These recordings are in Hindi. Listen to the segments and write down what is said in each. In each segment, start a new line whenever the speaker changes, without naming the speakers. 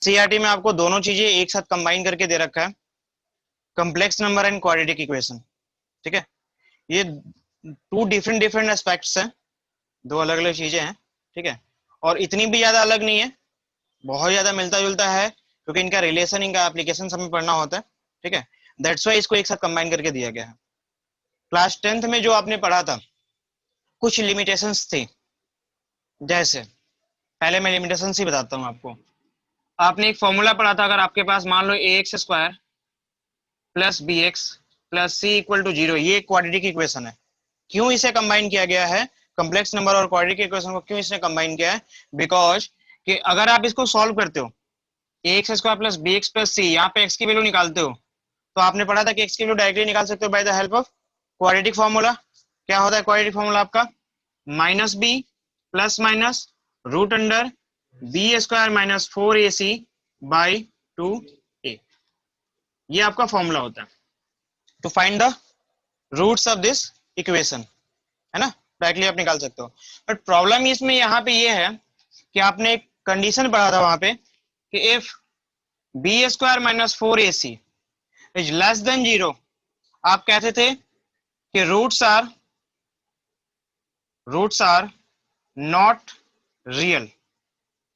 सीईआरटी में आपको दोनों चीजें एक साथ कंबाइन करके दे रखा है, complex number and quadratic equation. ठीक है, ये टू डिफरेंट डिफरेंट एस्पेक्ट्स हैं, दो अलग अलग चीजें हैं। ठीक है, और इतनी भी ज्यादा अलग नहीं है, बहुत ज्यादा मिलता जुलता है, क्योंकि इनका रिलेशन, इनका एप्लीकेशन हमें पढ़ना होता है। ठीक है, दैट्स वाई इसको एक साथ कंबाइन करके दिया गया है। क्लास 10th में जो आपने पढ़ा था, कुछ लिमिटेशंस थी। जैसे पहले मैं लिमिटेशंस ही बताता हूँ आपको। आपने एक फॉर्मूला पढ़ा था, अगर आपके पास मान लो ax² plus bx plus c equal to 0, ये क्वाड्रेटिक इक्वेशन है। क्यों इसे कंबाइन किया गया है, कॉम्प्लेक्स नंबर और क्वाड्रेटिक इक्वेशन को क्यों इसने कंबाइन किया है? बिकॉज कि अगर आप इसको सॉल्व करते हो, ax² plus bx plus c, यहाँ पे x की वैल्यू निकालते हो, तो आपने पढ़ा था कि x की वैल्यू डायरेक्टली निकाल सकते हो by the help of quadratic formula. क्या होता है क्वाड्रेटिक फॉर्मूला आपका? Minus B plus minus root under b² minus 4ac by 2a, ये आपका फॉर्मूला होता है to find the roots of this equation, है ना। डायरेक्टली आप निकाल सकते हो। बट प्रॉब्लम इसमें यहाँ पे ये है कि आपने एक कंडीशन पढ़ा था वहां पे कि if b² minus 4ac is less than 0, आप कहते थे कि रूट्स आर नॉट रियल।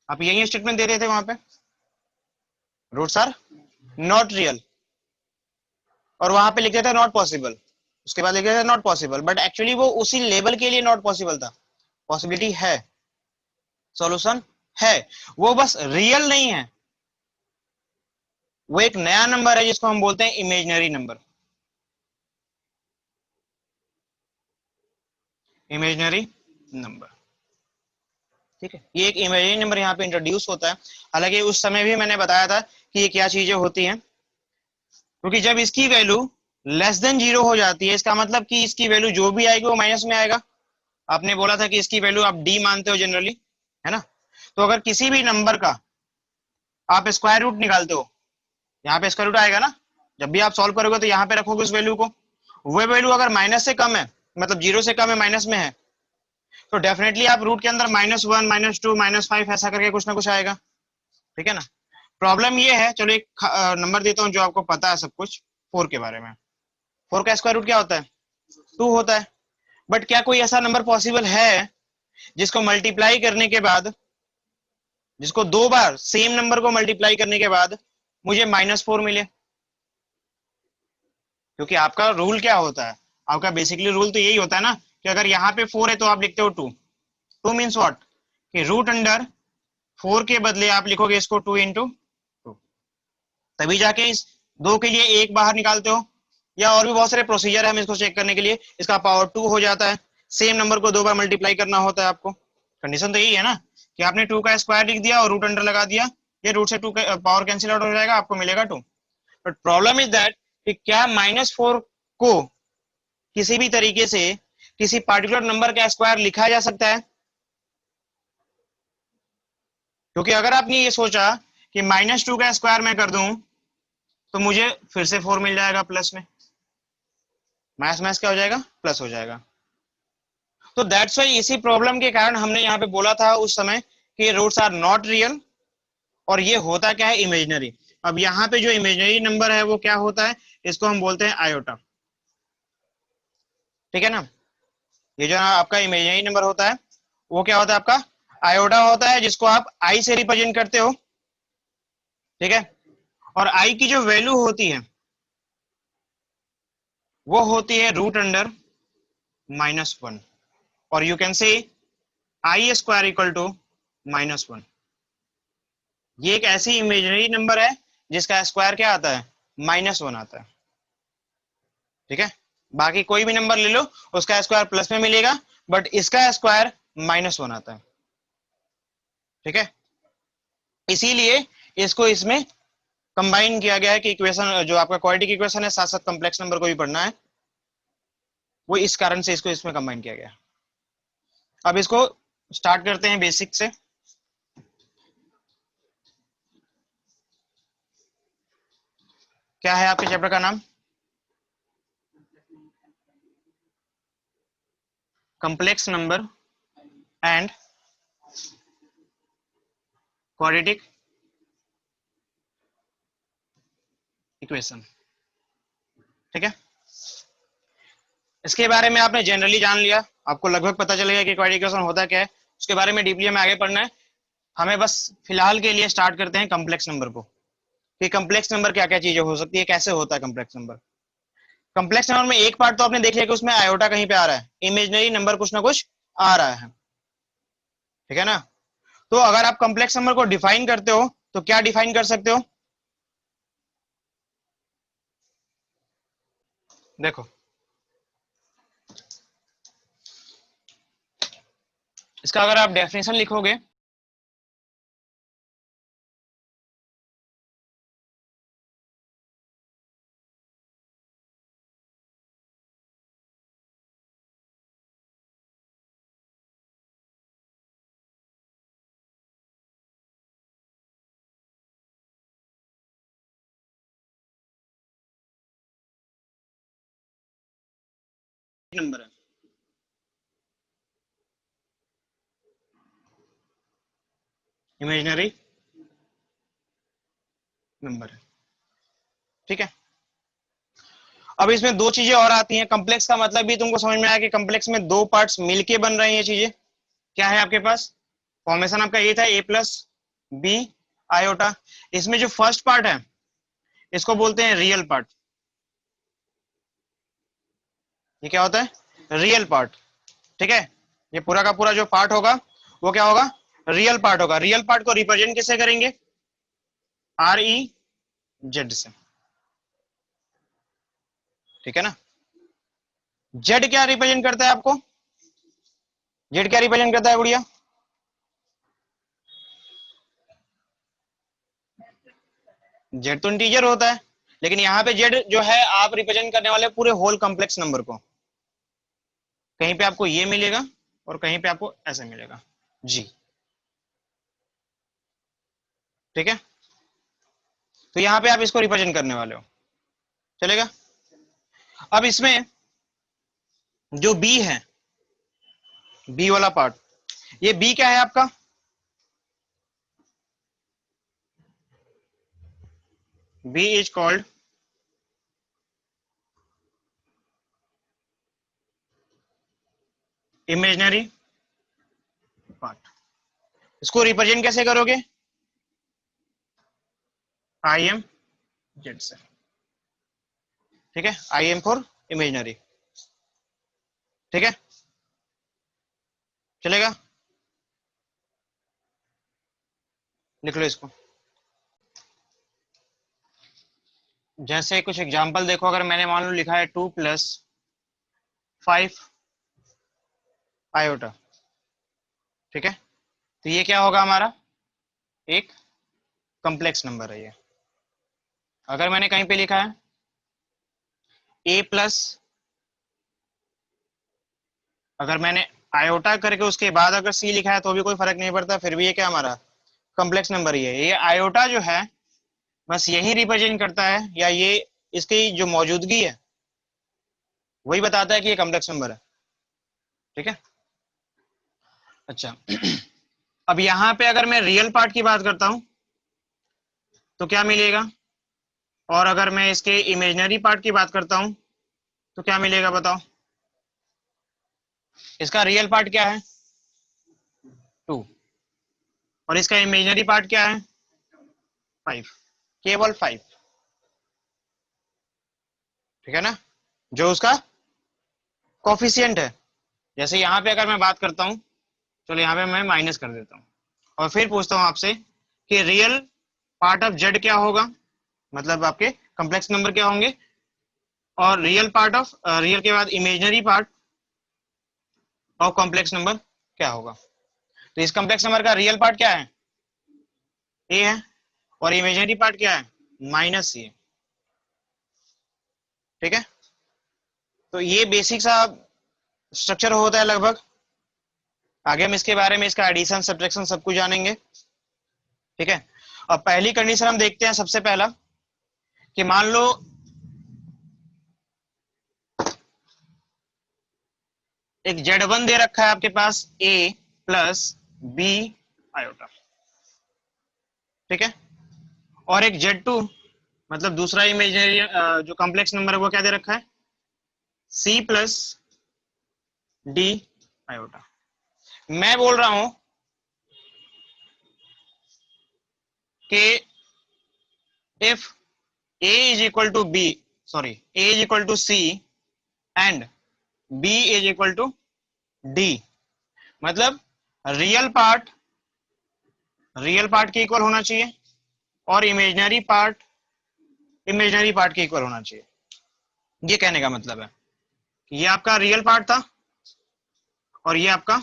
आप यही स्टेटमेंट दे रहे थे वहां पे, रूट्स आर नॉट रियल, और वहां पे लिखे थे नॉट पॉसिबल, उसके बाद लिखे थे नॉट पॉसिबल, बट एक्चुअली वो उसी लेवल के लिए नॉट पॉसिबल था। पॉसिबिलिटी है, सॉल्यूशन है, वो बस रियल नहीं है। वो एक नया नंबर है जिसको हम बोलते हैं इमेजिनरी नंबर। इमेजिनरी नंबर, ठीक है, ये एक इमेजिनरी नंबर यहाँ पे इंट्रोड्यूस होता है। हालांकि उस समय भी मैंने बताया था कि ये क्या चीजें होती हैं, क्योंकि जब इसकी वैल्यू लेस देन 0 हो जाती है, इसका मतलब कि इसकी वैल्यू जो भी आएगी वो माइनस में आएगा। आपने बोला था कि इसकी वैल्यू आप डी मानते हो जनरली, है ना। तो अगर किसी भी नंबर का आप स्क्वायर रूट निकालते हो, यहाँ पे स्क्वायर रूट आएगा ना, जब भी आप सॉल्व करोगे तो यहाँ पे रखोगे उस वैल्यू को। वो वैल्यू अगर माइनस से कम है, मतलब 0 से कम है, माइनस में है, तो डेफिनेटली आप रूट के अंदर -1 -2 -5 ऐसा करके कुछ ना कुछ आएगा। ठीक है ना। प्रॉब्लम ये है, चलो एक नंबर देता हूँ जो आपको पता है सब कुछ, 4 के बारे में। 4 का स्क्वायर रूट क्या होता है? 2 होता है। बट क्या कोई ऐसा नंबर पॉसिबल है जिसको मल्टीप्लाई करने के बाद, जिसको 2 बार सेम नंबर को मल्टीप्लाई करने के बाद मुझे -4 मिले? क्योंकि आपका रूल क्या होता है, आपका बेसिकली रूल तो यही होता है ना कि अगर यहाँ पे 4 है तो आप लिखते हो 2। 2 मीन्स व्हाट, कि रूट अंडर 4 के बदले आप लिखोगे इसको 2 इंटू 2, तभी जाके इस 2 के लिए 1 बाहर निकालते हो। या और भी बहुत सारे प्रोसीजर है हम इसको चेक करने के लिए, इसका पावर 2 हो जाता है। सेम नंबर को 2 बार मल्टीप्लाई करना होता है आपको। कंडीशन तो यही है ना कि आपने 2 का स्क्वायर लिख दिया और रूट अंडर लगा दिया, ये रूट से 2 का पावर कैंसिल आउट हो जाएगा, आपको मिलेगा 2। बट प्रॉब्लम इज दैट कि क्या -4 को किसी भी तरीके से किसी पार्टिकुलर नंबर का स्क्वायर लिखा जा सकता है? क्योंकि अगर आपने ये सोचा कि -2 का स्क्वायर मैं कर दूं तो मुझे फिर से 4 मिल जाएगा प्लस में, मैथ मैथ क्या हो जाएगा, प्लस हो जाएगा। तो दैट्स वाई इसी प्रॉब्लम के कारण हमने यहाँ पे बोला था उस समय कि रूट्स आर नॉट रियल, और ये होता क्या है, इमेजिनरी। अब यहाँ पे जो इमेजिनरी नंबर है वो क्या होता है, इसको हम बोलते हैं आयोटा। ठीक है ना। ये जो आपका इमेजिनरी नंबर होता है वो क्या होता है, आपका आयोटा होता है, जिसको आप आई से रिप्रेजेंट करते हो। ठीक है, और आई की जो वैल्यू होती है वो होती है रूट अंडर -1, और you can say I square equal to -1। ये एक ऐसी इमेजिनरी नंबर है जिसका स्क्वायर क्या आता है, -1 आता है। ठीक है, बाकी कोई भी नंबर ले लो उसका स्क्वायर प्लस में मिलेगा, बट इसका स्क्वायर -1 आता है। ठीक है, इसीलिए इसको इसमें कंबाइन किया गया है कि इक्वेशन जो आपका क्वाड्रेटिक इक्वेशन है साथ साथ कॉम्प्लेक्स नंबर को भी पढ़ना है, वो इस कारण से इसको इसमें कंबाइन किया गया। अब इसको स्टार्ट करते हैं बेसिक से। क्या है आपके चैप्टर का नाम? Complex number and quadratic equation. ठीक है, इसके बारे में आपने जनरली जान लिया, आपको लगभग पता चलेगा कि क्वाड्रेटिक इक्वेशन होता क्या है। उसके बारे में डीपली हमें आगे पढ़ना है। हमें बस फिलहाल के लिए स्टार्ट करते हैं कॉम्प्लेक्स नंबर को, कि कॉम्प्लेक्स नंबर क्या क्या चीजें हो सकती है, कैसे होता है कॉम्प्लेक्स नंबर। कॉम्प्लेक्स नंबर में एक पार्ट तो आपने देख लिया कि उसमें आयोटा कहीं पे आ रहा है, इमेजिनरी नंबर कुछ ना कुछ आ रहा है। ठीक है ना, तो अगर आप कॉम्प्लेक्स नंबर को डिफाइन करते हो तो क्या डिफाइन कर सकते हो, देखो इसका अगर आप डेफिनेशन लिखोगे, नंबर है, इमेजिनरी नंबर है। ठीक है, अब इसमें दो चीजें और आती हैं। कॉम्प्लेक्स का मतलब भी तुमको समझ में आया कि कॉम्प्लेक्स में दो पार्ट्स मिलके बन रही हैं चीजें। क्या है आपके पास, फॉर्मेशन आपका ये था a प्लस बी आयोटा। इसमें जो फर्स्ट पार्ट है इसको बोलते हैं रियल पार्ट। ये क्या होता है, रियल पार्ट। ठीक है, ये पूरा का पूरा जो पार्ट होगा वो क्या होगा, रियल पार्ट होगा। रियल पार्ट को रिप्रेजेंट किससे करेंगे, आर ई जेड से। ठीक है ना, जेड क्या रिप्रेजेंट करता है आपको, जेड क्या रिप्रेजेंट करता है गुड़िया, जेड तो इंटीजर होता है, लेकिन यहाँ पे जेड जो है आप रिप्रेजेंट करने वाले पूरे होल कॉम्प्लेक्स नंबर को। कहीं पे आपको ये मिलेगा और कहीं पे आपको ऐसा मिलेगा जी। ठीक है, तो यहाँ पे आप इसको रिप्रेजेंट करने वाले हो, चलेगा। अब इसमें जो बी है, बी वाला पार्ट, ये बी क्या है आपका, B is called imaginary part. इसको रिप्रेजेंट कैसे करोगे, आई एम जेड से। ठीक है, आई एम फॉर इमेजिनरी। ठीक है, चलेगा, लिख लो इसको। जैसे कुछ एग्जांपल देखो, अगर मैंने मान लो लिखा है 2 प्लस 5 आयोटा। ठीक है, तो ये क्या होगा हमारा, एक कॉम्प्लेक्स नंबर है ये। अगर मैंने कहीं पे लिखा है ए प्लस, अगर मैंने आयोटा करके उसके बाद अगर सी लिखा है तो भी कोई फर्क नहीं पड़ता, फिर भी ये क्या हमारा कॉम्प्लेक्स नंबर ही है। ये आयोटा जो है बस यही रिप्रेजेंट करता है, या ये इसकी जो मौजूदगी है वही बताता है कि ये कॉम्प्लेक्स नंबर है। ठीक है, अच्छा अब यहाँ पे अगर मैं रियल पार्ट की बात करता हूं तो क्या मिलेगा, और अगर मैं इसके इमेजिनरी पार्ट की बात करता हूं तो क्या मिलेगा बताओ। इसका रियल पार्ट क्या है, 2, और इसका इमेजिनरी पार्ट क्या है, 5, केवल 5। ठीक है ना, जो उसका कोफिशिएंट है। जैसे यहाँ पे अगर मैं बात करता हूँ, चलो यहाँ पे मैं माइनस कर देता हूँ और फिर पूछता हूँ आपसे कि रियल पार्ट ऑफ जेड क्या होगा, मतलब आपके कॉम्प्लेक्स नंबर क्या होंगे, और रियल पार्ट ऑफ रियल के बाद imaginary part of complex number क्या होगा। तो इस कॉम्प्लेक्स नंबर का रियल पार्ट क्या है, ए है, और इमेजिनरी पार्ट क्या है, माइनस सी। ठीक है, तो ये बेसिक सा स्ट्रक्चर होता है लगभग। आगे हम इसके बारे में, इसका एडिशन सब्ट्रैक्शन सब कुछ जानेंगे। ठीक है, अब पहली कंडीशन हम देखते हैं सबसे पहला, कि मान लो एक Z1 दे रखा है आपके पास a प्लस बी आयोटा। ठीक है, और एक Z2 मतलब दूसरा इमेजिनरी जो कॉम्प्लेक्स नंबर है वो क्या दे रखा है, c प्लस डी आयोटा। मैं बोल रहा हूं कि if a is equal to B, sorry a is equal to C and b is equal to D, मतलब रियल पार्ट के इक्वल होना चाहिए और इमेजिनरी पार्ट के इक्वल होना चाहिए। ये कहने का मतलब है कि ये आपका रियल पार्ट था और ये आपका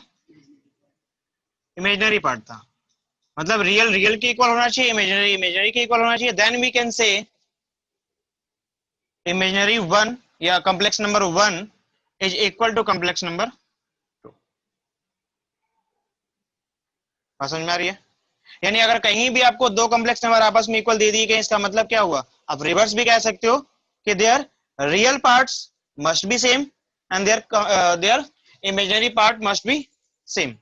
इमेजिनरी पार्ट था, मतलब रियल के इक्वल होना चाहिए, इमेजिनरी के इक्वल होना चाहिए। Then we can say imaginary one या complex number one is equal to complex number two. समझ में आ रही है? यानी अगर कहीं भी आपको दो कॉम्प्लेक्स नंबर आपस में इक्वल दे दिए गए, इसका मतलब क्या हुआ, आप रिवर्स भी कह सकते हो कि their real parts must be same and their imaginary part must be same.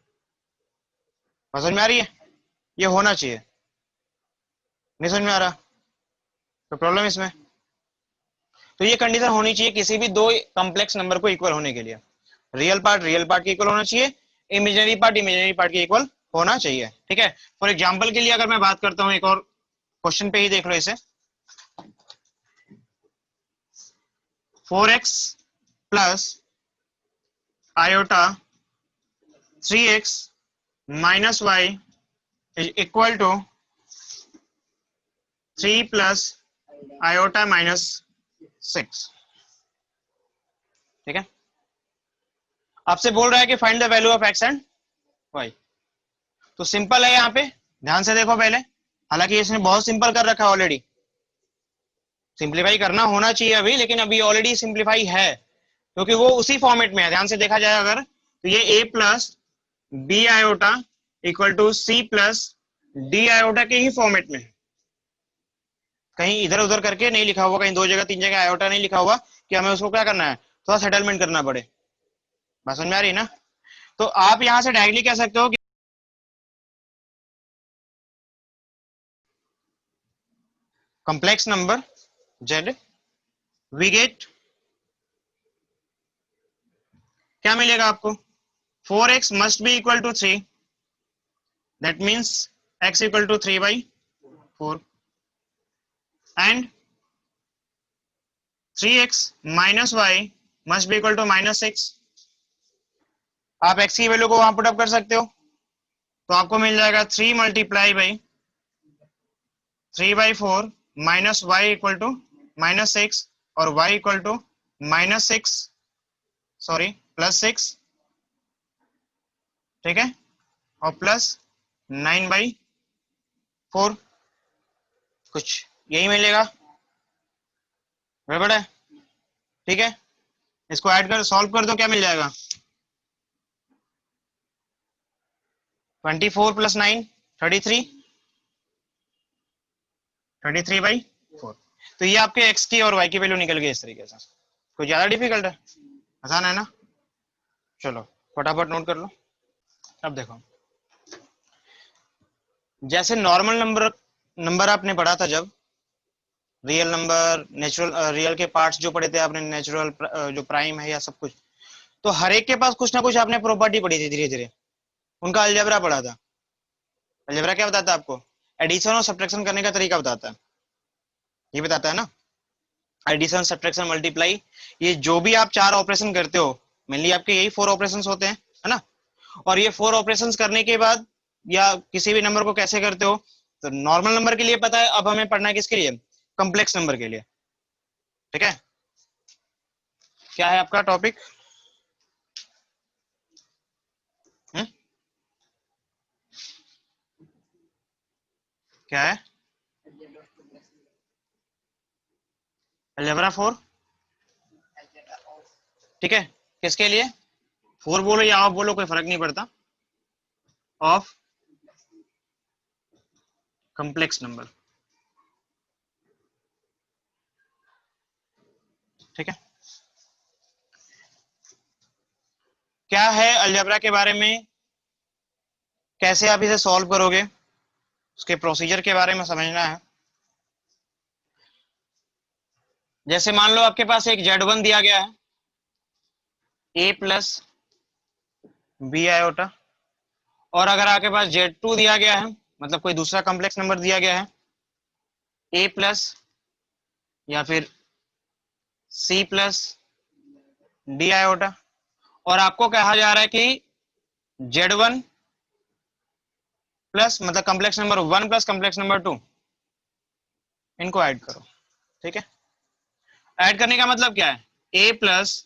समझ में आ रही है? ये होना चाहिए। नहीं समझ में आ रहा तो प्रॉब्लम इसमें, तो ये कंडीशन होनी चाहिए किसी भी दो कॉम्प्लेक्स नंबर को इक्वल होने के लिए, रियल पार्ट के इक्वल होना चाहिए, इमेजिनरी पार्ट के इक्वल होना चाहिए। ठीक है, फॉर एग्जांपल के लिए अगर मैं बात करता हूं, एक और क्वेश्चन पे ही देख लो इसे, 4x plus iota 3x minus Y is equal to 3 plus iota minus 6। ठीक है, आपसे बोल रहा है कि find the value of x and y। तो सिंपल है, यहाँ पे ध्यान से देखो पहले, हालांकि इसने बहुत सिंपल कर रखा है ऑलरेडी, सिंप्लीफाई करना होना चाहिए अभी, लेकिन अभी ऑलरेडी सिंप्लीफाई है क्योंकि वो उसी फॉर्मेट में है। ध्यान से देखा जाए अगर, तो ये a plus B iota equal to C plus D iota के ही फॉर्मेट में है, कहीं इधर उधर करके नहीं लिखा हुआ, कहीं दो जगह तीन जगह आयोटा नहीं लिखा हुआ कि हमें उसको क्या करना है, थोड़ा सेटलमेंट करना पड़े। बात समझ में आ रही है ना? तो आप यहां से डायरेक्टली कह सकते हो कि complex number z, we get क्या मिलेगा आपको, 4x must be equal to 3, that means x equal to 3/4 and 3x minus Y must be equal to -6। आप x की वैल्यू को वहां पुट अप कर सकते हो, तो आपको मिल जाएगा 3 multiply by 3/4 minus y equal to -6 और y इक्वल टू -6, सॉरी +6। ठीक है, और प्लस 9/4, कुछ यही मिलेगा, गड़बड़ है? ठीक है, इसको ऐड कर सॉल्व कर दो, क्या मिल जाएगा, 24 + 9 33/4। तो ये आपके x की और y की वैल्यू निकल गई इस तरीके से। कोई ज्यादा डिफिकल्ट है? आसान है ना? चलो फटाफट नोट कर लो। अब देखो, जैसे नॉर्मल नंबर आपने पढ़ा था, जब रियल नंबर, नेचुरल, रियल के पार्ट्स जो पढ़े थे आपने, नेचुरल जो प्राइम है या सब कुछ, तो हर एक के पास कुछ ना कुछ आपने प्रॉपर्टी पढ़ी थी, धीरे धीरे उनका अलजेब्रा पढ़ा था। अलजेब्रा क्या बताता है आपको, एडिशन और सब्ट्रैक्शन करने का तरीका बताता है, ये बताता है ना, एडिशन सब्ट्रैक्शन मल्टीप्लाई, ये जो भी आप चार ऑपरेशन करते हो, मेनली आपके यही 4 ऑपरेशन होते हैं, है ना? और ये 4 ऑपरेशन करने के बाद या किसी भी नंबर को कैसे करते हो, तो नॉर्मल नंबर के लिए पता है, अब हमें पढ़ना है किसके लिए, कॉम्प्लेक्स नंबर के लिए। ठीक है, क्या है आपका टॉपिक? क्या है? अलजेब्रा 4। ठीक है, किसके लिए? 4 बोलो या ऑफ बोलो, कोई फर्क नहीं पड़ता, ऑफ कॉम्प्लेक्स नंबर। ठीक है, क्या है अलजेब्रा के बारे में, कैसे आप इसे सॉल्व करोगे, उसके प्रोसीजर के बारे में समझना है। जैसे मान लो आपके पास एक Z1 दिया गया है, a प्लस बी आयोटा, और अगर आपके पास Z2 दिया गया है, मतलब कोई दूसरा कॉम्प्लेक्स नंबर दिया गया है, a प्लस या फिर c प्लस डी आयोटा, और आपको कहा जा रहा है कि Z1 प्लस मतलब complex number 1 plus complex number 2, इनको ऐड करो। ठीक है, ऐड करने का मतलब क्या है, a plus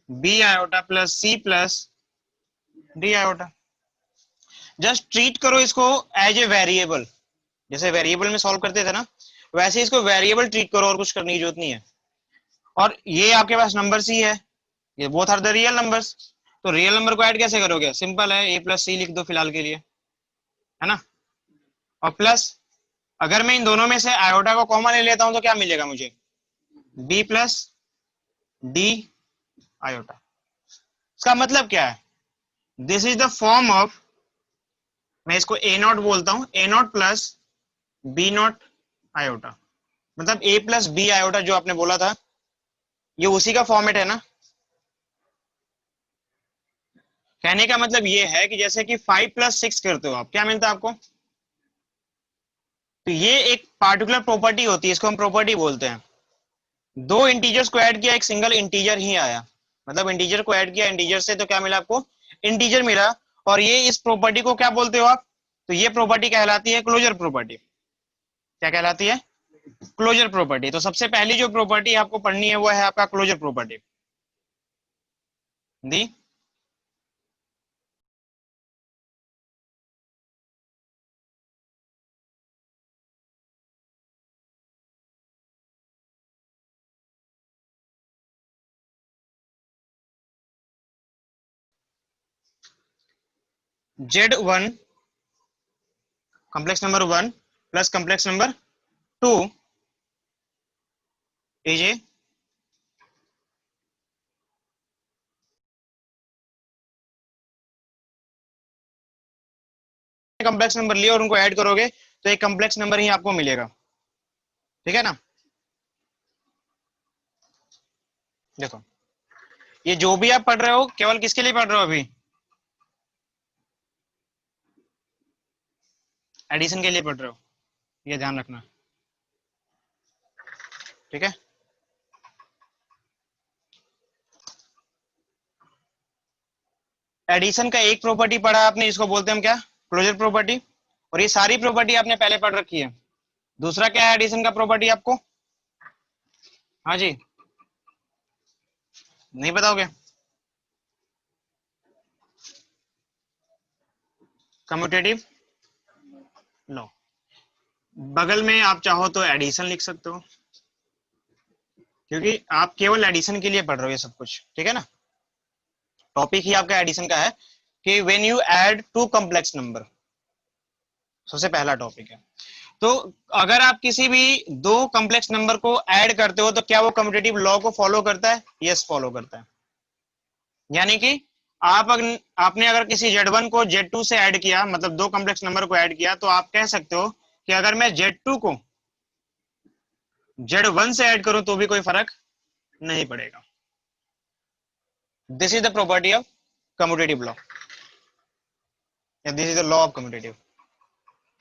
B iota plus c plus D iota. Just treat करो इसको एज ए वेरिएबल, जैसे वेरिएबल में सॉल्व करते थे ना, वैसे इसको वेरिएबल ट्रीट करो, और कुछ करने की जरूरत नहीं है। और ये आपके पास नंबर ही है, ये both are the real numbers, तो रियल नंबर को ऐड कैसे करोगे, सिंपल है, a प्लस सी लिख दो फिलहाल के लिए, है ना। और प्लस अगर मैं इन दोनों में से आयोटा को कॉमन ले लेता हूं तो क्या मिलेगा मुझे, b प्लस डी आयोटा। इसका मतलब क्या है, this is the form of, मैं इसको ए नॉट बोलता हूं, A naught plus B naught iota, मतलब a प्लस बी आयोटा जो आपने बोला था, ये उसी का फॉर्मेट है ना। कहने का मतलब ये है कि जैसे कि 5 प्लस 6 करते हो आप, क्या मिलता है आपको, तो ये एक पार्टिकुलर प्रॉपर्टी होती है, इसको हम प्रॉपर्टी बोलते हैं। दो इंटीजर्स को ऐड किया, एक सिंगल इंटीजर ही आया, मतलब इंटीजर को ऐड किया इंटीजर से, तो क्या मिला आपको, इंटीजर मिला। और ये इस प्रॉपर्टी को क्या बोलते हो आप, तो ये प्रॉपर्टी कहलाती है क्लोजर प्रॉपर्टी। क्या कहलाती है, क्लोजर प्रॉपर्टी। तो सबसे पहली जो प्रॉपर्टी आपको पढ़नी है वो है आपका क्लोजर प्रॉपर्टी दी। Z1 complex number 1 plus complex number 2 is a complex number लिए और उनको ऐड करोगे तो एक कॉम्प्लेक्स नंबर ही आपको मिलेगा। ठीक है ना। देखो, ये जो भी आप पढ़ रहे हो केवल किसके लिए पढ़ रहे हो अभी, एडिशन के लिए पढ़ रहे हो, ये ध्यान रखना। ठीक है, एडिशन का एक प्रॉपर्टी पढ़ा आपने, इसको बोलते हैं हम क्या, क्लोजर प्रॉपर्टी। और ये सारी प्रॉपर्टी आपने पहले पढ़ रखी है। दूसरा क्या है एडिशन का प्रॉपर्टी आपको, हाँ जी, नहीं बताओगे, कम्यूटेटिव लॉ। बगल में आप चाहो तो एडिशन लिख सकते हो, क्योंकि आप केवल एडिशन के लिए पढ़ रहे हो ये सब कुछ। ठीक है ना, टॉपिक ही आपका एडिशन का है कि when you add two complex number, सबसे पहला टॉपिक है। तो अगर आप किसी भी दो कॉम्प्लेक्स नंबर को ऐड करते हो तो क्या वो कम्यूटेटिव लॉ को फॉलो करता है, यस फॉलो करता है। यानी कि आपने अगर किसी Z1 को Z2 से ऐड किया, मतलब दो कॉम्प्लेक्स नंबर को ऐड किया, तो आप कह सकते हो कि अगर मैं Z2 को Z1 से ऐड करूं तो भी कोई फर्क नहीं पड़ेगा। This is the property of commutative law, या this is the law of commutative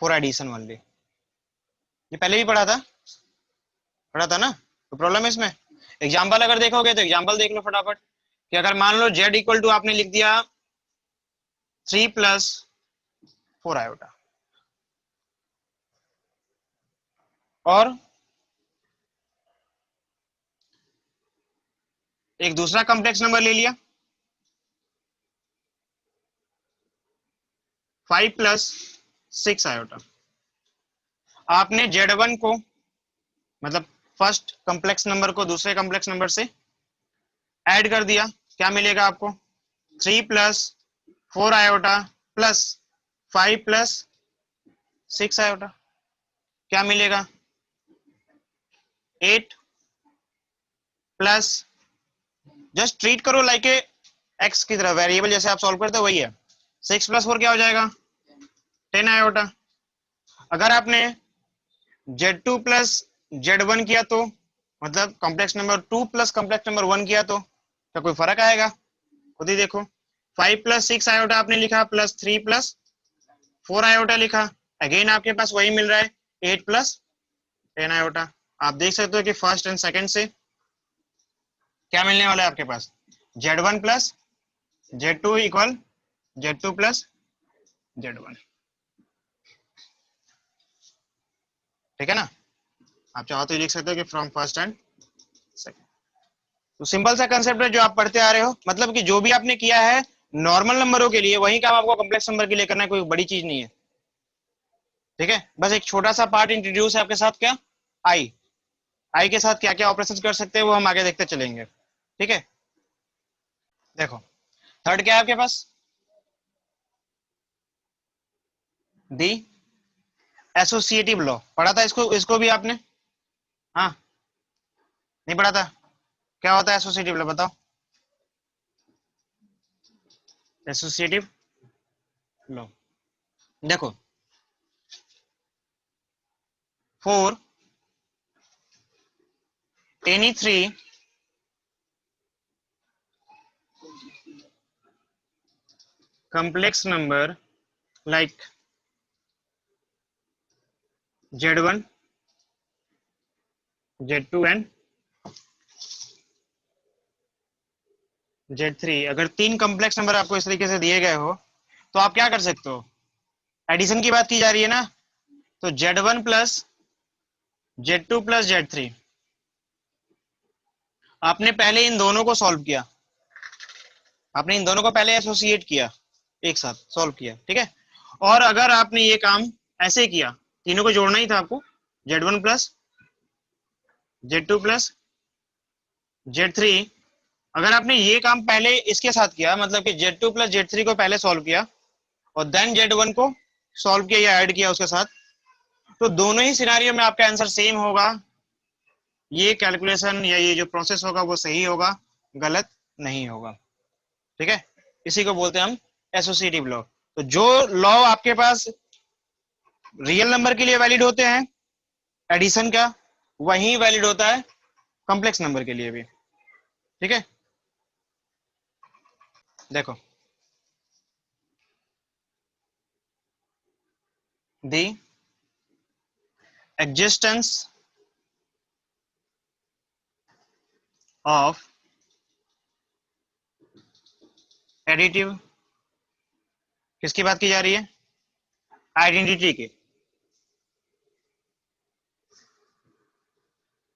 for addition only. ये पहले भी पढ़ा था ना, तो प्रॉब्लम है इसमें। एग्जाम्पल अगर देखोगे तो एग्जाम्पल देख लो फटाफट, कि अगर मान लो Z इक्वल टू आपने लिख दिया 3 प्लस 4 आयोटा, और एक दूसरा कॉम्प्लेक्स नंबर ले लिया 5 प्लस 6 आयोटा, आपने Z1 को, मतलब फर्स्ट कॉम्प्लेक्स नंबर को दूसरे कॉम्प्लेक्स नंबर से ऐड कर दिया, क्या मिलेगा आपको, 3 plus 4 iota plus 5 plus 6 iota, क्या मिलेगा, 8 प्लस, जस्ट ट्रीट करो लाइक ए एक्स की तरह, वेरिएबल जैसे आप सॉल्व करते हो वही है। 6 प्लस 4 क्या हो जाएगा, 10 आयोटा। अगर आपने Z2 प्लस Z1 किया तो मतलब complex number 2 plus complex number 1 किया तो क्या कोई फर्क आएगा? खुद ही देखो, 5 प्लस 6 आयोटा आपने लिखा प्लस 3 प्लस 4 आयोटा लिखा, अगेन आपके पास वही मिल रहा है 8 प्लस 10 आयोटा। आप देख सकते हो कि फर्स्ट एंड सेकंड से क्या मिलने वाला है आपके पास, Z1 plus Z2 equal Z2 plus Z1। ठीक है ना? आप चाहो तो लिख सकते हो कि फ्रॉम फर्स्ट एंड सेकंड। तो सिंपल सा कंसेप्ट है जो आप पढ़ते आ रहे हो, मतलब कि जो भी आपने किया है नॉर्मल नंबरों के लिए वही काम आपको कॉम्प्लेक्स नंबर के लिए करना है, कोई बड़ी चीज नहीं है। ठीक है, बस एक छोटा सा पार्ट इंट्रोड्यूस है आपके साथ, क्या आई, आई के साथ क्या क्या ऑपरेशन कर सकते हैं वो हम आगे देखते चलेंगे। ठीक है, देखो थर्ड क्या है आपके पास, दी एसोसिएटिव लॉ। पढ़ा था इसको, इसको भी आपने? हाँ, नहीं पढ़ा था? क्या होता है एसोसिएटिव लॉ, बताओ। एसोसिएटिव लॉ, देखो for any three complex number like Z1, Z2 and Z3, अगर तीन कॉम्प्लेक्स नंबर आपको इस तरीके से दिए गए हो तो आप क्या कर सकते हो, एडिशन की बात की जा रही है ना, तो Z1 plus Z2 plus Z3, आपने पहले इन दोनों को सॉल्व किया, आपने इन दोनों को पहले एसोसिएट किया, एक साथ सॉल्व किया। ठीक है, और अगर आपने ये काम ऐसे किया, तीनों को जोड़ना ही था आपको, Z1 plus Z2 plus Z3, अगर आपने ये काम पहले इसके साथ किया, मतलब कि Z2 प्लस Z3 को पहले सॉल्व किया और देन Z1 को सॉल्व किया या ऐड किया उसके साथ, तो दोनों ही सिनारियो में आपका आंसर सेम होगा। ये कैलकुलेशन या ये जो प्रोसेस होगा वो सही होगा, गलत नहीं होगा। ठीक है, इसी को बोलते हैं हम एसोसिएटिव लॉ। तो जो लॉ आपके पास रियल नंबर के लिए वैलिड होते हैं एडिशन का, वही वैलिड होता है कॉम्प्लेक्स नंबर के लिए भी। ठीक है, देखो दी एग्जिस्टेंस ऑफ एडिटिव, किसकी बात की जा रही है, आइडेंटिटी की।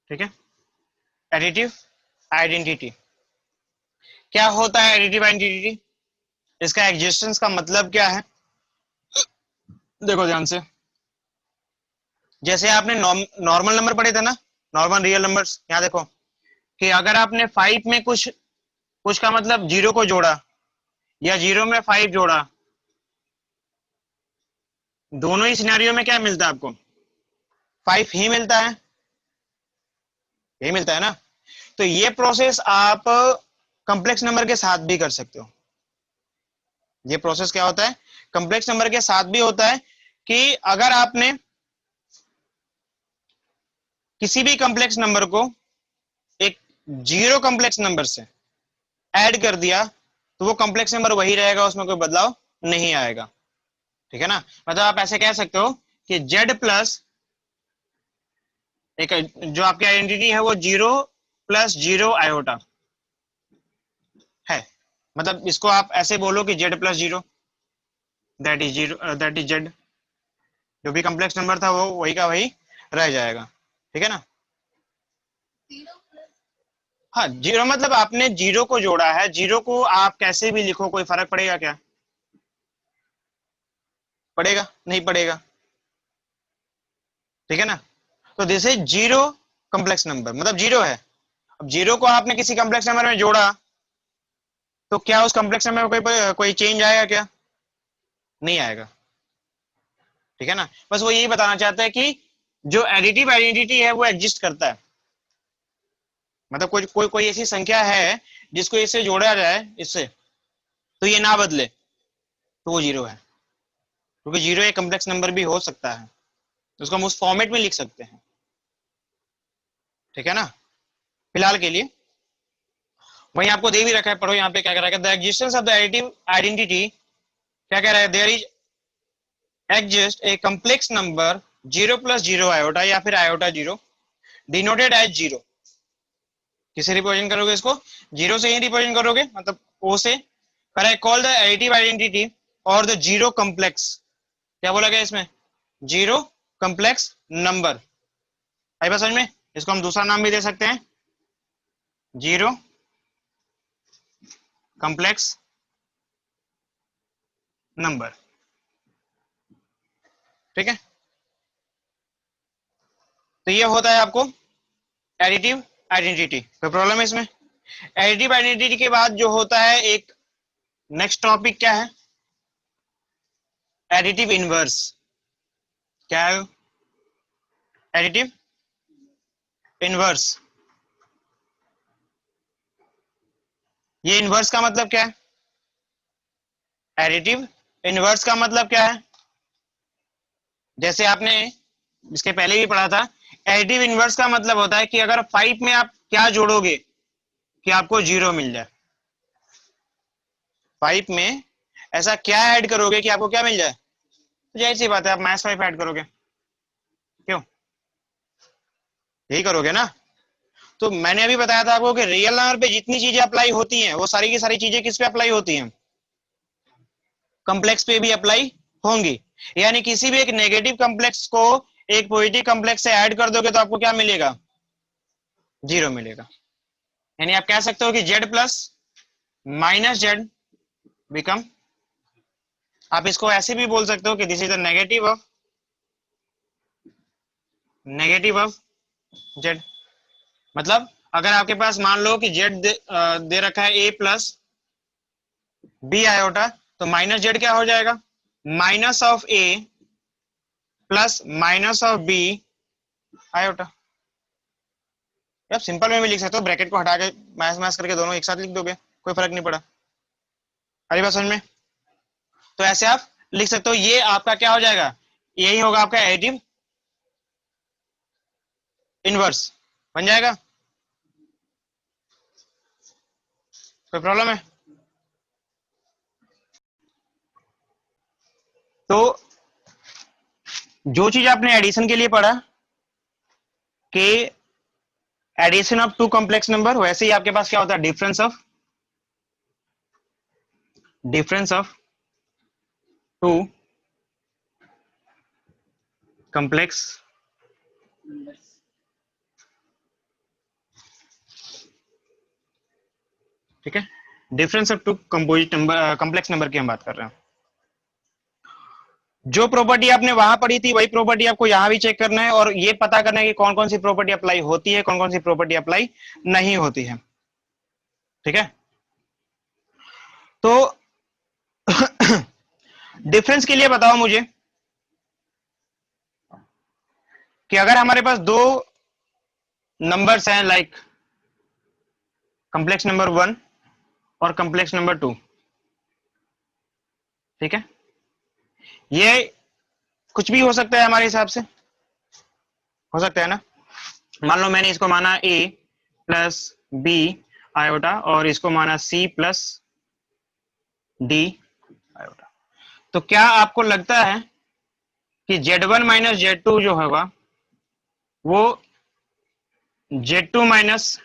ठीक है, एडिटिव आइडेंटिटी, क्या होता है एडिटिव आइडेंटिटी, इसका एग्जिस्टेंस का मतलब क्या है, देखो ध्यान से। जैसे आपने नॉर्मल नंबर पढ़े थे ना, नॉर्मल रियल नंबर्स, यहाँ देखो कि अगर आपने 5 में कुछ कुछ का मतलब जीरो को जोड़ा या जीरो में 5 जोड़ा, दोनों ही सिनेरियो में क्या मिलता है आपको, 5 ही मिलता है, यही मिलता है ना। तो ये प्रोसेस आप कॉम्प्लेक्स नंबर के साथ भी कर सकते हो। ये प्रोसेस क्या होता है, कॉम्प्लेक्स नंबर के साथ भी होता है, कि अगर आपने किसी भी कॉम्प्लेक्स नंबर को एक जीरो कॉम्प्लेक्स नंबर से ऐड कर दिया तो वो कॉम्प्लेक्स नंबर वही रहेगा, उसमें कोई बदलाव नहीं आएगा। ठीक है ना, मतलब आप ऐसे कह सकते हो कि Z प्लस एक जो आपकी आइडेंटिटी है वो जीरो प्लस जीरो आयोटा है, मतलब इसको आप ऐसे बोलो कि Z plus zero, that is zero, that is Z, जो भी कॉम्प्लेक्स नंबर था वो वही का वही रह जाएगा। ठीक है ना, हाँ जीरो मतलब आपने जीरो को जोड़ा है, जीरो को आप कैसे भी लिखो कोई फर्क पड़ेगा क्या, पड़ेगा नहीं पड़ेगा। ठीक है ना, तो this is zero complex number, मतलब जीरो है। अब जीरो को आपने किसी कॉम्प्लेक्स नंबर में जोड़ा तो क्या उस कॉम्प्लेक्स नंबर में कोई चेंज आएगा क्या, नहीं आएगा। ठीक है ना, बस वो यही बताना चाहता है कि जो एडिटिव आइडेंटिटी है वो एग्जिस्ट करता है, मतलब कोई कोई कोई ऐसी संख्या है जिसको इससे जोड़ा जाए इससे तो ये ना बदले तो वो जीरो है, क्योंकि जीरो एक कॉम्प्लेक्स नंबर भी हो सकता है, उसको हम उस फॉर्मेट में लिख सकते हैं। ठीक है ना, फिलहाल के लिए। वहीं आपको दे भी रखा है, पढ़ो यहाँ पे क्या कह रहा है, the existence of the additive identity, क्या कह रहा है, there is exist a complex number 0 + 0 iota या फिर आयोटा 0 डिनोटेड एज 0। किसे रिप्रेजेंट करोगे इसको, 0 से ही रिप्रेजेंट करोगे, मतलब ओ से। Correct, call the additive identity और द जीरो कम्प्लेक्स, क्या बोला गया इसमें, जीरो कम्प्लेक्स नंबर। आई बात समझ में, इसको हम दूसरा नाम भी दे सकते हैं, जीरो कम्प्लेक्स नंबर, ठीक है। तो ये होता है आपको एडिटिव आइडेंटिटी। कोई प्रॉब्लम है इसमें। एडिटिव आइडेंटिटी के बाद जो होता है एक नेक्स्ट टॉपिक क्या है, एडिटिव इनवर्स। क्या है एडिटिव इनवर्स। ये इनवर्स का मतलब क्या है, एडिटिव इनवर्स का मतलब क्या है, जैसे आपने इसके पहले भी पढ़ा था, एडिटिव इनवर्स का मतलब होता है कि अगर 5 में आप क्या जोड़ोगे कि आपको 0 मिल जाए। 5 में ऐसा क्या ऐड करोगे कि आपको क्या मिल जाए, तो जाहिर सी बात है आप -5 ऐड करोगे, क्यों, यही करोगे ना। तो मैंने अभी बताया था आपको कि रियल नंबर पे जितनी चीजें अप्लाई होती हैं वो सारी की सारी चीजें किस पे अप्लाई होती हैं, कम्प्लेक्स पे भी अप्लाई होंगी। यानी किसी भी एक नेगेटिव कम्प्लेक्स को एक पॉजिटिव कम्प्लेक्स से ऐड कर दोगे तो आपको क्या मिलेगा, 0 मिलेगा। यानी आप कह सकते हो कि z plus minus Z become, आप इसको ऐसे भी बोल सकते हो कि this is the negative of z। मतलब अगर आपके पास मान लो कि z दे रखा है a प्लस बी आयोटा, तो माइनस जेड क्या हो जाएगा, minus of a plus minus of b iota. आप सिंपल में भी लिख सकते हो, ब्रैकेट को हटा के मैच मैच करके दोनों एक साथ लिख दोगे, कोई फर्क नहीं पड़ा। अरे बात समझ में, तो ऐसे आप लिख सकते हो, ये आपका क्या हो जाएगा, यही होगा आपका एडिटिव इनवर्स बन जाएगा। कोई प्रॉब्लम है। तो जो चीज आपने एडिशन के लिए पढ़ा कि addition of two complex number, वैसे ही आपके पास क्या होता है, डिफरेंस ऑफ टू कॉम्प्लेक्स ठीक है, difference of two composite number, complex number की हम बात कर रहे हैं। जो प्रॉपर्टी आपने वहां पढ़ी थी वही प्रॉपर्टी आपको यहां भी चेक करना है, और ये पता करना है कि कौन कौन सी प्रॉपर्टी अप्लाई होती है, कौन कौन सी प्रॉपर्टी अप्लाई नहीं होती है, ठीक है। तो डिफरेंस के लिए बताओ मुझे कि अगर हमारे पास दो नंबर्स हैं, लाइक कॉम्प्लेक्स नंबर 1 और कॉम्प्लेक्स नंबर 2, ठीक है, ये कुछ भी हो सकता है हमारे हिसाब से, हो सकता है ना। मान लो मैंने इसको माना a प्लस बी आयोटा और इसको माना c प्लस डी आयोटा, तो क्या आपको लगता है कि Z1 माइनस Z2 जो होगा वो Z2 माइनस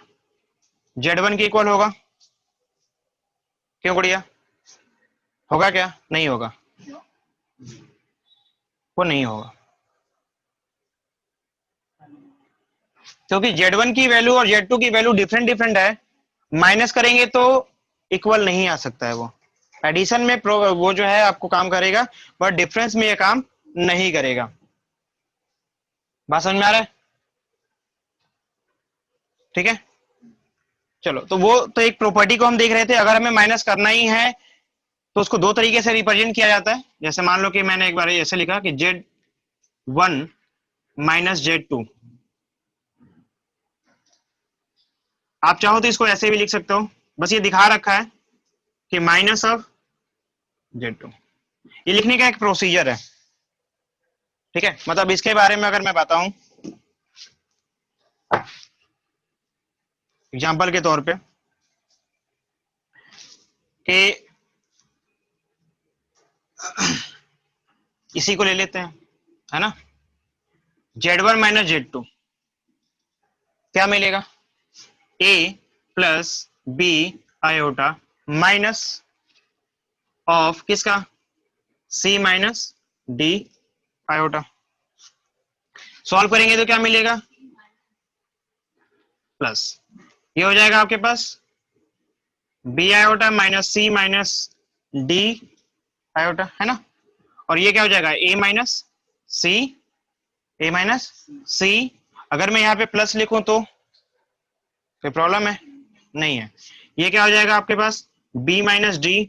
Z1 के इक्वल होगा, क्यों बढ़िया, होगा क्या, नहीं होगा, वो नहीं होगा, क्योंकि Z1 की वैल्यू और Z2 की वैल्यू डिफरेंट डिफरेंट है, माइनस करेंगे तो इक्वल नहीं आ सकता है। वो एडिशन में वो जो है आपको काम करेगा, बट डिफरेंस में ये काम नहीं करेगा। बात समझ में आ रहा है, ठीक है। चलो, तो वो तो एक प्रॉपर्टी को हम देख रहे थे, अगर हमें माइनस करना ही है तो उसको दो तरीके से रिप्रेजेंट किया जाता है। जैसे मान लो कि मैंने एक बार ऐसे लिखा कि Z1 माइनस Z2, आप चाहो तो इसको ऐसे भी लिख सकते हो, बस ये दिखा रखा है कि माइनस ऑफ Z2, ये लिखने का एक प्रोसीजर है, ठीक है। मतलब इसके बारे में अगर मैं बताऊं, एग्जाम्पल के तौर पे कि इसी को ले लेते हैं, है ना, Z1 माइनस Z2 क्या मिलेगा, A plus B iota minus of किसका, C minus D iota. Solve करेंगे तो क्या मिलेगा, प्लस, ये हो जाएगा आपके पास B iota minus C minus D iota, है ना, और ये क्या हो जाएगा A minus C, A minus C। अगर मैं यहाँ पे प्लस लिखूं तो कोई प्रॉब्लम है, नहीं है। ये क्या हो जाएगा आपके पास B माइनस D,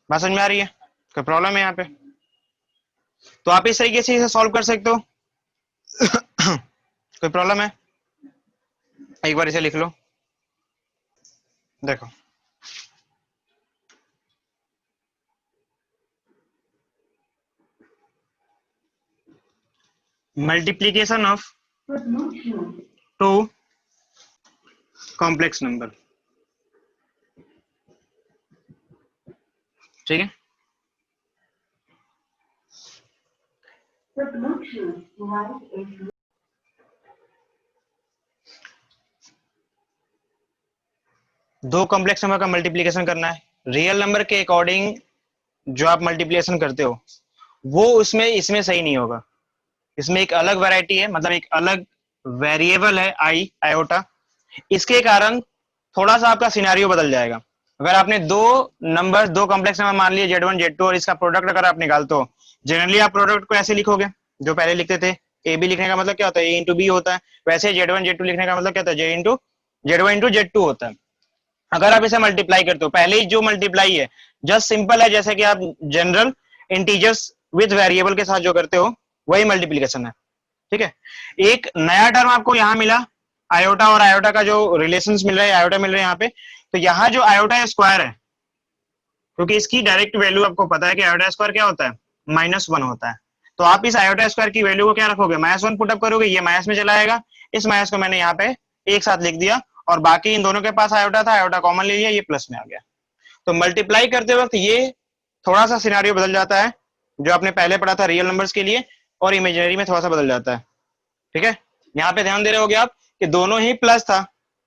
बात समझ में आ रही है, कोई प्रॉब्लम है यहाँ पे, तो आप इस तरीके से इसे सॉल्व कर सकते हो। कोई प्रॉब्लम है, एक बार इसे लिख लो, देखो multiplication of two complex number, ठीक है, दो कॉम्प्लेक्स नंबर का मल्टीप्लीकेशन करना है, रियल नंबर के अकॉर्डिंग जो आप मल्टीप्लीकेशन करते हो वो उसमें इसमें सही नहीं होगा, इसमें एक अलग वैरायटी है, मतलब एक अलग वेरिएबल है आई आयोटा, इसके कारण थोड़ा सा आपका सिनेरियो बदल जाएगा। अगर आपने दो नंबर, दो कॉम्प्लेक्स नंबर मान लिए Z1 Z2 और इसका प्रोडक्ट अगर आप निकालते हो, जनरली आप प्रोडक्ट को ऐसे लिखोगे जो पहले लिखते थे, ए बी लिखने का मतलब क्या होता है, ए इंटू बी होता है, वैसे Z1 Z2 लिखने का मतलब क्या होता है, Z1 इंटू Z2 होता है। अगर आप इसे मल्टीप्लाई करते हो, पहले ही जो मल्टीप्लाई है जस्ट सिंपल है, जैसे कि आप जनरल इंटीजर्स विद वेरिएबल के साथ जो करते हो वही मल्टीप्लीकेशन है, ठीक है। एक नया टर्म आपको यहाँ मिला, आयोटा और आयोटा का जो रिलेशंस मिल रहा है, आयोटा मिल रहे हैं यहाँ पे, तो यहाँ जो आयोटा स्क्वायर है, क्योंकि इसकी डायरेक्ट वैल्यू आपको पता है कि आयोटा स्क्वायर क्या होता है, -1 होता है, तो आप इस आयोटा स्क्वायर की वैल्यू को क्या रखोगे, -1 पुटअप करोगे, ये माइनस में चला आएगा, इस माइनस को मैंने यहाँ पे एक साथ लिख दिया, और बाकी इन दोनों के पास आयोटा था, आयोटा कॉमन ले लिया, ये प्लस में आ गया। तो मल्टीप्लाई करते वक्त ये थोड़ा सा सिनारियो बदल जाता है, जो आपने पहले पढ़ा था रियल नंबर्स के लिए, और इमेजिनरी में थोड़ा सा बदल जाता है, ठीक है। यहाँ पे ध्यान दे रहे होगे आप कि दोनों ही प्लस था,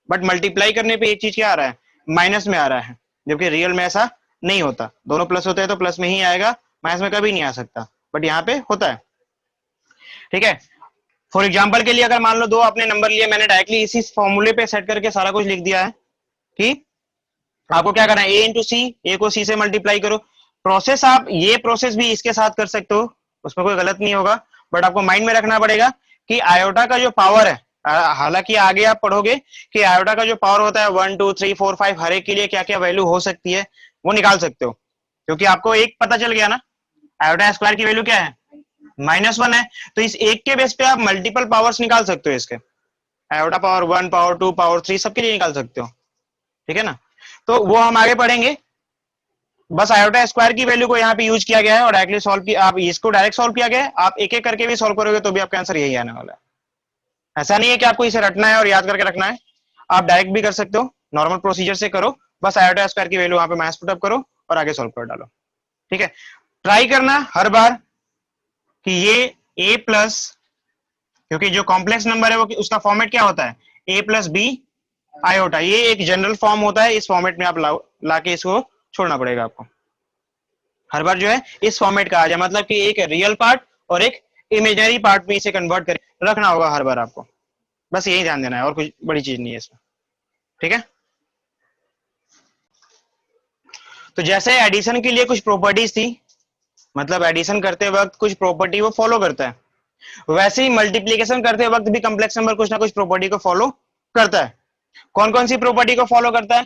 बट मल्टीप्लाई करने पे एक चीज क्या आ रहा है, माइनस में आ रहा है, जबकि रियल में ऐसा नहीं होता, दोनों प्लस होते हैं तो प्लस में ही आएगा, माइनस में कभी नहीं आ सकता, बट यहाँ पे होता है, ठीक है। फॉर एग्जाम्पल के लिए अगर मान लो दो आपने नंबर लिए, मैंने डायरेक्टली इसी फॉर्मूले पे सेट करके सारा कुछ लिख दिया है कि आपको क्या करना है, ए इंटू सी, ए को सी से मल्टीप्लाई करो। प्रोसेस आप ये प्रोसेस भी इसके साथ कर सकते हो, उसमें कोई गलत नहीं होगा, बट आपको माइंड में रखना पड़ेगा कि आयोटा का जो पावर है, हालांकि आगे आप पढ़ोगे कि आयोटा का जो पावर होता है 1 2 3 4 5 हर एक के लिए क्या क्या वैल्यू हो सकती है वो निकाल सकते हो, क्योंकि आपको एक पता चल गया ना, आयोटा स्क्वायर की वैल्यू क्या है, -1 है, तो इस एक के बेस पे आप मल्टीपल पावर्स निकाल सकते हो इसके, आयोटा पावर 1 पावर 2 पावर 3 सबके लिए निकाल सकते हो, ठीक है ना। तो वो हम आगे पढ़ेंगे, बस आयोटा स्क्वायर की वैल्यू को यहाँ पे यूज किया गया है और डायरेक्टली सॉल्व किया, आप इसको डायरेक्ट सॉल्व किया गया है, आप एक एक करके भी सॉल्व करोगे तो भी आपका आंसर यही आने वाला है। ऐसा नहीं है कि आपको इसे रटना है और याद करके रखना है, आप डायरेक्ट भी कर सकते हो, नॉर्मल प्रोसीजर से करो, बस आयोटा स्क्वायर की वैल्यू वहां पे माइनस पुटअप करो और आगे सॉल्व कर डालो, ठीक है। ट्राई करना हर बार कि ये ए प्लस, क्योंकि जो कॉम्प्लेक्स नंबर है वो उसका फॉर्मेट क्या होता है, ए प्लस बी आयोटा, ये एक जनरल फॉर्म होता है, इस फॉर्मेट में आप लाके इसको छोड़ना पड़ेगा आपको, हर बार जो है इस फॉर्मेट का आ जाए, मतलब कि एक रियल पार्ट और एक इमेजिनरी पार्ट में इसे कन्वर्ट कर रखना होगा हर बार आपको, बस यही ध्यान देना है और कुछ बड़ी चीज नहीं है इसमें, ठीक है। तो जैसे एडिशन के लिए कुछ प्रॉपर्टीज थी, मतलब एडिशन करते वक्त कुछ प्रॉपर्टी वो फॉलो करता है, वैसे ही मल्टीप्लीकेशन करते वक्त भी कॉम्प्लेक्स नंबर कुछ ना कुछ प्रॉपर्टी को फॉलो करता है। कौन कौन सी प्रॉपर्टी को फॉलो करता है,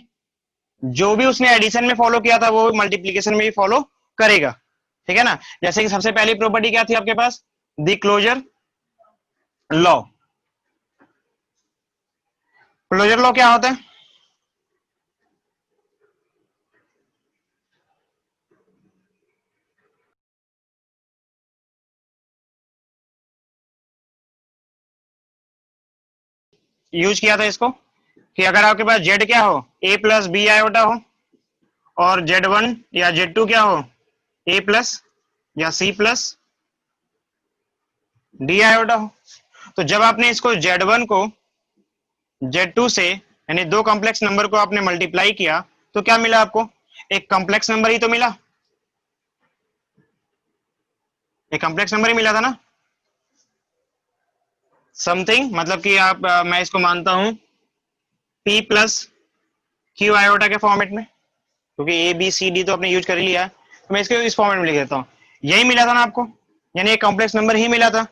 जो भी उसने एडिशन में फॉलो किया था वो मल्टीप्लीकेशन में भी फॉलो करेगा, ठीक है ना। जैसे कि सबसे पहली प्रॉपर्टी क्या थी आपके पास, the closure law. Closure law क्या होता है, यूज किया था इसको कि अगर आपके पास जेड क्या हो, ए प्लस बी आयोटा हो, और जेड वन या जेड टू क्या हो, ए प्लस या सी प्लस डी आयोटा हो। तो जब आपने इसको जेड वन को जेड टू से, यानी दो कॉम्प्लेक्स नंबर को आपने मल्टीप्लाई किया, तो क्या मिला आपको? एक कॉम्प्लेक्स नंबर ही तो मिला, एक कॉम्प्लेक्स नंबर ही मिला था ना। समथिंग मतलब कि आप मैं इसको मानता हूं पी प्लस क्यू आयोटा के फॉर्मेट में, क्योंकि ए बी सी डी तो आपने यूज कर ही लिया है, तो मैं इसको इस फॉर्मेट में लिख देता हूं। यही मिला था ना आपको, यानी एक कॉम्प्लेक्स नंबर ही मिला था।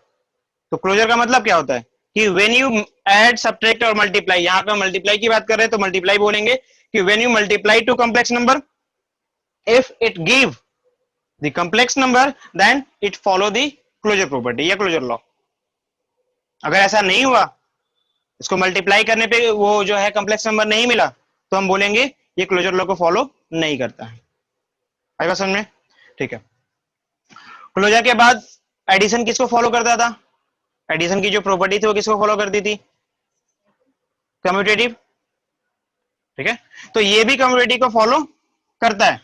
तो क्लोजर का मतलब क्या होता है कि व्हेन यू ऐड सब्ट्रैक्ट और मल्टीप्लाई, यहां पे मल्टीप्लाई की बात कर रहे हैं तो मल्टीप्लाई बोलेंगे कि when you multiply two complex number, if it give the complex number then it follow the closure property या क्लोजर लॉ। अगर ऐसा नहीं हुआ, इसको मल्टीप्लाई करने पे वो जो है कॉम्प्लेक्स नंबर नहीं मिला, तो हम बोलेंगे ये क्लोजर लॉ को फॉलो नहीं करता है। आई बात समझ में? ठीक है। क्लोजर के बाद एडिशन किसको फॉलो करता था? एडिशन की जो प्रॉपर्टी थी वो किसको फॉलो करती थी? कम्यूटेटिव। ठीक है, तो ये भी कम्यूटेटिव को फॉलो करता है।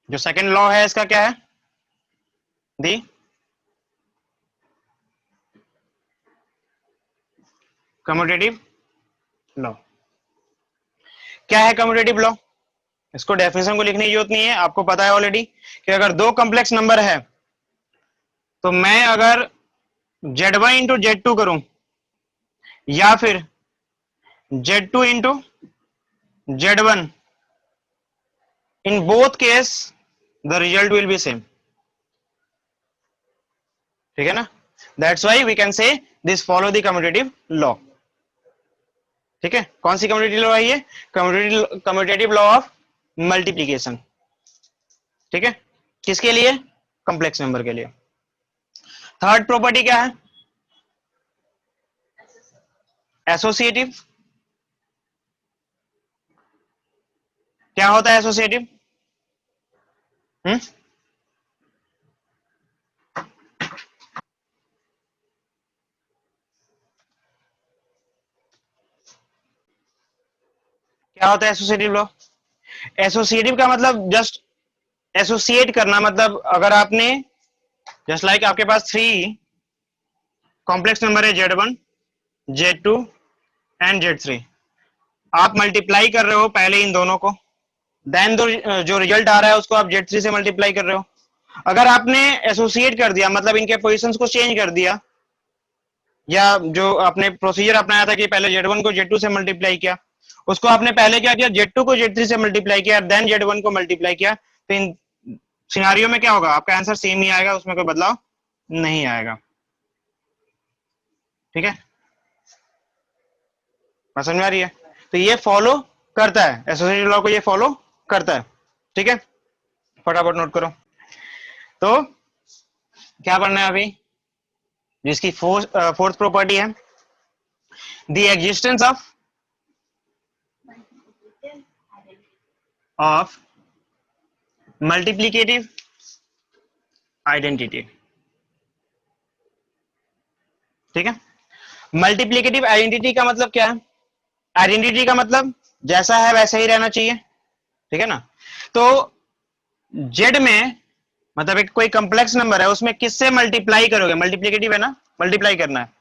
जो सेकंड लॉ है इसका क्या है? दी कम्यूटेटिव लॉ। क्या है कम्यूटेटिव लॉ? इसको डेफिनेशन को लिखने की जरूरत नहीं है, आपको पता है ऑलरेडी कि अगर दो कॉम्प्लेक्स नंबर है तो मैं अगर Z1 इंटू Z2 करूं या फिर Z2 into Z1, in both case the result will be same. ठीक है ना? That's why we can say this follow the commutative law. ठीक है, कौन सी कम्यूटेटिव लॉ है ये? Commutative law of multiplication. ठीक है, किसके लिए? कॉम्प्लेक्स नंबर के लिए। थर्ड प्रॉपर्टी क्या है? एसोसिएटिव। क्या होता है एसोसिएटिव? क्या होता है एसोसिएटिव लॉ? एसोसिएटिव का मतलब जस्ट एसोसिएट करना, मतलब अगर आपने जस्ट लाइक आपके पास थ्री कॉम्प्लेक्स नंबर है Z1 Z2 एंड Z3, आप मल्टीप्लाई कर रहे हो पहले इन दोनों को, देन जो रिजल्ट आ रहा है उसको आप Z3 से मल्टीप्लाई कर रहे हो। अगर आपने एसोसिएट कर दिया, मतलब इनके पोजीशंस को चेंज कर दिया, या जो आपने प्रोसीजर अपनाया था कि पहले Z1 को Z2 से मल्टीप्लाई किया, उसको आपने पहले क्या किया, Z2 को Z3 से मल्टीप्लाई किया, देन Z1 को मल्टीप्लाई किया, तो इन सिनारियो में क्या होगा? आपका आंसर सेम ही आएगा, उसमें कोई बदलाव नहीं आएगा। ठीक है, बात समझ में आ रही है? तो ये फॉलो करता है, एसोसिएटिव लॉ को ये फॉलो करता है। ठीक है, फटाफट नोट करो। तो क्या पढ़ना है अभी? जिसकी फोर्थ प्रॉपर्टी है the existence of multiplicative identity. ठीक है, मल्टीप्लीकेटिव आइडेंटिटी का मतलब क्या है? आइडेंटिटी का मतलब जैसा है वैसा ही रहना चाहिए। ठीक है ना? तो जेड में, मतलब एक कोई कॉम्प्लेक्स नंबर है उसमें किससे मल्टीप्लाई करोगे? मल्टीप्लीकेटिव है ना, मल्टीप्लाई करना है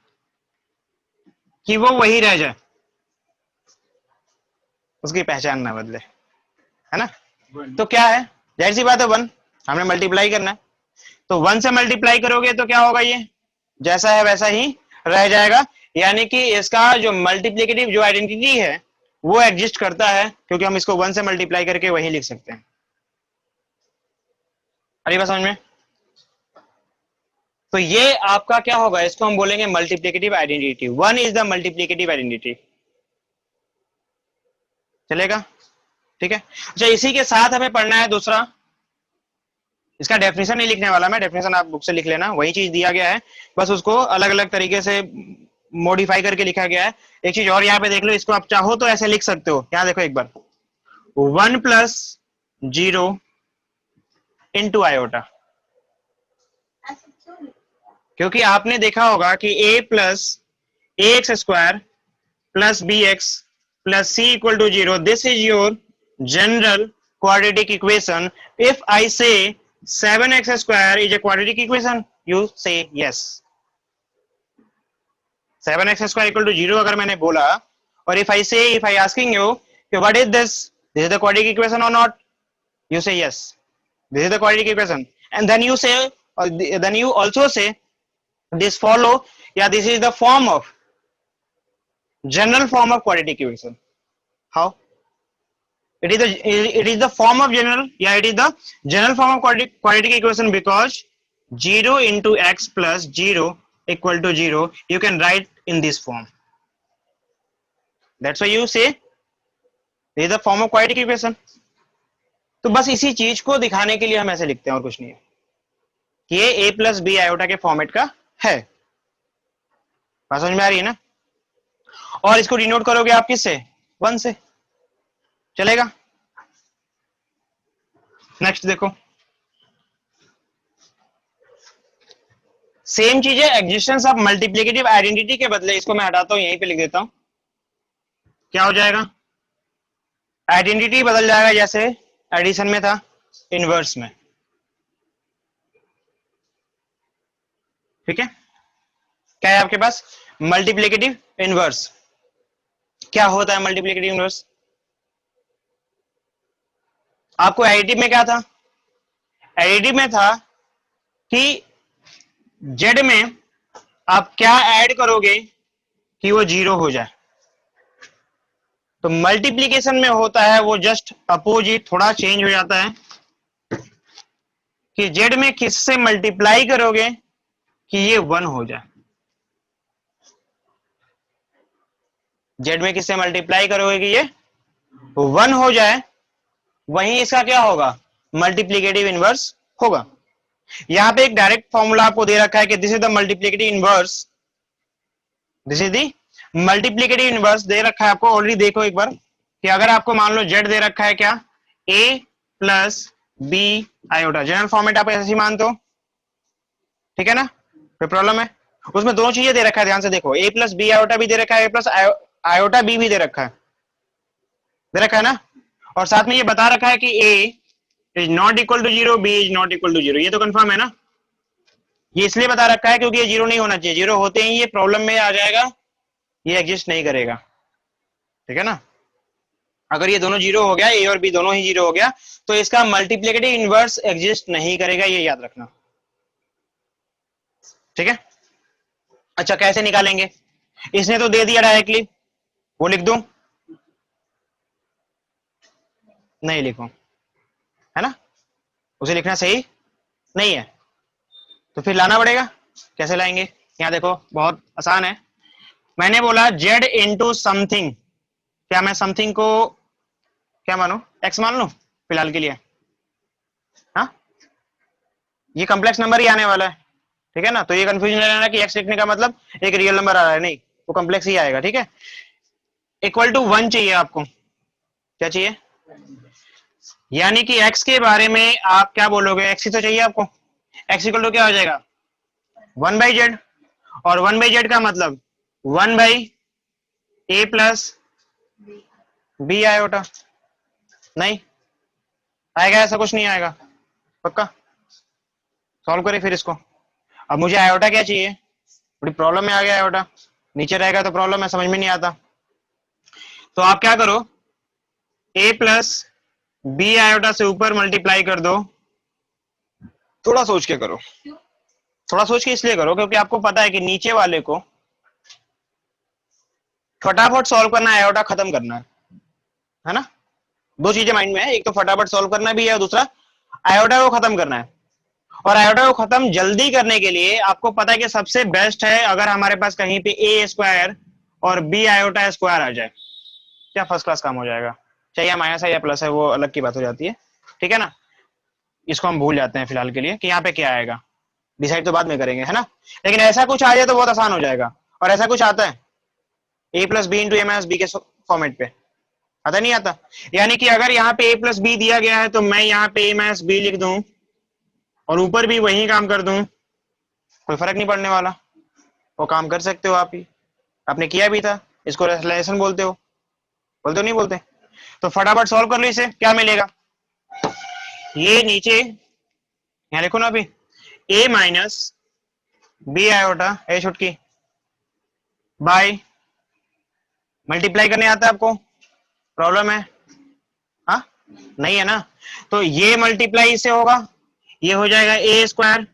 कि वो वही रह जाए, उसकी पहचान ना बदले, है ना? तो क्या है, जाहिर सी बात है वन, हमने मल्टीप्लाई करना है, तो वन से मल्टीप्लाई करोगे तो क्या होगा? ये जैसा है वैसा ही रह जाएगा, यानी कि इसका जो मल्टीप्लीकेटिव जो आइडेंटिटी है वो एग्जिस्ट करता है, क्योंकि हम इसको वन से मल्टीप्लाई करके वही लिख सकते हैं। अरे बात समझ में? तो ये आपका क्या होगा? इसको हम बोलेंगे multiplicative identity. One is the multiplicative identity. चलेगा? ठीक है। अच्छा, इसी के साथ हमें पढ़ना है दूसरा, इसका डेफिनेशन नहीं लिखने वाला मैं, डेफिनेशन आप बुक से लिख लेना, वही चीज दिया गया है, बस उसको अलग अलग तरीके से मॉडिफाई करके लिखा गया है। एक चीज और यहाँ पे देख लो, इसको आप चाहो तो ऐसे लिख सकते हो, यहाँ देखो एक बार, 1 + 0 * आयोटा। क्योंकि आपने देखा होगा कि a plus a x square plus b x plus c equal to 0, this is your general quadratic equation. If I say 7x square is a quadratic equation, you say yes. 7x square equal to 0 अगर मैंने बोला, और if I asking you what is this is the quadratic equation or not, you say yes, this is the quadratic equation, and then you say, then you also say this follow, yeah, this is the form of general form of quadratic equation. How? It is the form of general, yeah, it is the general form of quadratic equation, because 0 into x plus 0 equal to 0 you can write in this form. That's why you say this is the form of quadratic equation. तो बस इसी चीज को दिखाने के लिए हम ऐसे लिखते हैं और कुछ नहीं है कि ये a प्लस बी आयोटा के फॉर्मेट का है। बात समझ में आ रही है ना? और इसको डिनोट करोगे आप किससे? 1 से। चलेगा? नेक्स्ट देखो, सेम चीज है, एग्जिस्टेंस ऑफ मल्टीप्लिकेटिव आइडेंटिटी के बदले इसको मैं हटाता हूं, यहीं पे लिख देता हूं। क्या हो जाएगा? आइडेंटिटी बदल जाएगा, जैसे एडिशन में था इनवर्स में। ठीक है, क्या है आपके पास? Multiplicative inverse. क्या होता है मल्टीप्लिकेटिव इनवर्स? आपको एडिटिव में क्या था? एडिटिव में था कि जेड में आप क्या ऐड करोगे कि वो 0 हो जाए। तो मल्टीप्लीकेशन में होता है वो जस्ट अपोजिट, थोड़ा चेंज हो जाता है कि जेड में किससे मल्टीप्लाई करोगे कि ये 1 हो जाए। जेड में किससे मल्टीप्लाई करोगे कि ये 1 हो जाए, वहीं इसका क्या होगा? मल्टीप्लिकेटिव इनवर्स होगा। यहां पे एक डायरेक्ट फॉर्मूला आपको दे रखा है कि this is the multiplicative inverse, this is the multiplicative inverse दे रखा है आपको ऑलरेडी। देखो एक बार कि अगर आपको मान लो जेड दे रखा है क्या, a plus B iota, general format आप ऐसे ही मानते हो, ठीक है ना? कोई प्रॉब्लम है? उसमें दोनों चीजें दे रखा है, ध्यान से देखो, a प्लस बी आयोटा भी दे रखा है, a प्लस आयोटा बी भी दे रखा है ना? और साथ में ये बता रखा है कि a is not equal to 0, b is not equal to 0। ये तो कंफर्म है ना? ये इसलिए बता रखा है क्योंकि ये 0 नहीं होना चाहिए, 0 होते ही ये प्रॉब्लम में आ जाएगा, ये एग्जिस्ट नहीं करेगा। ठीक है ना? अगर ये दोनों 0 हो गया, a और b दोनों ही 0 हो गया, तो इसका मल्टीप्लिकेटिव इनवर्स एग्जिस्ट नहीं करेगा, ये याद रखना। ठीक है? अच्छा, कैसे निकालेंगे? इसने तो दे दिया डायरेक्टली, वो लिख दूं? नहीं लिखो, है ना? उसे लिखना सही नहीं है, तो फिर लाना पड़ेगा। कैसे लाएंगे? यहां देखो, बहुत आसान है। मैंने बोला जेड इंटू समथिंग, क्या मैं समथिंग को क्या मानू? एक्स मान लू फिलहाल के लिए। हाँ, ये कॉम्प्लेक्स नंबर ही आने वाला है, ठीक है ना? तो ये कंफ्यूजन नहीं रहना कि एक्स लिखने का मतलब एक रियल नंबर आ रहा है, नहीं, वो कॉम्प्लेक्स ही आएगा। ठीक है? इक्वल टू 1 चाहिए आपको। क्या चाहिए? यानी कि x के बारे में आप क्या बोलोगे? x ही तो चाहिए आपको। x इक्वल टू क्या हो जाएगा? 1/z, और 1/z का मतलब 1/a प्लस बी आयोटा। नहीं आएगा, ऐसा कुछ नहीं आएगा, पक्का? सॉल्व करें फिर इसको। अब मुझे आयोटा क्या चाहिए? बड़ी प्रॉब्लम में आ गया आयोटा, नीचे रहेगा तो प्रॉब्लम है, समझ में नहीं आता। तो आप क्या करो, a प्लस बी आयोटा से ऊपर मल्टीप्लाई कर दो। थोड़ा सोच के करो, थोड़ा सोच के इसलिए करो क्योंकि आपको पता है कि नीचे वाले को फटाफट सॉल्व करना है, आयोटा खत्म करना है ना? दो चीजें माइंड में है, एक तो फटाफट सॉल्व करना भी है और दूसरा आयोटा को खत्म करना है। और आयोटा को खत्म जल्दी करने के लिए आपको पता है कि सबसे बेस्ट है अगर हमारे पास कहीं पे a स्क्वायर और b आयोटा स्क्वायर आ जाए, क्या फर्स्ट क्लास काम हो जाएगा। चाहे माइनस है या प्लस है वो अलग की बात हो जाती है, ठीक है ना? इसको हम भूल जाते हैं फिलहाल के लिए कि यहाँ पे क्या आएगा, डिसाइड तो बाद में करेंगे, है ना? लेकिन ऐसा कुछ आ जाए तो बहुत आसान हो जाएगा। और ऐसा कुछ आता है a plus b into a minus b के फॉर्मेट पे, आता नहीं आता? यानी कि अगर यहाँ पे a प्लस बी दिया गया है तो मैं यहाँ पे a माइनस बी लिख दूं और ऊपर भी वही काम कर दूं, कोई फर्क नहीं पड़ने वाला, वो काम कर सकते हो आप ही, आपने किया भी था, इसको रेशनलाइजेशन बोलते हो, बोलते हो नहीं बोलते? तो फटाफट सॉल्व कर लो इसे, क्या मिलेगा? ये नीचे यहाँ लिखो ना अभी, a माइनस बी आयोटा ए छुटकी बाय, मल्टीप्लाई करने आता है आपको? प्रॉब्लम है? हाँ नहीं है ना, तो ये मल्टीप्लाई इससे होगा, ये हो जाएगा ए स्क्वायर,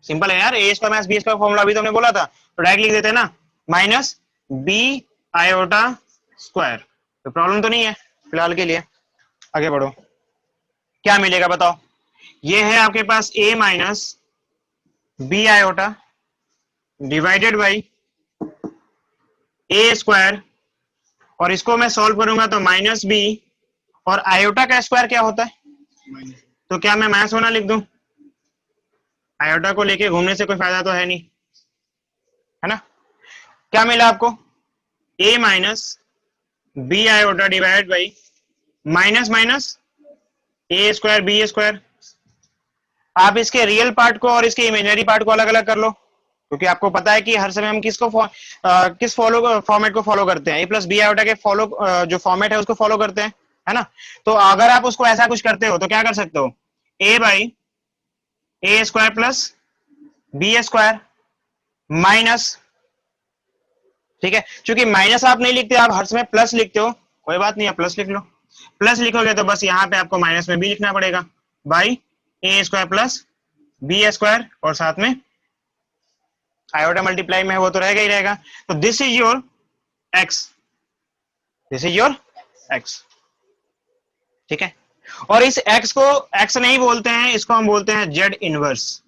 सिंपल है यार, A square minus B square formula अभी तो हमने बोला था, तो डायरेक्ट लिख देते हैं ना, माइनस बी आयोटा स्क्वायर। तो प्रॉब्लम तो नहीं है फिलहाल के लिए, आगे बढ़ो, क्या मिलेगा बताओ? ये है आपके पास a minus B iota divided by A square, और इसको मैं सॉल्व करूंगा तो माइनस बी, और आयोटा का स्क्वायर क्या होता है, तो क्या मैं माइनस होना लिख दूं? आयोटा को लेके घूमने से कोई फायदा तो है नहीं, है ना? क्या मिला आपको? a minus B iota divided by minus minus a square b square. आप इसके रियल पार्ट को और इसके इमेजिनरी पार्ट को अलग अलग कर लो, क्योंकि आपको पता है कि हर समय हम किस फॉर्मेट को फॉलो करते हैं, ए प्लस बी आयोटा के जो फॉर्मेट है उसको फॉलो करते हैं, है ना? तो अगर आप उसको ऐसा कुछ करते हो तो क्या कर सकते हो, a by A square plus B square minus, ठीक है, क्योंकि माइनस आप नहीं लिखते, आप हर समय प्लस लिखते हो, कोई बात नहीं, आप प्लस लिख लो, प्लस लिखोगे तो बस यहाँ पे आपको माइनस में बी लिखना पड़ेगा, by A square plus B square, और साथ में आयोटा मल्टीप्लाई में वो तो रहेगा ही रहेगा, तो this is your x, this is your x, ठीक है? और इस एक्स को एक्स नहीं बोलते हैं, इसको हम बोलते हैं जेड इनवर्स।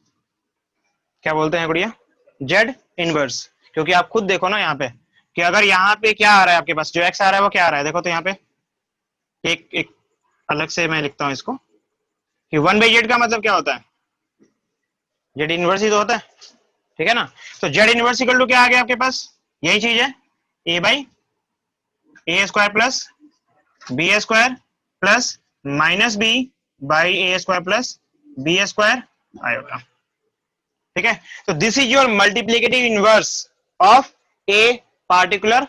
क्या बोलते हैं गुड़िया? जेड इनवर्स, क्योंकि आप खुद देखो ना यहाँ पे कि अगर यहाँ पे क्या आ रहा है आपके पास, जो एक्स आ रहा है वो क्या आ रहा है, देखो तो यहाँ पे एक अलग से मैं लिखता हूं इसको कि 1/z का मतलब क्या होता है, जेड इनवर्स ही तो होता है, ठीक है ना? तो जेड इनवर्स इक्वल टू क्या आ गया आपके पास, यही चीज है, a by A square plus B square plus minus B by A square plus B square iota, ठीक है? तो this is your multiplicative inverse of a particular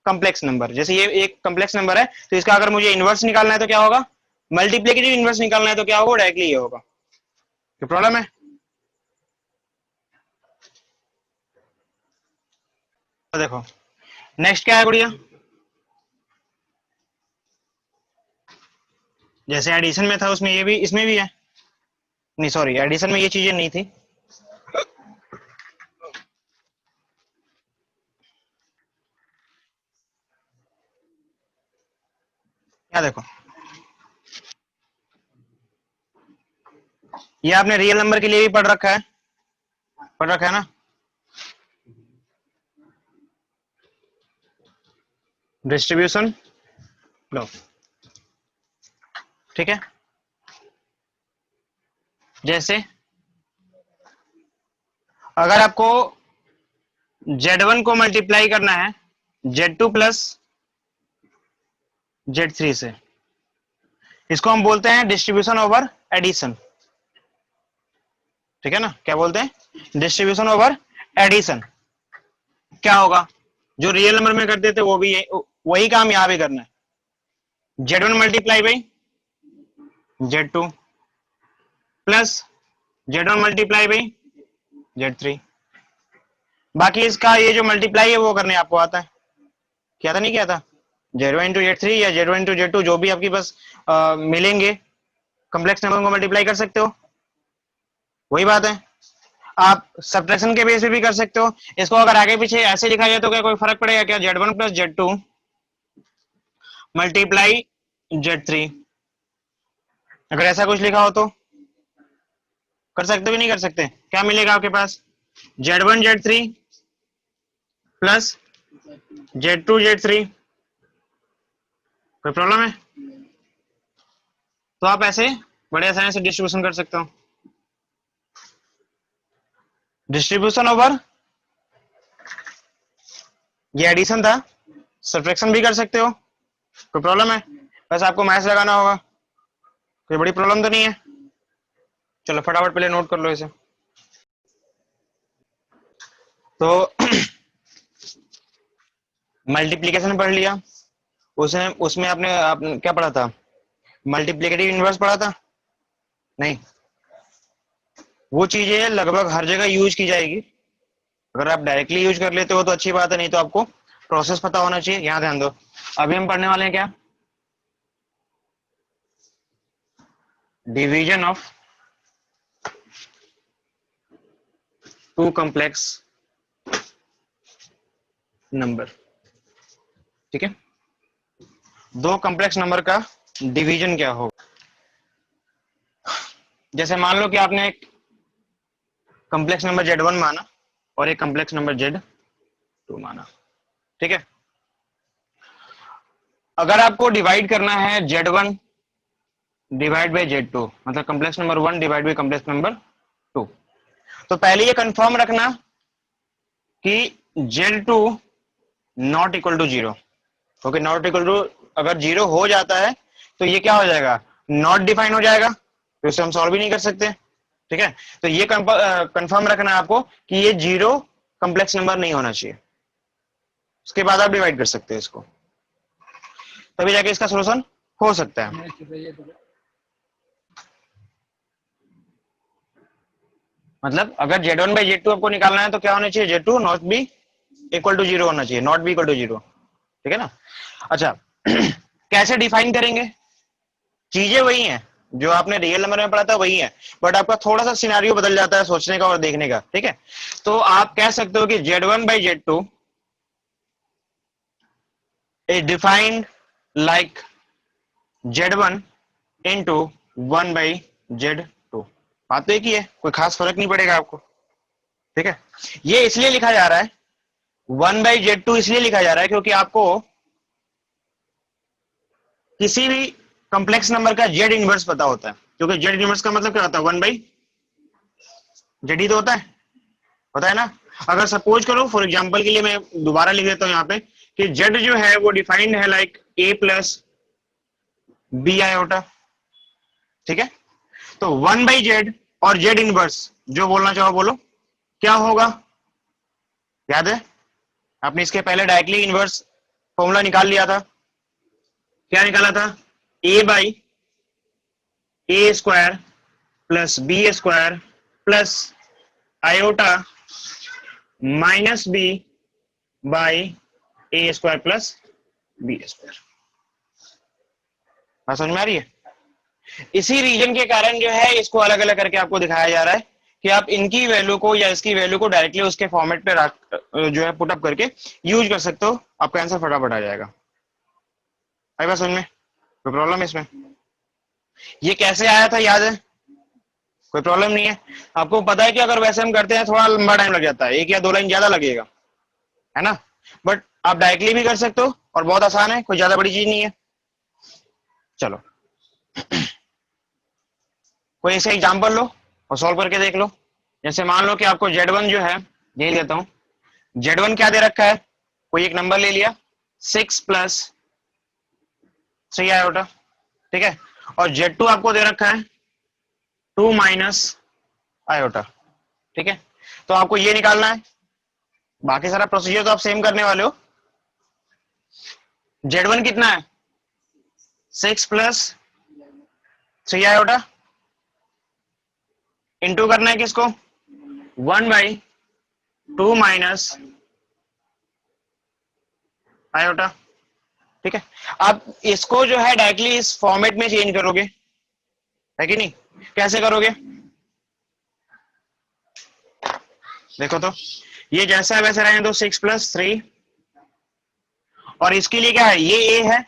complex number. जैसे ये एक कॉम्प्लेक्स नंबर है, तो इसका अगर मुझे इनवर्स निकालना है तो क्या होगा, मल्टीप्लीकेटिव इनवर्स निकालना है तो क्या होगा, डायरेक्टली ये होगा। क्या प्रॉब्लम है? तो देखो नेक्स्ट क्या है गुड़िया, जैसे एडिशन में था उसमें ये भी, इसमें भी है, नहीं सॉरी एडिशन में ये चीजें नहीं थी, क्या देखो, ये आपने रियल नंबर के लिए भी पढ़ रखा है, पढ़ रखा है ना? डिस्ट्रीब्यूशन लो, ठीक है? जैसे अगर आपको Z1 को मल्टीप्लाई करना है Z2 प्लस Z3 से, इसको हम बोलते हैं डिस्ट्रीब्यूशन ओवर एडिशन, ठीक है ना? क्या बोलते हैं? Distribution over addition. क्या होगा, जो रियल नंबर में करते थे वो भी वही काम यहां भी करना है, Z1 multiply by Z2 plus Z1 multiply by Z3। बाकी इसका ये जो मल्टीप्लाई है वो करने आपको आता है, क्या था नहीं क्या था, Z1 इंटू Z3 या Z1 इंटू Z2 जो भी आपके पास मिलेंगे कॉम्प्लेक्स नंबर को मल्टीप्लाई कर सकते हो, वही बात है। आप सब्ट्रैक्शन के बेस पे भी कर सकते हो, इसको अगर आगे पीछे ऐसे लिखा जाए तो क्या कोई फर्क पड़ेगा क्या, Z1 plus Z2 multiply Z3, अगर ऐसा कुछ लिखा हो तो कर सकते हो कि नहीं कर सकते? क्या मिलेगा आपके पास, Z1 Z3 plus Z2 Z3, कोई प्रॉब्लम है? तो आप ऐसे बड़े आसानी से डिस्ट्रीब्यूशन कर सकते हो, डिस्ट्रीब्यूशन ओवर, ये एडिशन था, सब्ट्रैक्शन भी कर सकते हो, कोई प्रॉब्लम है? बस आपको मैथ्स लगाना होगा, कोई बड़ी प्रॉब्लम तो नहीं है। चलो फटाफट पहले नोट कर लो इसे। तो मल्टीप्लीकेशन पढ़ लिया, उसमें आपने क्या पढ़ा था, मल्टीप्लिकेटिव इनवर्स पढ़ा था? नहीं, वो चीजें लगभग हर जगह यूज की जाएगी। अगर आप डायरेक्टली यूज कर लेते हो तो अच्छी बात है, नहीं तो आपको प्रोसेस पता होना चाहिए। यहां ध्यान दो, अभी हम पढ़ने वाले हैं क्या, division of two complex number. ठीक है, दो कॉम्प्लेक्स नंबर का डिवीजन क्या हो। जैसे मान लो कि आपने एक कॉम्प्लेक्स नंबर Z1 माना और एक कॉम्प्लेक्स नंबर Z2 माना। ठीक है, अगर आपको डिवाइड करना है Z1 डिवाइड बाई Z2, मतलब complex number 1 divide by complex number 2, तो पहले ये कंफर्म रखना कि Z2 not equal to 0। Okay, not equal to अगर 0 हो जाता है तो ये क्या हो जाएगा, नॉट डिफाइन हो जाएगा, तो इसे हम सॉल्व भी नहीं कर सकते। ठीक है, तो ये कंफर्म रखना है आपको कि ये 0 कॉम्प्लेक्स नंबर नहीं होना चाहिए, उसके बाद आप डिवाइड कर सकते हैं इसको, तभी जाके इसका सोल्यूशन हो सकता है। मतलब अगर Z1 बाई Z2 आपको निकालना है तो क्या होना चाहिए, Z2 not be equal to 0 होना चाहिए, नॉट बी इक्वल टू 0। ठीक है ना। अच्छा कैसे डिफाइन करेंगे, चीजें वही हैं जो आपने रियल नंबर में पढ़ा था, वही है, बट आपका थोड़ा सा सिनेरियो बदल जाता है सोचने का और देखने का। ठीक है, तो आप कह सकते हो कि Z1 by Z2 is defined like Z1 into 1 by Z2। बात तो एक ही है, कोई खास फर्क नहीं पड़ेगा आपको। ठीक है, ये इसलिए लिखा जा रहा है 1 by Z2, इसलिए लिखा जा रहा है क्योंकि आपको किसी भी कॉम्प्लेक्स नंबर का Z इनवर्स पता होता है, क्योंकि Z इनवर्स का मतलब क्या होता है, 1 by Z ही तो होता है ना। अगर सपोज करो फॉर एग्जांपल के लिए मैं दोबारा लिख देता हूं यहाँ पे कि Z जो है वो डिफाइंड है like A plus B iota. ठीक है, तो 1 बाई Z और Z इनवर्स जो बोलना चाहो बोलो, क्या होगा, याद है आपने इसके पहले डायरेक्टली इनवर्स फॉर्मूला निकाल लिया था, क्या निकाला था, A by A square plus B square plus iota minus B by A square plus B square. बात समझ में आ रही है। इसी रीजन के कारण जो है इसको अलग अलग करके आपको दिखाया जा रहा है कि आप इनकी वैल्यू को या इसकी वैल्यू को डायरेक्टली उसके फॉर्मेट पे रख जो है पुटअप करके यूज कर सकते हो, आपका आंसर फटाफट आ जाएगा। आई बात समझ में, कोई प्रॉब्लम है इसमें, ये कैसे आया था याद है, कोई प्रॉब्लम नहीं है। आपको पता है कि अगर वैसे हम करते हैं थोड़ा लंबा टाइम लग जाता है, एक या दो लाइन ज्यादा लगेगा, है ना, बट आप डायरेक्टली भी कर सकते हो और बहुत आसान है, कोई ज्यादा बड़ी चीज नहीं है। चलो कोई ऐसे एग्जांपल लो और सॉल्व करके देख लो। जैसे मान लो कि आपको Z1 जो है, यही लेता हूं, Z1 क्या दे रखा है, कोई एक नंबर ले लिया 6 प्लस 3 आयोटा। ठीक है, और Z2 आपको दे रखा है 2 माइनस आयोटा। ठीक है, तो आपको ये निकालना है, बाकी सारा प्रोसीजर तो आप सेम करने वाले हो। Z1 कितना है, 6 प्लस 3 आयोटा, इंटू करना है किसको, 1 बाई 2 माइनस आयोटा। ठीक है, आप इसको जो है डायरेक्टली इस फॉर्मेट में चेंज करोगे, है कि नहीं, कैसे करोगे, देखो तो ये जैसा है वैसे रहेंगे, तो 6 प्लस 3, और इसके लिए क्या है, ये ए है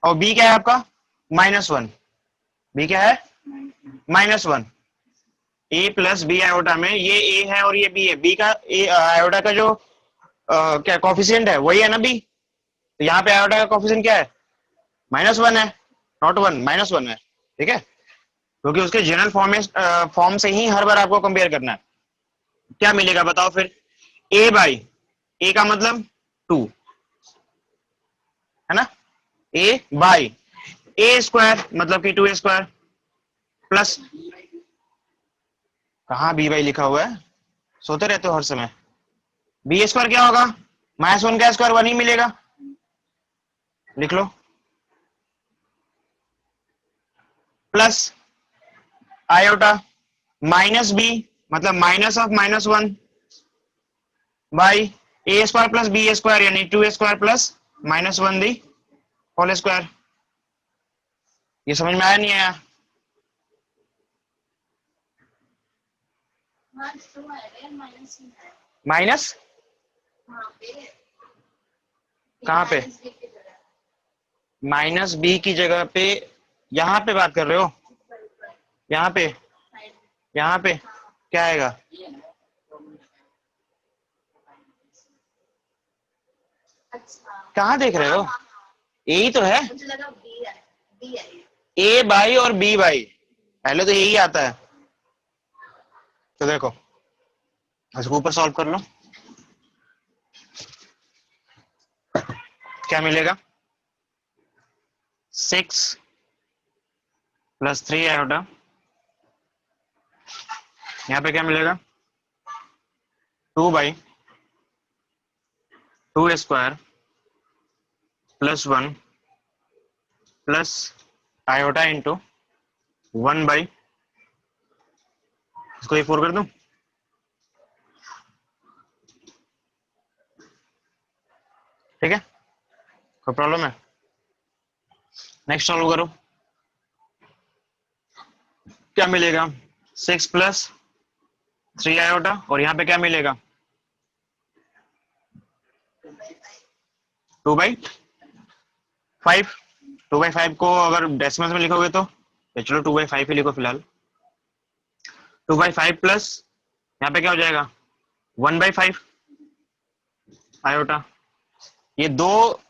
और बी क्या है आपका -1, बी क्या है -1, ए प्लस बी आयोटा में ये ए है और ये बी है, बी का ए आयोटा का जो क्या कॉफिशिएंट है वही है ना बी, तो यहाँ पे आयोटा का कॉफिशिएंट क्या है, -1 है, नॉट 1, -1 है। ठीक है, क्योंकि उसके जनरल फॉर्म से ही हर बार आपको कंपेयर करना है। क्या मिलेगा बताओ फिर, ए बाई ए का मतलब 2 है ना, ए बाई ए स्क्वायर मतलब कि 2 स्क्वायर प्लस, कहाँ बी बाई लिखा हुआ है, सोते रहते हो हर समय, बी स्क्वायर क्या होगा, -1 का स्क्वायर 1 ही मिलेगा, लिख लो, प्लस आयोटा माइनस बी मतलब minus of -1 by A square plus B square यानी 2 square plus -1 the whole square. ये समझ में आया नहीं आया? माइनस कहाँ पे, -b की जगह पे, यहाँ पे बात कर रहे हो, यहाँ पे, यहाँ पे क्या आएगा, कहाँ देख रहे हो, यही तो है, ए बाई और बी बाई, पहले तो यही आता है। तो देखो इसको ऊपर सॉल्व कर लो, क्या मिलेगा, 6 + 3 आयोटा, यहाँ पे क्या मिलेगा, 2/2 + 1 प्लस आयोटा इंटू 1/, इसको 4 कर दूं, ठीक है, कोई प्रॉब्लम है? नेक्स्ट सॉल्व करो, क्या मिलेगा, 6 + 3 आयोटा, और यहाँ पे क्या मिलेगा, 2/5, 2/5 को अगर डेसिमल्स में लिखोगे तो चलो 2/5 ही लिखो फिलहाल, 2/5 प्लस यहाँ पे क्या हो जाएगा, 1/5 आयोटा। ये दो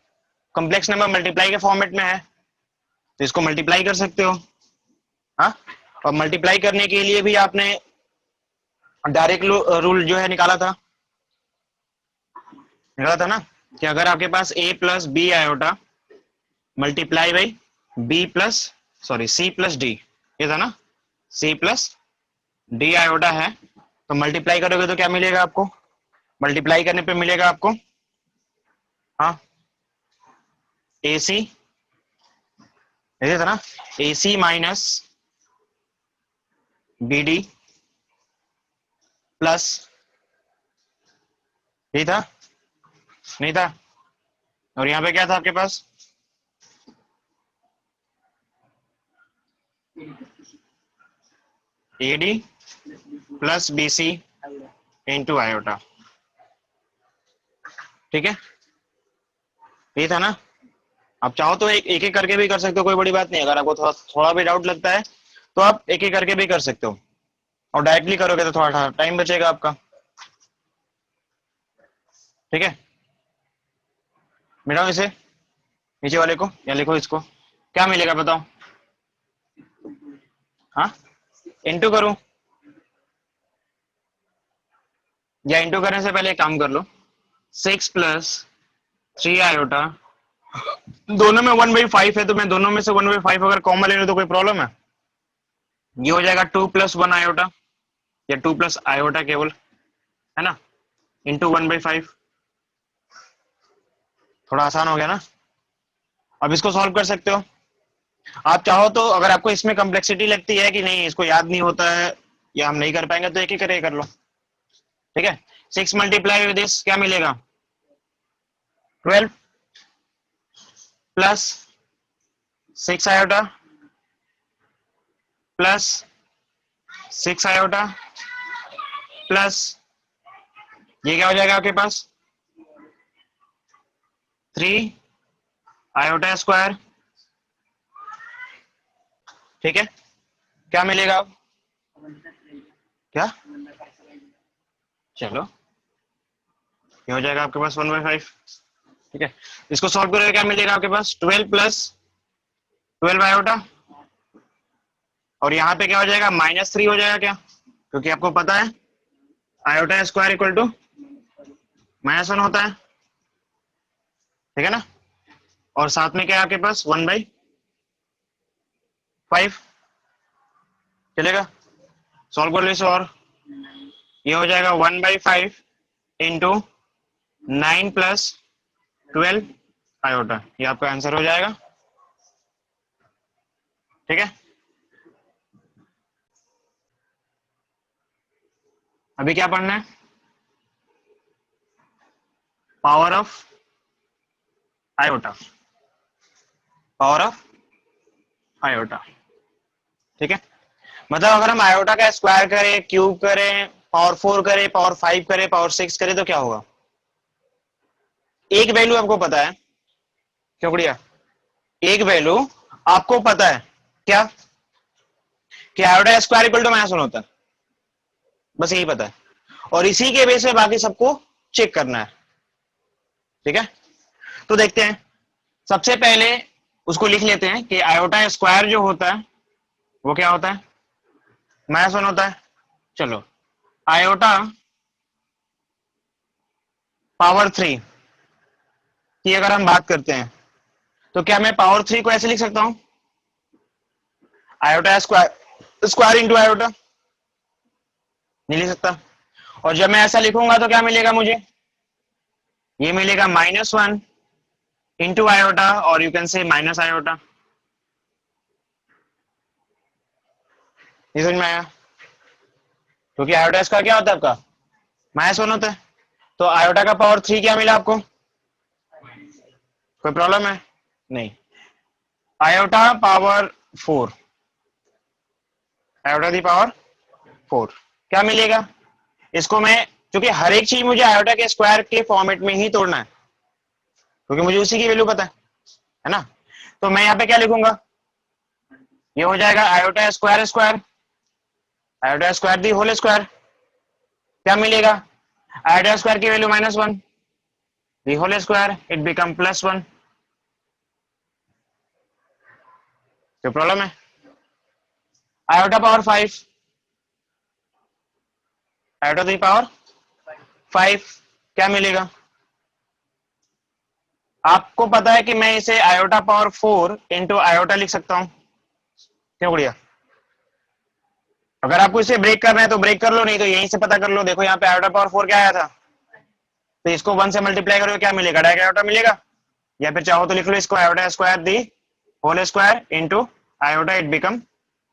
कॉम्प्लेक्स नंबर मल्टीप्लाई के फॉर्मेट में है, तो इसको मल्टीप्लाई कर सकते हो, हाँ, और मल्टीप्लाई करने के लिए भी आपने डायरेक्ट रूल जो है निकाला था ना, कि अगर आपके पास a + b iota multiply by c plus d, ये था ना, सी प्लस डी आयोटा है, तो मल्टीप्लाई करोगे तो क्या मिलेगा आपको, मल्टीप्लाई करने पे मिलेगा आपको, हाँ, ए सी, ये था ना, ए सी माइनस बी डी प्लस, ये था, नहीं था, और यहाँ पे क्या था आपके पास, A D plus B C into iota, ठीक है, ये था ना। आप चाहो तो एक एक करके भी कर सकते हो, कोई बड़ी बात नहीं, अगर आपको थोड़ा थोड़ा भी डाउट लगता है तो आप एक एक करके भी कर सकते हो, और डायरेक्टली करोगे तो थोड़ा टाइम बचेगा आपका, ठीक है। मिटाओ इसे, नीचे वाले को, या लिखो इसको, क्या मिलेगा बताओ, हाँ, इंटू करूं, या इंटू करने से पहले एक काम कर लो, 6 + 3 आयोटा, दोनों में 1/5 है, तो मैं दोनों में से 1/5 अगर कॉमन ले लूं तो कोई प्रॉब्लम है, ये हो जाएगा 2 + 1 आयोटा, या 2 + आयोटा केवल, है ना, इंटू 1/5, थोड़ा आसान हो गया ना। अब इसको सॉल्व कर सकते हो, आप चाहो तो, अगर आपको इसमें कम्प्लेक्सिटी लगती है कि नहीं इसको याद नहीं होता है या हम नहीं कर पाएंगे, तो एक ही करके कर लो, ठीक है। 6 × दिस क्या मिलेगा, 12 plus 6 iota plus 6 iota plus, ये क्या हो जाएगा आपके पास, 3 आयोटा स्क्वायर, ठीक है, क्या मिलेगा अब, क्या, चलो ये हो जाएगा आपके पास 1/5, ठीक है। इसको सॉल्व करोगे क्या मिलेगा आपके पास, 12 + 12 आयोटा, और यहाँ पे क्या हो जाएगा, -3 हो जाएगा क्या, क्योंकि आपको पता है आयोटा स्क्वायर इक्वल टू -1 होता है, ठीक है ना, और साथ में क्या है आपके पास 1/5, चलेगा, सॉल्व कर लो इसे, और ये हो जाएगा 1/5 इंटू 9 प्लस 12 आयोटा, ये आपका आंसर हो जाएगा। ठीक है, अभी क्या पढ़ना है? Power of iota, power of iota. ठीक है, मतलब अगर हम आयोटा का स्क्वायर करें, क्यूब करें, पावर 4 करें, पावर 5 करें, पावर 6 करें, तो क्या होगा? एक वैल्यू आपको पता है, क्यों बढ़िया, एक वैल्यू आपको पता है क्या, कि आयोटा स्क्वायर इक्वल टू -1 होता है, बस यही पता है, और इसी के बेस पे बाकी सबको चेक करना है। ठीक है, तो देखते हैं, सबसे पहले उसको लिख लेते हैं कि आयोटा स्क्वायर जो होता है वो क्या होता है? -1 होता है। चलो, आयोटा पावर 3 की अगर हम बात करते हैं, तो क्या मैं पावर 3 को ऐसे लिख सकता हूं, iota square, square into iota? नहीं लिख सकता। और जब मैं ऐसा लिखूंगा तो क्या मिलेगा मुझे? ये मिलेगा -1 इंटू आयोटा, और you can say minus iota. ये समझ में आया? क्योंकि आयोटा स्क्वायर क्या होता है आपका, -1 होता है। तो आयोटा का पावर 3 क्या मिला आपको? कोई प्रॉब्लम है? नहीं। Iota power 4, iota the power 4 क्या मिलेगा? इसको मैं, क्योंकि हर एक चीज मुझे आयोटा के स्क्वायर के फॉर्मेट में ही तोड़ना है, क्योंकि मुझे उसी की वैल्यू पता है ना। तो मैं यहाँ पे क्या लिखूंगा, ये हो जाएगा iota square square, iota square the whole square, क्या मिलेगा? आयोटा स्क्वायर की value -1, the whole square, it become +1। तो प्रॉब्लम है? Iota power 5, iota the power 5 क्या मिलेगा? आपको पता है कि मैं इसे आयोटा पावर 4 इंटू आयोटा लिख सकता हूं, क्यों बढ़िया? अगर आपको इसे ब्रेक करना है तो ब्रेक कर लो, नहीं तो यहीं से पता कर लो। देखो यहाँ पे आयोटा पावर 4 क्या आया था, तो इसको 1 से मल्टीप्लाई करोगे क्या मिलेगा? डायरेक्ट आयोटा मिलेगा। या फिर चाहो तो लिख लो इसको iota square the whole square into iota, it become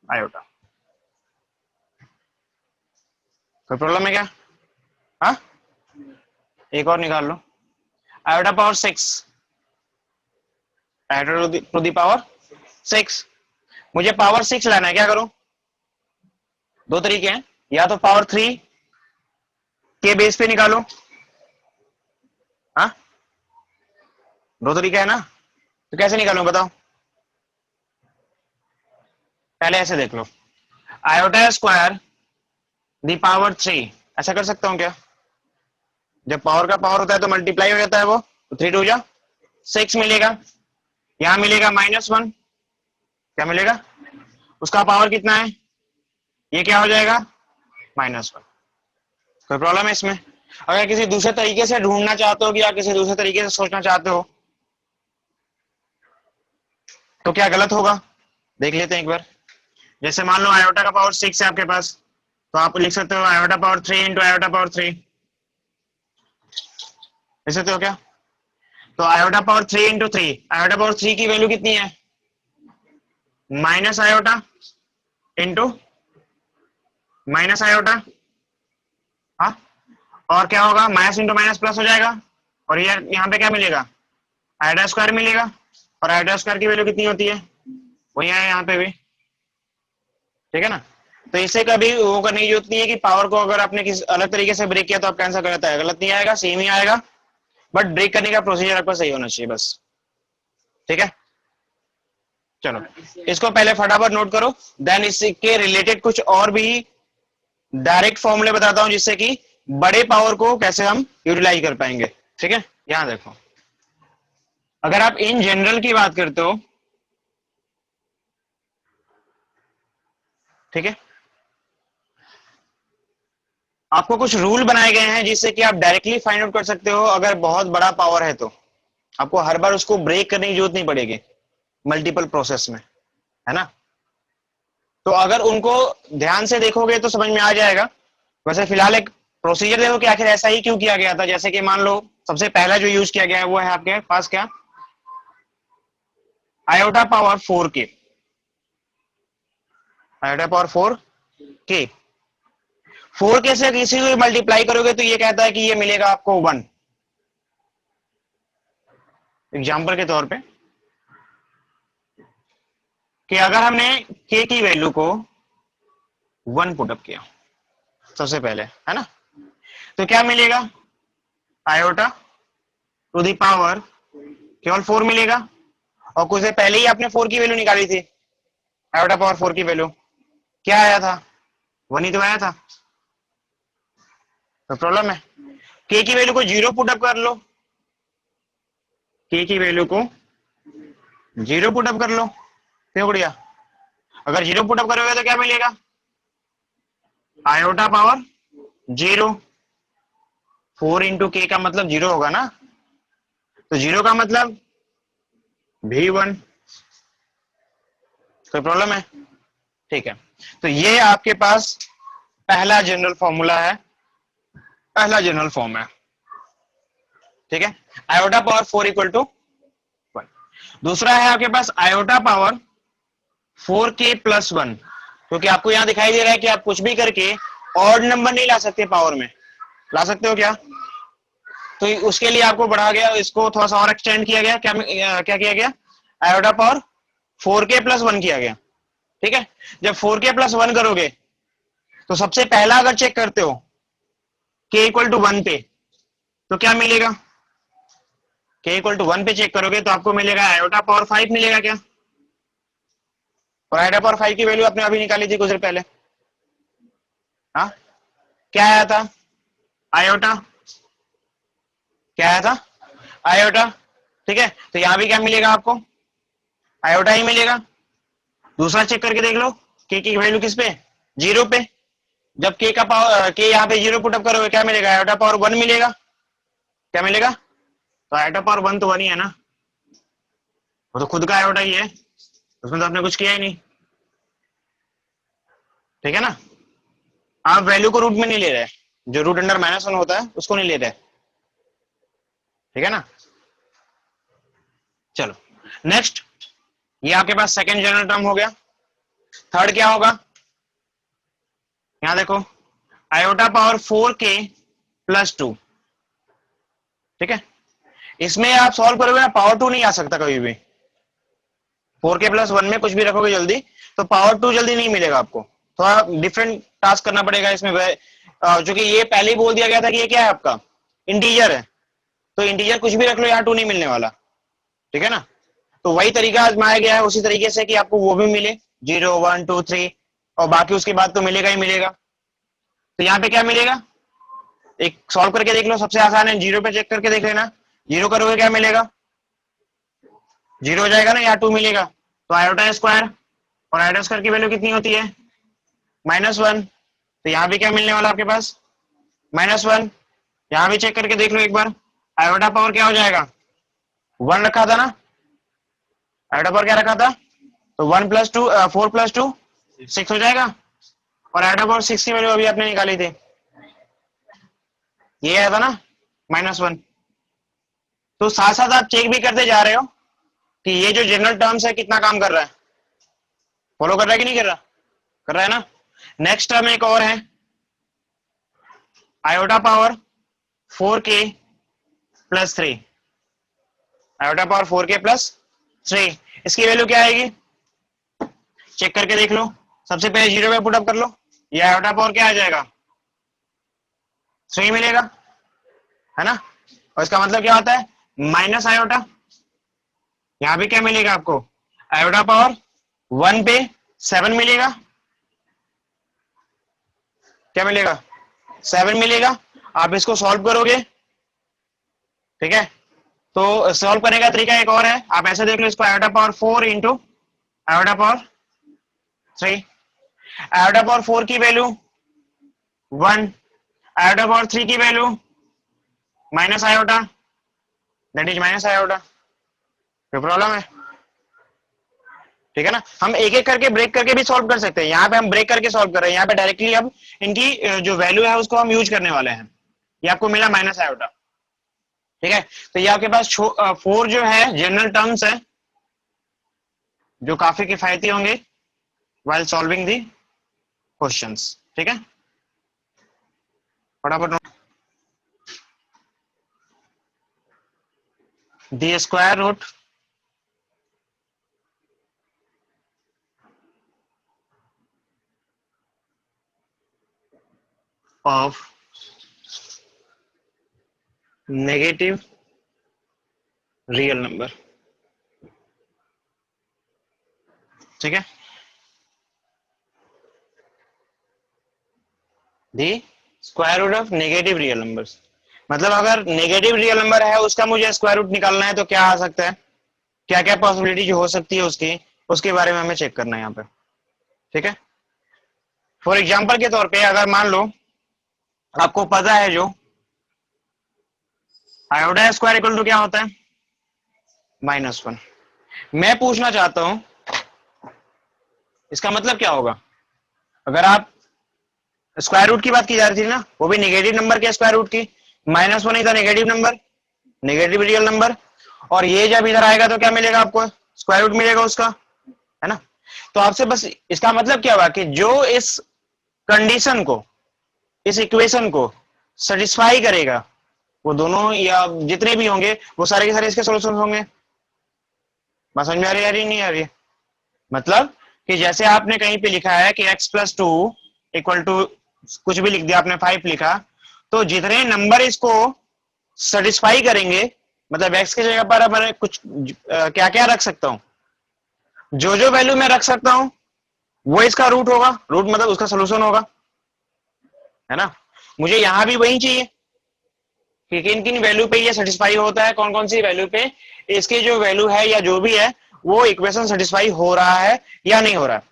iota. कोई प्रॉब्लम है क्या? हाँ, एक और निकाल लो, iota power 6, iota to the power 6। मुझे पावर 6 लाना है, क्या करूं? दो तरीके हैं, या तो पावर 3 के बेस पे निकालो, हाँ, दो तरीका है ना, तो कैसे निकालूं बताओ? पहले ऐसे देख लो, आयोटा स्क्वायर दी पावर 3, ऐसा कर सकता हूं क्या? जब पावर का पावर होता है तो मल्टीप्लाई हो जाता है वो, तो 3 टू जा 6 मिलेगा, यहां मिलेगा -1, क्या मिलेगा? उसका पावर कितना है, ये क्या हो जाएगा? -1। कोई प्रॉब्लम है इसमें? अगर किसी दूसरे तरीके से ढूंढना चाहते हो, या किसी दूसरे तरीके से सोचना चाहते हो, तो क्या गलत होगा? देख लेते हैं एक बार। जैसे मान लो आयोटा का पावर 6 है आपके पास, तो आप लिख सकते हो iota power 3 into iota power 3, लिख सकते हो क्या? तो iota power 3 into 3, iota power 3 की वैल्यू कितनी है? Minus iota into minus iota, हाँ, और क्या होगा? माइनस इंटू माइनस प्लस हो जाएगा, और ये यहाँ पे क्या मिलेगा? आयोटा स्क्वायर मिलेगा, और आयोटा स्क्वायर की वैल्यू कितनी होती है? वही है यहाँ पे भी। ठीक है ना, तो इसे कभी वो करने की जरूरत नहीं है कि पावर को अगर आपने किसी अलग तरीके से ब्रेक किया तो आपका आंसर गलत आएगा, गलत नहीं आएगा, सेम ही आएगा, बट ब्रेक करने का प्रोसीजर आपका सही होना चाहिए बस। ठीक है, चलो इसको पहले फटाफट नोट करो, देन इसके रिलेटेड कुछ और भी डायरेक्ट फॉर्मूले बताता हूं, जिससे कि बड़े पावर को कैसे हम यूटिलाइज कर पाएंगे। ठीक है, यहां देखो, अगर आप इन जनरल की बात करते हो, ठीक है, आपको कुछ रूल बनाए गए हैं जिससे कि आप डायरेक्टली फाइंड आउट कर सकते हो, अगर बहुत बड़ा पावर है तो आपको हर बार उसको ब्रेक करने की जरूरत नहीं पड़ेगी मल्टीपल प्रोसेस में, है ना। तो अगर उनको ध्यान से देखोगे तो समझ में आ जाएगा। वैसे फिलहाल एक प्रोसीजर देखो कि आखिर ऐसा ही क्यों किया गया था। जैसे कि मान लो सबसे पहला जो यूज किया गया है वो है आपके पास क्या, iota power 4k, iota power 4k। 4k से किसी को मल्टीप्लाई करोगे तो ये कहता है कि ये मिलेगा आपको 1। एग्जाम्पल के तौर पे कि अगर हमने k की वैल्यू को 1 पुटअप किया सबसे पहले, है ना, तो क्या मिलेगा, आयोटा टू दी पावर केवल 4 मिलेगा। और कुछ देर पहले ही आपने 4 की वैल्यू निकाली थी, आयोटा पावर 4 की वैल्यू क्या आया था, 1 ही तो आया था। तो प्रॉब्लम है, k की वैल्यू को 0 पुटअप कर लो, k की वैल्यू को 0 पुटअप कर लो, क्यों बढ़िया। अगर 0 पुटअप करोगे तो क्या मिलेगा, आयोटा पावर 0, 4 इंटू के का मतलब 0 होगा ना, तो 0 का मतलब V1। कोई प्रॉब्लम है, ठीक है। तो ये आपके पास पहला जनरल फॉर्मूला है, पहला जनरल फॉर्म है, ठीक है, आयोटा पावर 4 इक्वल टू 1। दूसरा है आपके पास आयोटा पावर 4k प्लस 1, क्योंकि आपको यहां दिखाई दे रहा है कि आप कुछ भी करके ऑड नंबर नहीं ला सकते, पावर में ला सकते हो क्या, तो उसके लिए आपको बढ़ा गया, इसको थोड़ा सा और एक्सटेंड किया गया, क्या किया गया, आयोटा पावर 4k प्लस 1 किया गया, ठीक है। जब 4k प्लस 1 करोगे तो सबसे पहला अगर चेक करते हो k इक्वल टू 1 पे, तो क्या मिलेगा, k इक्वल टू 1 पे चेक करोगे तो आपको मिलेगा आयोटा पावर 5 मिलेगा क्या, और आयोटा पावर 5 की वैल्यू आपने अभी निकाली थी कुछ देर पहले, हाँ, क्या आया था, आयोटा, क्या आया था, आयोटा, ठीक है। तो यहां भी क्या मिलेगा आपको, आयोटा ही मिलेगा। दूसरा चेक करके देख लो, के की वैल्यू किस पे, 0 पे, जब के का पावर, के यहाँ पे 0 पुटअप करोगे क्या मिलेगा, आयोटा पावर 1 मिलेगा, क्या मिलेगा, तो आयोटा पावर 1 तो 1 ही है ना, वो तो खुद का आयोटा ही है, उसमें तो आपने कुछ किया ही नहीं, ठीक है ना। आप वैल्यू को रूट में नहीं ले रहे, जो रूट अंडर -1 होता है उसको नहीं ले रहे, ठीक है ना। चलो नेक्स्ट, ये आपके पास सेकेंड जनरल टर्म हो गया। थर्ड क्या होगा, यहां देखो, आयोटा पावर 4k प्लस 2, ठीक है। इसमें आप सॉल्व करोगे ना, पावर 2 नहीं आ सकता कभी भी, 4k प्लस 1 में कुछ भी रखोगे जल्दी तो पावर 2 जल्दी नहीं मिलेगा आपको, थोड़ा डिफरेंट टास्क करना पड़ेगा इसमें, जो कि ये पहले ही बोल दिया गया था कि ये क्या है आपका, इंटीजर है, तो इंटीजर कुछ भी रख लो, यहाँ 2 नहीं मिलने वाला, ठीक है ना। तो वही तरीका आजमाया गया है उसी तरीके से कि आपको वो भी मिले 0 1 2 3, और बाकी उसके बाद तो मिलेगा ही मिलेगा। तो यहाँ पे क्या मिलेगा, एक सॉल्व करके देख लो, सबसे आसान है, 0 पे चेक करके देख लेना, 0 करोगे क्या मिलेगा, 0 हो जाएगा ना, यहाँ 2 मिलेगा, तो आयोटा स्क्वायर, और आयोटा स्क्वायर की वैल्यू कितनी होती है, -1, तो यहाँ भी क्या मिलने वाला आपके पास, -1। यहाँ भी चेक करके देख लो एक बार, आयोटा पावर क्या हो जाएगा, 1 रखा था ना, आयोटा पावर क्या रखा था, तो 1 प्लस 2 4 प्लस 2 6 हो जाएगा, और आयोटा पावर 6 की वैल्यू अभी आपने निकाली थी, ये आया था ना -1। तो साथ साथ आप चेक भी करते जा रहे हो कि ये जो जनरल टर्म्स है कितना काम कर रहा है, फॉलो कर रहा है कि नहीं कर रहा, कर रहा है ना। नेक्स्ट टर्म एक और है, iota power 4k plus 3, iota power 4k plus 3, इसकी वैल्यू क्या आएगी, चेक करके देख लो, सबसे पहले 0 पे पुटअप कर लो, ये आयोटा पावर क्या आ जाएगा, 3 मिलेगा, है ना। और इसका मतलब क्या होता है, माइनस आयोटा, यहां भी क्या मिलेगा आपको, आयोटा पावर 1 पे 7 मिलेगा, क्या मिलेगा, 7 मिलेगा। आप इसको सॉल्व करोगे, ठीक है, तो सॉल्व करने का तरीका एक और है, आप ऐसे देख लो इसको, iota power 4 into iota power 3, iota power 4 की वैल्यू 1, आयोटा पावर 3 की value minus iota, that is minus iota, कोई प्रॉब्लम है, ठीक है ना। हम एक एक करके ब्रेक करके भी सॉल्व कर सकते हैं, यहाँ पे हम ब्रेक करके सॉल्व कर रहे हैं, यहाँ पे डायरेक्टली अब इनकी जो वैल्यू है उसको हम यूज करने वाले हैं। ये आपको मिला माइनस आयोटा, ठीक है। तो ये आपके पास 4 जो है जनरल टर्म्स है जो काफी किफायती होंगे while सॉल्विंग दी क्वेश्चंस। ठीक है, फटाफट the square root of negative real number. ठीक है, the square root of negative real numbers, मतलब अगर नेगेटिव रियल नंबर है उसका मुझे स्क्वायर रूट निकालना है तो क्या आ सकता है, क्या क्या पॉसिबिलिटी जो हो सकती है उसकी, उसके बारे में हमें चेक करना है यहाँ पे। ठीक है, फॉर एग्जाम्पल के तौर पे अगर मान लो आपको पता है जो आयोडा स्क्वायर इक्वल टू क्या होता है, -1। मैं पूछना चाहता हूं इसका मतलब क्या होगा, अगर आप स्क्वायर रूट की बात की जा रही थी ना, वो भी नेगेटिव नंबर के स्क्वायर रूट की, -1 ही था negative number, negative real number, और ये जब इधर आएगा तो क्या मिलेगा आपको, स्क्वायर रूट मिलेगा उसका, है ना। तो आपसे बस इसका मतलब क्या हुआ कि जो इस कंडीशन को, इस इक्वेशन को सेटिस्फाई करेगा, वो दोनों या जितने भी होंगे वो सारे के सारे इसके सॉल्यूशन होंगे। बात समझ में आ रही है नहीं आ रही है, मतलब कि जैसे आपने कहीं पे लिखा है कि x+2 इक्वल टू कुछ भी लिख दिया आपने 5 लिखा, तो जितने नंबर इसको सेटिस्फाई करेंगे, मतलब x की जगह पर मैं कुछ क्या क्या रख सकता हूं, जो वैल्यू मैं रख सकता हूं वो इसका रूट होगा, रूट मतलब उसका सोल्यूशन होगा, है ना। मुझे यहां भी वही चाहिए कि किन किन वैल्यू पे ये सेटिस्फाई होता है, कौन कौन सी वैल्यू पे इसकी जो वैल्यू है या जो भी है वो इक्वेशन सेटिस्फाई हो रहा है या नहीं हो रहा है।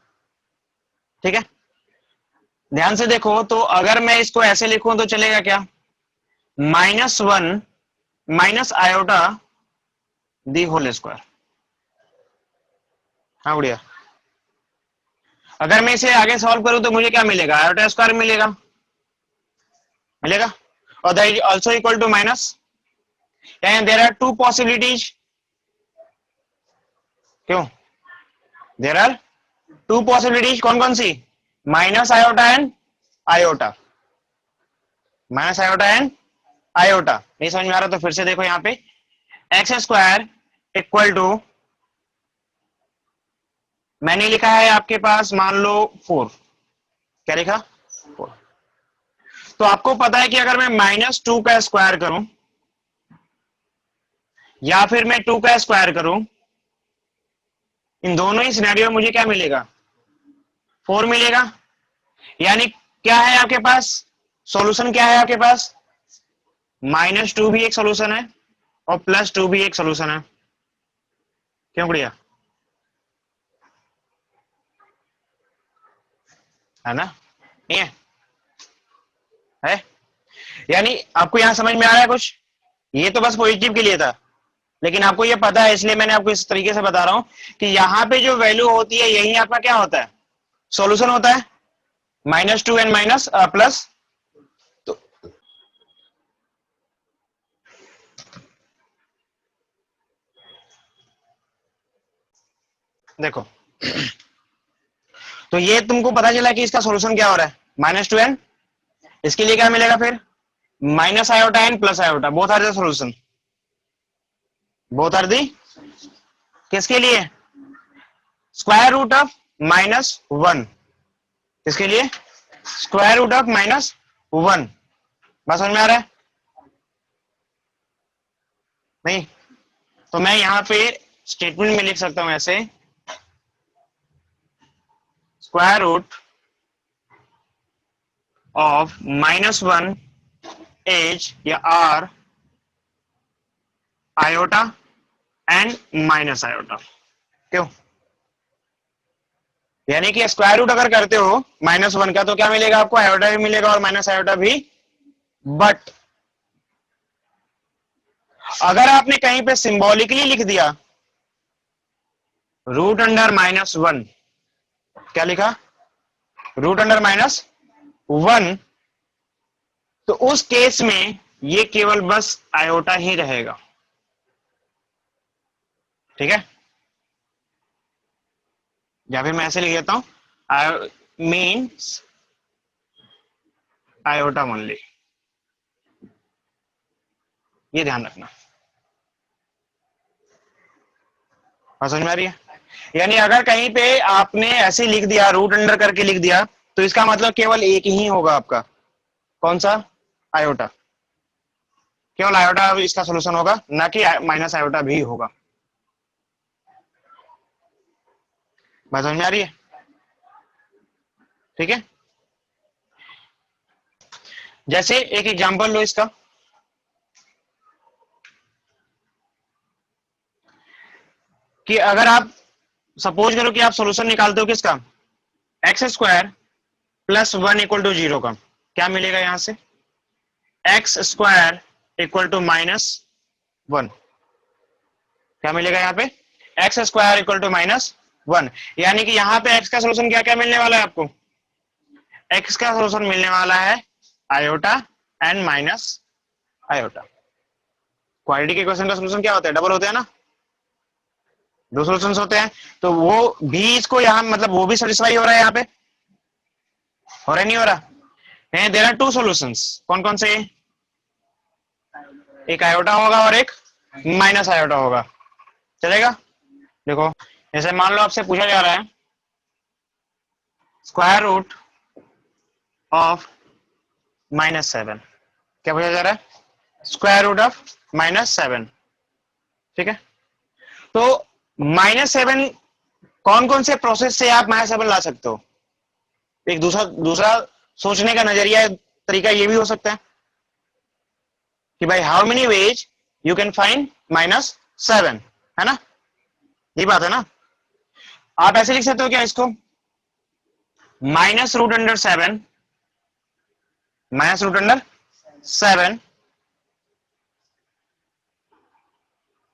ठीक है, ध्यान से देखो, तो अगर मैं इसको ऐसे लिखूं तो चलेगा क्या, -1 minus iota the whole square. हाँ बढ़िया, अगर मैं इसे आगे सॉल्व करूं तो मुझे क्या मिलेगा, आयोटा स्क्वायर मिलेगा, मिलेगा, और that is also equal to minus, and there are two possibilities, क्यों, देयर आर टू पॉसिबिलिटीज, कौन कौन सी, minus iota and iota, minus iota and iota. नहीं समझ में आ रहा तो फिर से देखो यहाँ पे, एक्स स्क्वायर इक्वल टू, मैंने लिखा है आपके पास मान लो 4, क्या लिखा 4, तो आपको पता है कि अगर मैं -2 का स्क्वायर करूं या फिर मैं 2 का स्क्वायर करूं, इन दोनों ही सिनेरियो में मुझे क्या मिलेगा, 4 मिलेगा। यानी क्या है आपके पास, सॉल्यूशन क्या है आपके पास, -2 भी एक सॉल्यूशन है और +2 भी एक सॉल्यूशन है, क्यों बढ़िया, है ना, नहीं है, यानी आपको यहां समझ में आ रहा है कुछ, ये तो बस पॉजिटिव के लिए था, लेकिन आपको ये पता है इसलिए मैंने आपको इस तरीके से बता रहा हूं कि यहां पे जो वैल्यू होती है यही आपका क्या होता है, सॉल्यूशन होता है, -2 एंड माइनस प्लस। तो देखो, तो ये तुमको पता चला कि इसका सॉल्यूशन क्या हो रहा है, -2 एंड, इसके लिए क्या मिलेगा फिर, minus iota and plus iota, both are the solution, both are the, किसके लिए, स्क्वायर रूट ऑफ -1, किसके लिए, स्क्वायर रूट ऑफ -1। बात समझ में आ रहा है नहीं, तो मैं यहां पे स्टेटमेंट में लिख सकता हूं ऐसे, स्क्वायर रूट ऑफ -1 एज या are iota and minus iota, क्यों, यानी कि स्क्वायर रूट अगर करते हो -1 का तो क्या मिलेगा आपको, आयोटा भी मिलेगा और माइनस आयोटा भी, बट अगर आपने कहीं पे सिंबॉलिकली लिख दिया √1, क्या लिखा, √-1, तो उस केस में ये केवल बस आयोटा ही रहेगा, ठीक है। या फिर मैं ऐसे लिख देता हूं, मीन्स आयोटा ओनली, ये ध्यान रखना। बात समझ में आ रही है? यानी अगर कहीं पे आपने ऐसे लिख दिया, रूट अंडर करके लिख दिया, तो इसका मतलब केवल एक ही होगा आपका, कौन सा? आयोटा। केवल आयोटा इसका सोल्यूशन होगा, ना कि माइनस आयोटा भी होगा। बात समझ में आ रही है? ठीक है। जैसे एक एग्जांपल लो इसका, कि अगर आप सपोज करो कि आप सॉल्यूशन निकालते हो किसका, x square plus 1 equal to 0 का, क्या मिलेगा यहां से? एक्स स्क्वायर इक्वल टू -1, क्या मिलेगा यहाँ पे? X square equal to -1। यानी कि यहाँ पे एक्स का सोल्यूशन क्या क्या मिलने वाला है आपको? एक्स का सोल्यूशन मिलने वाला है iota and minus iota. Quadratic equation का सोल्यूशन क्या होता है? डबल होते हैं ना, दो सोल्यूशंस होते हैं, तो वो भी इसको यहाँ मतलब वो भी सेटिस्फाई हो रहा है, यहाँ पे हो रहा नहीं हो रहा है? देयर आर टू सॉल्यूशंस, कौन कौन से? एक आयोटा होगा और एक माइनस आयोटा होगा, चलेगा? देखो, जैसे मान लो आपसे पूछा जा रहा है स्क्वायर रूट ऑफ -7, क्या पूछा जा रहा है? स्क्वायर रूट ऑफ -7, ठीक है। तो -7 कौन कौन से प्रोसेस से आप -7 ला सकते हो? एक दूसरा दूसरा सोचने का नजरिया तरीका ये भी हो सकता है कि भाई how many ways you can find -7, है ना, ये बात है ना। आप ऐसे लिख सकते हो क्या इसको, -√7 -√7,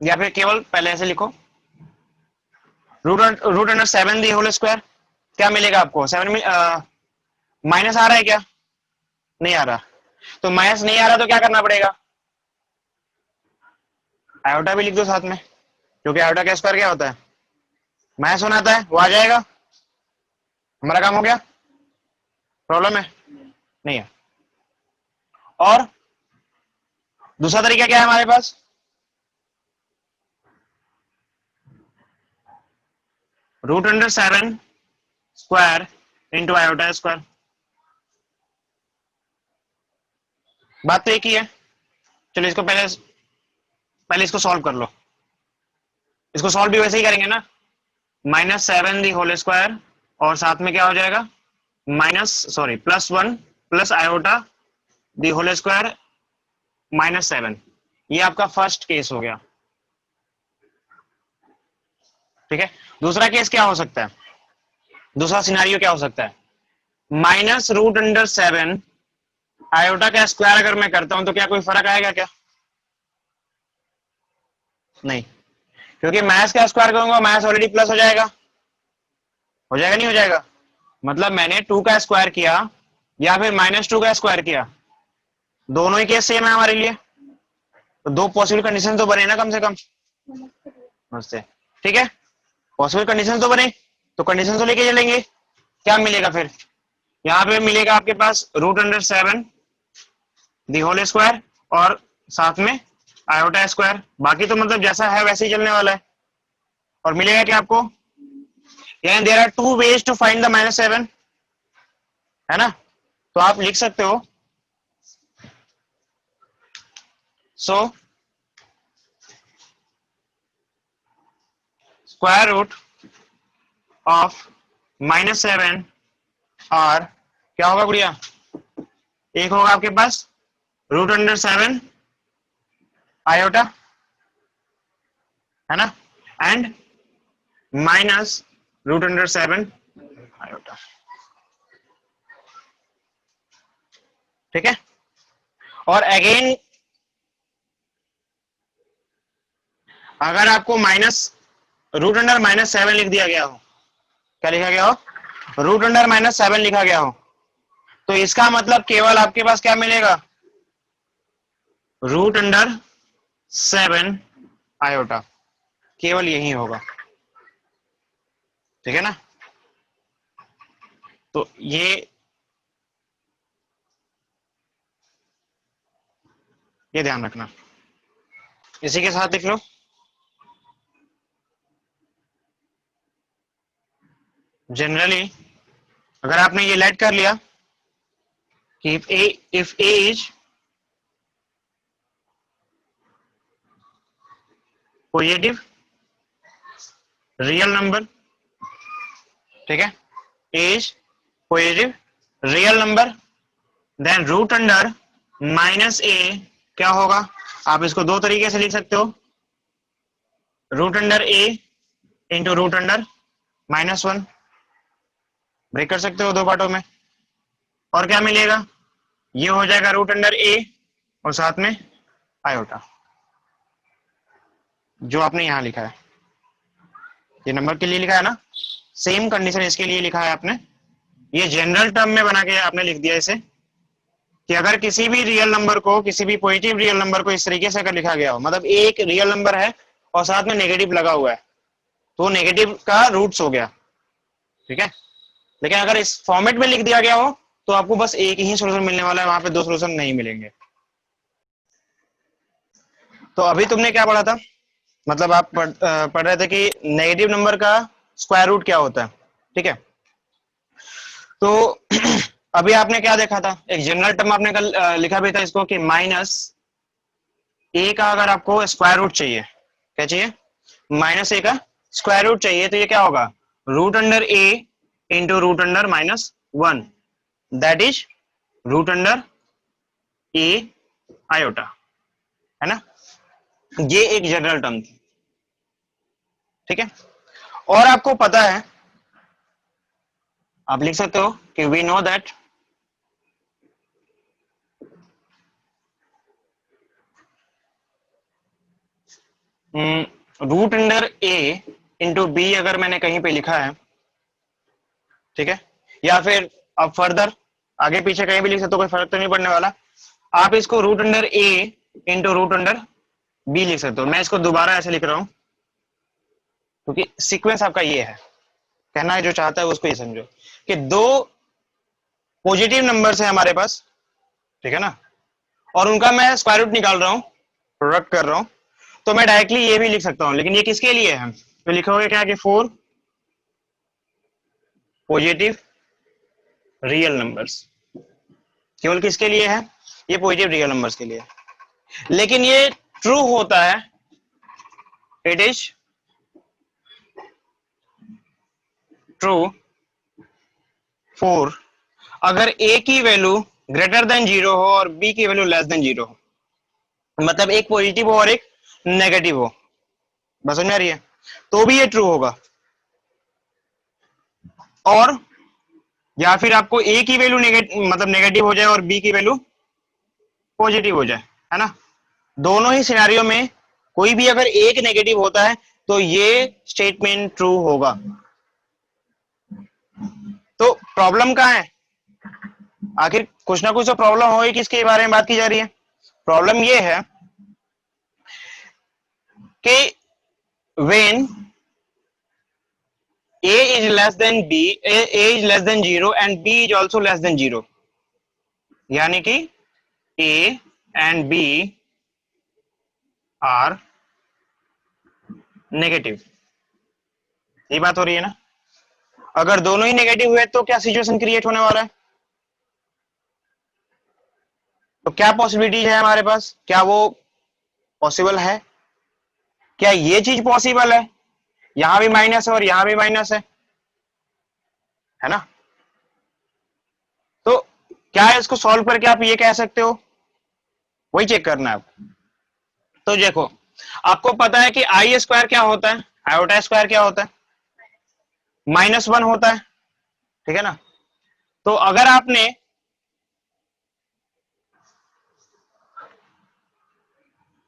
या फिर केवल पहले ऐसे लिखो √7 दी होल स्क्वायर, क्या मिलेगा आपको? 7 में माइनस आ रहा है क्या? नहीं आ रहा, तो माइनस नहीं आ रहा तो क्या करना पड़ेगा? आयोटा भी लिख दो साथ में, क्योंकि आयोटा का स्क्वायर क्या होता है? माइनस होना आता है, वो आ जाएगा, हमारा काम हो गया। प्रॉब्लम है? नहीं है। और दूसरा तरीका क्या है हमारे पास? √7 स्क्वायर इंटू आयोटा स्क्वायर, बात तो एक ही है। चलो इसको पहले पहले इसको सॉल्व कर लो। इसको सॉल्व भी वैसे ही करेंगे ना, -7 दी होल स्क्वायर और साथ में क्या हो जाएगा, +1 plus iota the whole square -7। ये आपका फर्स्ट केस हो गया, ठीक है। दूसरा केस क्या हो सकता है? दूसरा सिनारियो क्या हो सकता है? -√7 आयोटा का स्क्वायर अगर मैं करता हूं तो क्या कोई फर्क आएगा क्या? नहीं, क्योंकि मैथ्स का स्क्वायर करूंगा मैथ्स ऑलरेडी प्लस हो जाएगा, हो जाएगा नहीं हो जाएगा? मतलब मैंने 2 का स्क्वायर किया या फिर -2 का स्क्वायर किया, दोनों ही केस सेम है हमारे लिए, तो दो पॉसिबल कंडीशन तो बने ना कम से कम। नमस्ते, ठीक है, पॉसिबल कंडीशन तो बने, तो कंडीशन तो लेके चलेंगे। क्या मिलेगा फिर? यहाँ पे मिलेगा आपके पास √7 दी होल स्क्वायर और साथ में आयोटा स्क्वायर, बाकी तो मतलब जैसा है वैसे ही चलने वाला है। और मिलेगा क्या आपको? यानी there are two ways to find the -7, है ना। तो आप लिख सकते हो, सो स्क्वायर रूट ऑफ -7 और क्या होगा गुड़िया? एक होगा आपके पास √7 आयोटा, है ना, एंड -√7 आयोटा, ठीक है। और अगेन अगर आपको √7 लिख दिया गया हो, क्या लिखा गया हो? √7 लिखा गया हो, तो इसका मतलब केवल आपके पास क्या मिलेगा? रूट अंडर 7 आयोटा, केवल यही होगा, ठीक है ना। तो ये ध्यान रखना। इसी के साथ लिख लो, जनरली अगर आपने ये लेट कर लिया कि if A is positive real number, ठीक है, A is positive real number, then root under minus A क्या होगा, आप इसको दो तरीके से लिख सकते हो, root under a into root under -1, break कर सकते हो दो पार्टों में, और क्या मिलेगा, ये हो जाएगा रूट अंडर ए और साथ में आयोटा, जो आपने यहां लिखा है, ये नंबर के लिए लिखा है ना, सेम कंडीशन इसके लिए लिखा है आपने, ये जनरल टर्म में बना के आपने लिख दिया इसे, कि अगर किसी भी रियल नंबर को, किसी भी पॉजिटिव रियल नंबर को इस तरीके से अगर लिखा गया हो, मतलब एक रियल नंबर है और साथ में नेगेटिव लगा हुआ है, तो नेगेटिव का रूट्स हो गया, ठीक है। लेकिन अगर इस फॉर्मेट में लिख दिया गया हो तो आपको बस एक ही सोल्यूशन मिलने वाला है, वहां पे दो सोल्यूशन नहीं मिलेंगे। तो अभी तुमने क्या पढ़ा था, मतलब आप पढ़ रहे थे कि नेगेटिव नंबर का स्क्वायर रूट क्या होता है, ठीक है। तो अभी आपने क्या देखा था, एक जनरल टर्म आपने कल लिखा भी था इसको, कि माइनस ए का अगर आपको स्क्वायर रूट चाहिए, क्या चाहिए, माइनस ए का स्क्वायर रूट चाहिए, तो ये क्या होगा, root under a into root under -1, that is root under a iota, है ना। ये एक जनरल टर्म थी, ठीक है। और आपको पता है, आप लिख सकते हो कि we know that root under a into b अगर मैंने कहीं पे लिखा है, ठीक है, या फिर अब फर्दर आगे पीछे कहीं भी लिख सकते हो, कोई फर्क तो नहीं पड़ने वाला, आप इसको root under a into root under B लिख सकते हो। मैं इसको दोबारा ऐसे लिख रहा हूं क्योंकि सीक्वेंस आपका ये है, कहना जो चाहता है उसको ये समझो कि दो पॉजिटिव नंबर्स है हमारे पास, ठीक है ना, और उनका मैं स्क्वायर रूट निकाल रहा हूं, प्रोडक्ट कर रहा हूं, तो मैं डायरेक्टली ये भी लिख सकता हूं, लेकिन ये किसके लिए है, तो लिखोगे क्या कि 4 पॉजिटिव रियल नंबर्स, केवल किसके लिए है, ये पॉजिटिव रियल नंबर्स के लिए। लेकिन ये ट्रू होता है, इट इज ट्रू फॉर अगर ए की वैल्यू ग्रेटर देन 0 हो और बी की वैल्यू लेस देन 0 हो, मतलब एक पॉजिटिव हो और एक नेगेटिव हो, बस समझ आ रही है, तो भी ये ट्रू होगा। और या फिर आपको ए की वैल्यू मतलब नेगेटिव हो जाए और बी की वैल्यू पॉजिटिव हो जाए, है ना, दोनों ही सिनेरियो में कोई भी अगर एक नेगेटिव होता है तो ये स्टेटमेंट ट्रू होगा। तो प्रॉब्लम कहां है, आखिर कुछ ना कुछ तो प्रॉब्लम होगी, किसके बारे में बात की जा रही है, प्रॉब्लम ये है कि when a is less than b, a is less than 0 and b is also less than 0, यानी कि a and b are negative, ये बात हो रही है ना। अगर दोनों ही नेगेटिव हुए तो क्या सिचुएशन क्रिएट होने वाला है, तो क्या पॉसिबिलिटी है हमारे पास, क्या वो पॉसिबल है, क्या ये चीज पॉसिबल है, यहां भी माइनस है और यहां भी माइनस है ना। तो क्या इसको सॉल्व करके आप ये कह सकते हो, वही चेक करना है आपको। तो देखो, आपको पता है कि आई स्क्वायर क्या होता है, आयोटा स्क्वायर क्या होता है, -1 होता है, ठीक है ना। तो अगर आपने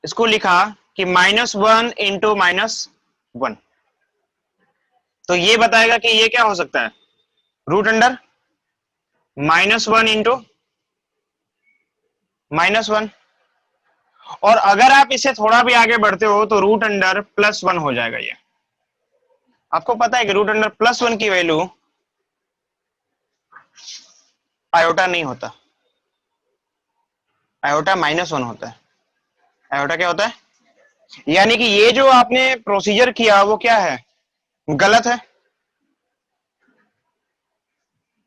इसको लिखा कि -1 इंटू -1, तो ये बताएगा कि ये क्या हो सकता है, रूट अंडर -1 इंटू -1, और अगर आप इसे थोड़ा भी आगे बढ़ते हो तो रूट अंडर +1 हो जाएगा। ये आपको पता है कि रूट अंडर +1 की वैल्यू आयोटा नहीं होता, आयोटा -1 होता है। आयोटा क्या होता है? यानी कि ये जो आपने प्रोसीजर किया वो क्या है? गलत है।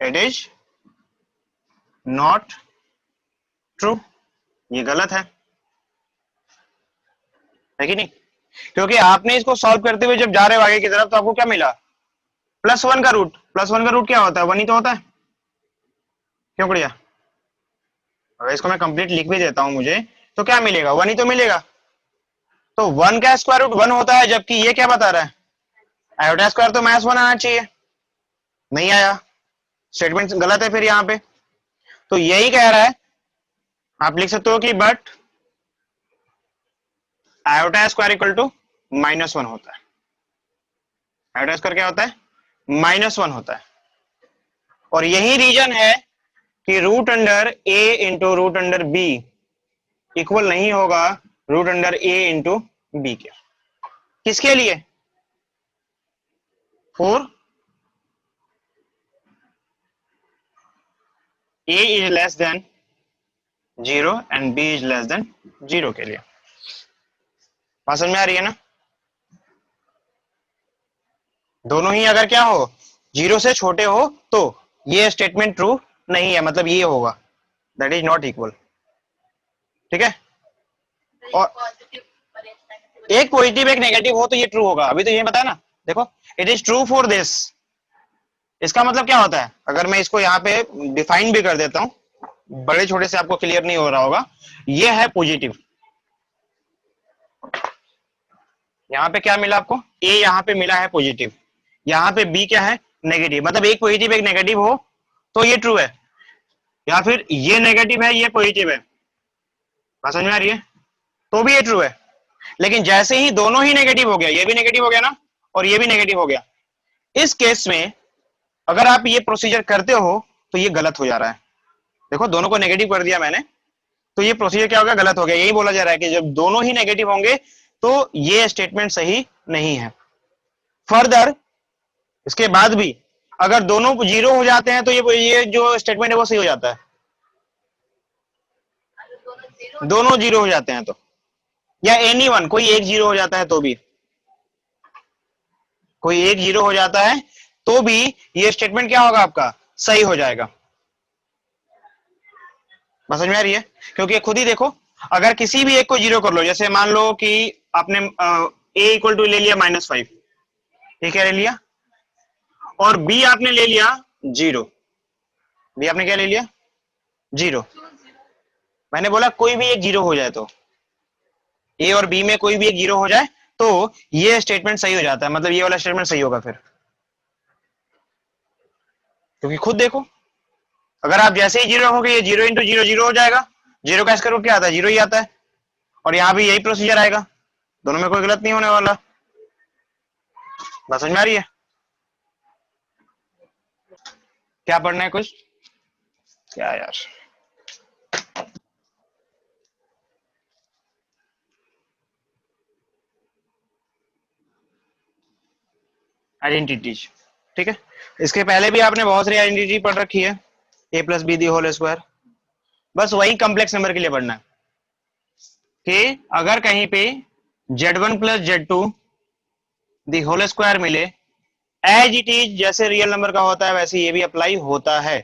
इट इज नॉट ट्रू, ये गलत है कि नहीं? क्योंकि आपने इसको सॉल्व करते हुए जब जा रहे हो आगे की तरफ तो आपको क्या मिला? +1 का रूट। +1 का रूट क्या होता है? 1 ही तो होता है। क्यों बढ़िया? अगर इसको मैं कंप्लीट लिख भी देता हूं मुझे तो क्या मिलेगा? 1 ही तो मिलेगा। तो 1 का स्क्वायर रूट 1 होता है, जबकि ये क्या बता रहा है? आयोटा स्क्वायर तो -1 आना चाहिए, नहीं आया। स्टेटमेंट गलत है फिर यहाँ पे। तो यही कह रहा है, आप लिख सकते हो कि but iota square equal to -1 होता है। आयोटा स्क्वायर क्या होता है? -1 होता है। और यही रीजन है कि root under a into root under b equal नहीं होगा root under a into b के। किसके लिए? For a is less than 0 and b is less than 0 के लिए। बात समझ में आ रही है ना? दोनों ही अगर क्या हो, 0 से छोटे हो तो ये स्टेटमेंट ट्रू नहीं है, मतलब ये होगा दैट इज नॉट इक्वल। ठीक है? और एक पॉजिटिव एक नेगेटिव हो तो ये ट्रू होगा। अभी तो ये बताया ना, देखो, it is true for this. इसका मतलब क्या होता है? अगर मैं इसको यहाँ पे डिफाइन भी कर देता हूं, बड़े छोटे से आपको क्लियर नहीं हो रहा होगा, ये है पॉजिटिव। यहाँ पे क्या मिला आपको? ए यहाँ पे मिला है पॉजिटिव, यहाँ पे बी क्या है? नेगेटिव। मतलब एक पॉजिटिव एक नेगेटिव हो तो ये ट्रू है, या फिर ये नेगेटिव है ये पॉजिटिव है, बात समझ में आ रही है? तो भी ये ट्रू है। लेकिन जैसे ही दोनों ही नेगेटिव हो गया, ये भी नेगेटिव हो गया ना और ये भी नेगेटिव हो गया, इस केस में अगर आप ये प्रोसीजर करते हो तो ये गलत हो जा रहा है। देखो, दोनों को नेगेटिव कर दिया मैंने, तो ये प्रोसीजर क्या होगा? गलत हो गया। यही बोला जा रहा है कि जब दोनों ही नेगेटिव होंगे तो ये स्टेटमेंट सही नहीं है। फर्दर इसके बाद भी अगर दोनों जीरो हो जाते हैं तो ये जो स्टेटमेंट है वो सही हो जाता है। दोनों जीरो हो जाते हैं तो, या एनी वन, कोई एक जीरो हो जाता है तो भी, कोई एक जीरो हो जाता है तो भी ये स्टेटमेंट क्या होगा? आपका सही हो जाएगा। बात समझ में आ रही है? क्योंकि खुद ही देखो, अगर किसी भी एक को जीरो कर लो, जैसे मान लो कि आपने a इक्वल टू ले लिया -5, ये क्या ले लिया, और b आपने ले लिया 0। b आपने क्या ले लिया? 0। मैंने बोला कोई भी एक जीरो हो जाए तो, a और b में कोई भी एक जीरो हो जाए तो ये स्टेटमेंट सही हो जाता है, मतलब ये वाला स्टेटमेंट सही होगा फिर। क्योंकि खुद देखो, अगर आप जैसे ही जीरो रखोगे ये 0 इंटू 0 0 हो जाएगा। 0 का स्क्वायर रूट क्या आता है? 0 ही आता है। और यहाँ भी यही प्रोसीजर आएगा, दोनों में कोई गलत नहीं होने वाला। बात समझ में आ रही है? क्या पढ़ना है कुछ? क्या यार, आइडेंटिटीज। ठीक है, इसके पहले भी आपने बहुत सारी आइडेंटिटी पढ़ रखी है, a plus b the whole square. बस वही कॉम्प्लेक्स नंबर के लिए पढ़ना है कि अगर कहीं पे z1 plus z2 the whole square मिले, एज इट इज जैसे रियल नंबर का होता है वैसे ये भी अप्लाई होता है।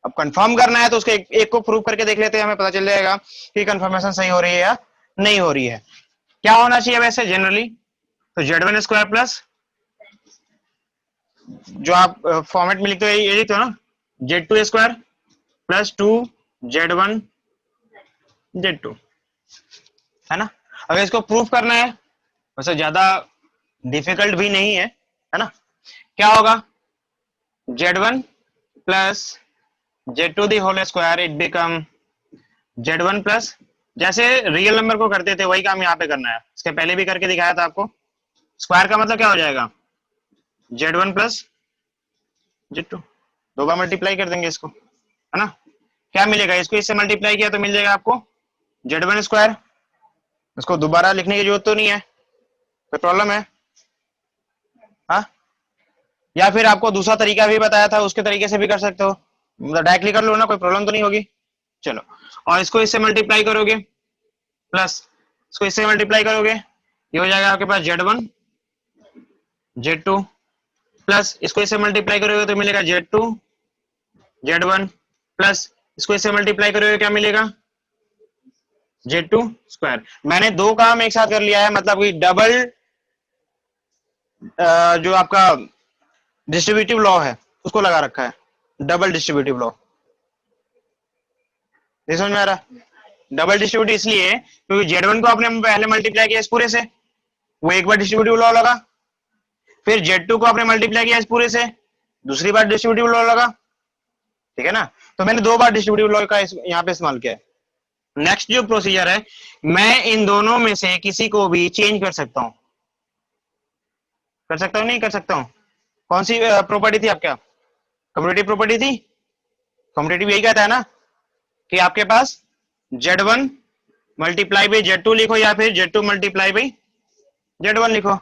अब कंफर्म करना है तो उसके एक को प्रूव करके देख लेते हैं, हमें पता चल जाएगा कि कंफर्मेशन सही हो रही है या नहीं हो रही है। क्या होना चाहिए वैसे जनरली? तो z1 स्क्वायर प्लस, जो आप फॉर्मेट में लिखते हो ये लिखते हो ना, z2 square plus 2 z1 z2, है ना? अगर इसको प्रूफ करना है, वैसे ज्यादा डिफिकल्ट भी नहीं है ना? क्या होगा? z1 plus z2 the whole square, it become z1 plus, जैसे रियल नंबर को करते थे वही काम यहाँ पे करना है। इसके पहले भी करके दिखाया था आपको। स्क्वायर का मतलब क्या हो जाएगा? z1 प्लस z2, दो बार मल्टीप्लाई कर देंगे इसको, है ना? क्या मिलेगा? इसको इससे मल्टीप्लाई किया तो मिल जाएगा आपको z1 स्क्वायर इसको दोबारा लिखने की जरूरत तो नहीं है, कोई प्रॉब्लम है? हाँ, या फिर आपको दूसरा तरीका भी बताया था, उसके तरीके से भी कर सकते हो, मतलब डायरेक्टली कर लो ना, कोई प्रॉब्लम तो नहीं होगी। चलो, और इसको इससे मल्टीप्लाई करोगे, प्लस इसको इससे मल्टीप्लाई करोगे, ये हो जाएगा आपके पास Z1 Z2, प्लस इसको इससे मल्टीप्लाई करोगे तो मिलेगा Z2 Z1, प्लस इसको इससे मल्टीप्लाई करोगे क्या मिलेगा, Z2 स्क्वायर। मैंने दो काम एक साथ कर लिया है, मतलब कि डबल जो आपका डिस्ट्रीब्यूटिव लॉ है उसको लगा रखा है, डबल डिस्ट्रीब्यूटिव लॉ। समझ में आ रहा? डबल डिस्ट्रीब्यूटिव इसलिए क्योंकि Z1 को आपने पहले मल्टीप्लाई किया इस पूरे से, वो एक बार डिस्ट्रीब्यूटिव लॉ लगा, फिर Z2 को आपने मल्टीप्लाई किया इस पूरे से, दूसरी बार डिस्ट्रीब्यूटिव लॉ लगा, ठीक है ना? तो मैंने दो बार डिस्ट्रीब्यूटिव लॉ का यहाँ पे इस्तेमाल किया है। नेक्स्ट जो प्रोसीजर है, मैं इन दोनों में से किसी को भी चेंज कर सकता हूं, कर सकता हूं नहीं कर सकता हूं? कौन सी प्रॉपर्टी थी आपका, कम्यूटेटिव प्रॉपर्टी थी? कम्यूटेटिव यही कहता है ना कि आपके पास Z1 मल्टीप्लाई बाई Z2 लिखो, या फिर Z2 मल्टीप्लाई बाई Z1 लिखो,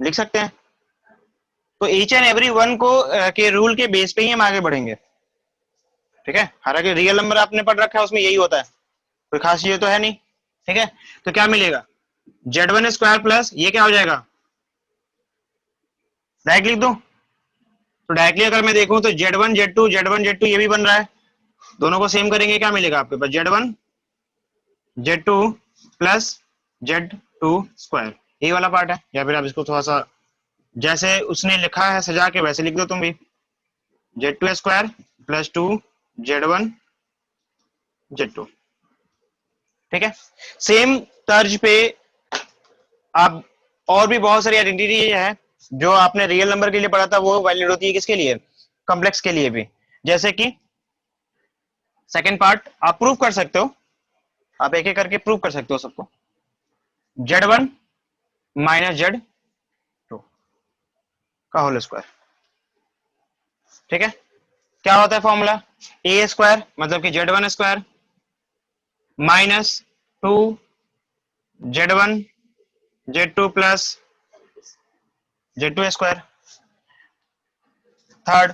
लिख सकते हैं। तो ईच एंड एवरी वन को के रूल के बेस पे ही हम आगे बढ़ेंगे, ठीक है? हालांकि रियल नंबर आपने पढ़ रखा है, उसमें यही होता है, कोई खास चीज तो है नहीं, ठीक है? तो क्या मिलेगा, Z1 स्क्वायर प्लस ये क्या हो जाएगा, डायरेक्ट लिख दूं? तो डायरेक्टली अगर मैं देखूं तो Z1 Z2 ये भी बन रहा है, दोनों को सेम करेंगे, क्या मिलेगा आपके पास, Z1 Z2 plus Z2 square, ये वाला पार्ट है। या फिर आप इसको थोड़ा सा जैसे उसने लिखा है सजा के वैसे लिख दो तुम भी, Z2 square plus 2 Z1 Z2, ठीक है? सेम तर्ज पे आप और भी बहुत सारी आइडेंटिटी है जो आपने रियल नंबर के लिए पढ़ा था, वो वैलिड होती है किसके लिए, कॉम्प्लेक्स के लिए भी। जैसे कि सेकंड पार्ट आप प्रूव कर सकते हो, आप एक एक करके प्रूव कर सकते हो सबको, Z1 माइनस Z2 का होल स्क्वायर, ठीक है? क्या होता है फॉर्मूला, ए स्क्वायर मतलब कि Z1 square minus 2 Z1 Z2 plus Z2 square. Third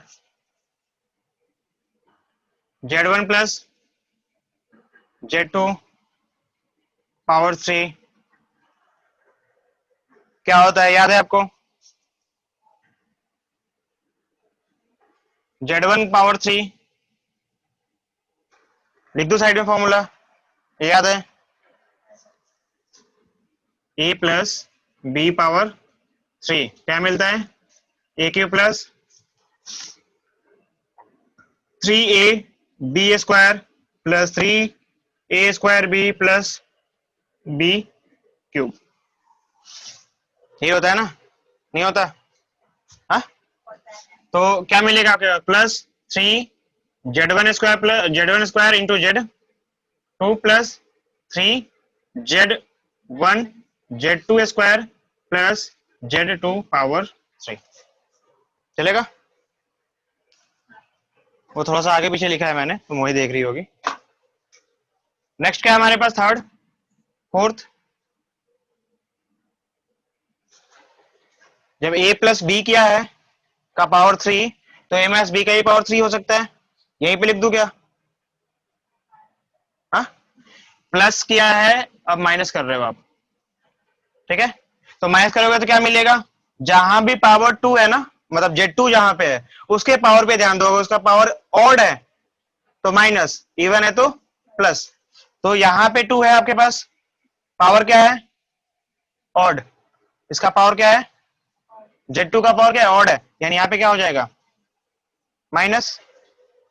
Z1 plus Z2 power 3, क्या होता है याद है आपको, Z1 पावर 3, लिख दो साइड में फॉर्मूला, याद है, ए प्लस बी पावर 3 क्या मिलता है, A cube plus 3a B square plus 3a square B plus B cube, ये होता है ना, नहीं होता? हाँ, तो क्या मिलेगा आपके पास, plus 3 Z1 square into Z2 plus 3 Z1 Z2 square plus Z2 power 3, चलेगा? वो थोड़ा सा आगे पीछे लिखा है मैंने, तुम वही देख रही होगी। नेक्स्ट क्या है हमारे पास, थर्ड फोर्थ, जब a प्लस बी किया है का पावर 3, तो a माइनस बी का ही पावर 3 हो सकता है, यहीं पे लिख दूं क्या? हाँ, प्लस किया है अब माइनस कर रहे हो आप, ठीक है? तो माइनस करोगे तो क्या मिलेगा, जहां भी पावर 2 है ना, मतलब Z2 जहां पे है उसके पावर पे ध्यान दोगे, उसका पावर ऑड है तो माइनस, इवन है तो प्लस, तो यहां पे 2 है आपके पास, पावर क्या है, ऑड, इसका पावर क्या है, Z2 का पावर क्या है, ऑड है, यानी यहाँ पे क्या हो जाएगा, माइनस,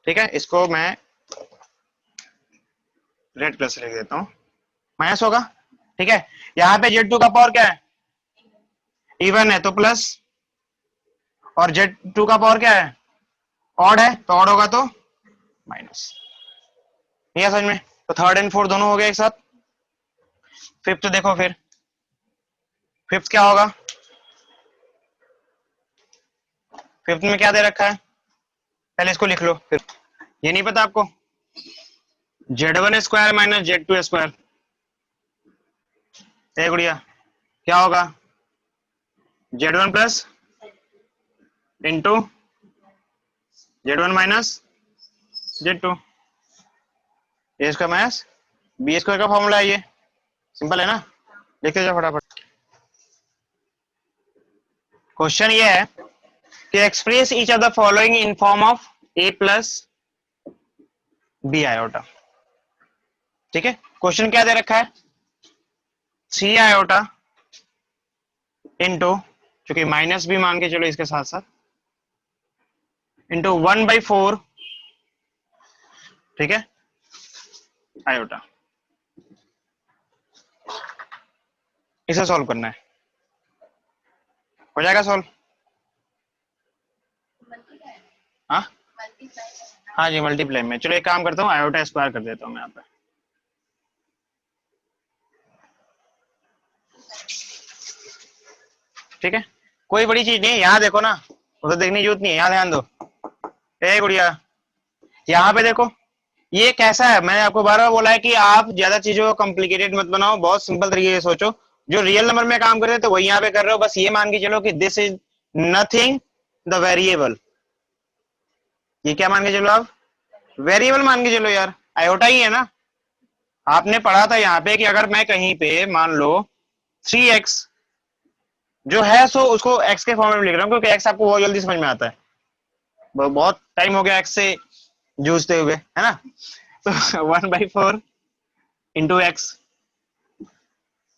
ठीक है? इसको मैं रेड प्लस लिख देता हूं, माइनस होगा, ठीक है? यहाँ पे Z2 का पावर क्या है, इवन है तो प्लस, और Z2 का पावर क्या है, ऑड है, तो ऑड होगा तो माइनस, ये समझ में? तो थर्ड एंड फोर्थ दोनों हो गए एक साथ। फिफ्थ देखो, फिर फिफ्थ क्या होगा, फिफ्थ में क्या दे रखा है, पहले इसको लिख लो, फिर ये नहीं पता आपको, Z1 square minus Z2 square, ए गुड़िया क्या होगा, Z1 plus into Z1 minus Z2, ए स्क्वायर माइनस बी स्क्वायर का फॉर्मूला है ये, सिंपल है ना, लिखते जाओ फटाफट। क्वेश्चन ये है कि express each of the following in form of a plus B iota. ठीक है, क्वेश्चन क्या दे रखा है, 3 आयोटा इंटू, चूंकि माइनस भी मान के चलो इसके साथ साथ, इंटू 1/4, ठीक है, आयोटा। इसे सॉल्व करना है, हो जाएगा सॉल्व? हाँ हाँ जी, मल्टीप्लाई में। चलो एक काम करता हूँ, आयोटा स्क्वायर कर देता हूँ मैं यहाँ पे। ठीक है, कोई बड़ी चीज नहीं है, यहाँ देखो ना, उधर देखने की जरूरत नहीं है, यहाँ ध्यान दो। ए गुड़िया यहाँ पे देखो, ये कैसा है, मैंने आपको बार बार बोला है कि आप ज्यादा चीजों को कॉम्प्लिकेटेड मत बनाओ, बहुत सिंपल तरीके से सोचो। जो रियल नंबर में काम कर रहे थे तो वही यहाँ पे कर रहे हो, बस ये मान के चलो कि this is nothing the variable. ये क्या मान के चलो आप, वेरिएबल मान के चलो यार, आयोटा ही है ना। आपने पढ़ा था यहाँ पे कि अगर मैं कहीं पे मान लो 3x जो है सो उसको x के फॉर्म में लिख रहा हूँ, क्योंकि x आपको बहुत जल्दी समझ में आता है, बहुत टाइम हो गया x से जूझते हुए, है ना। तो 1/4 इंटू एक्स,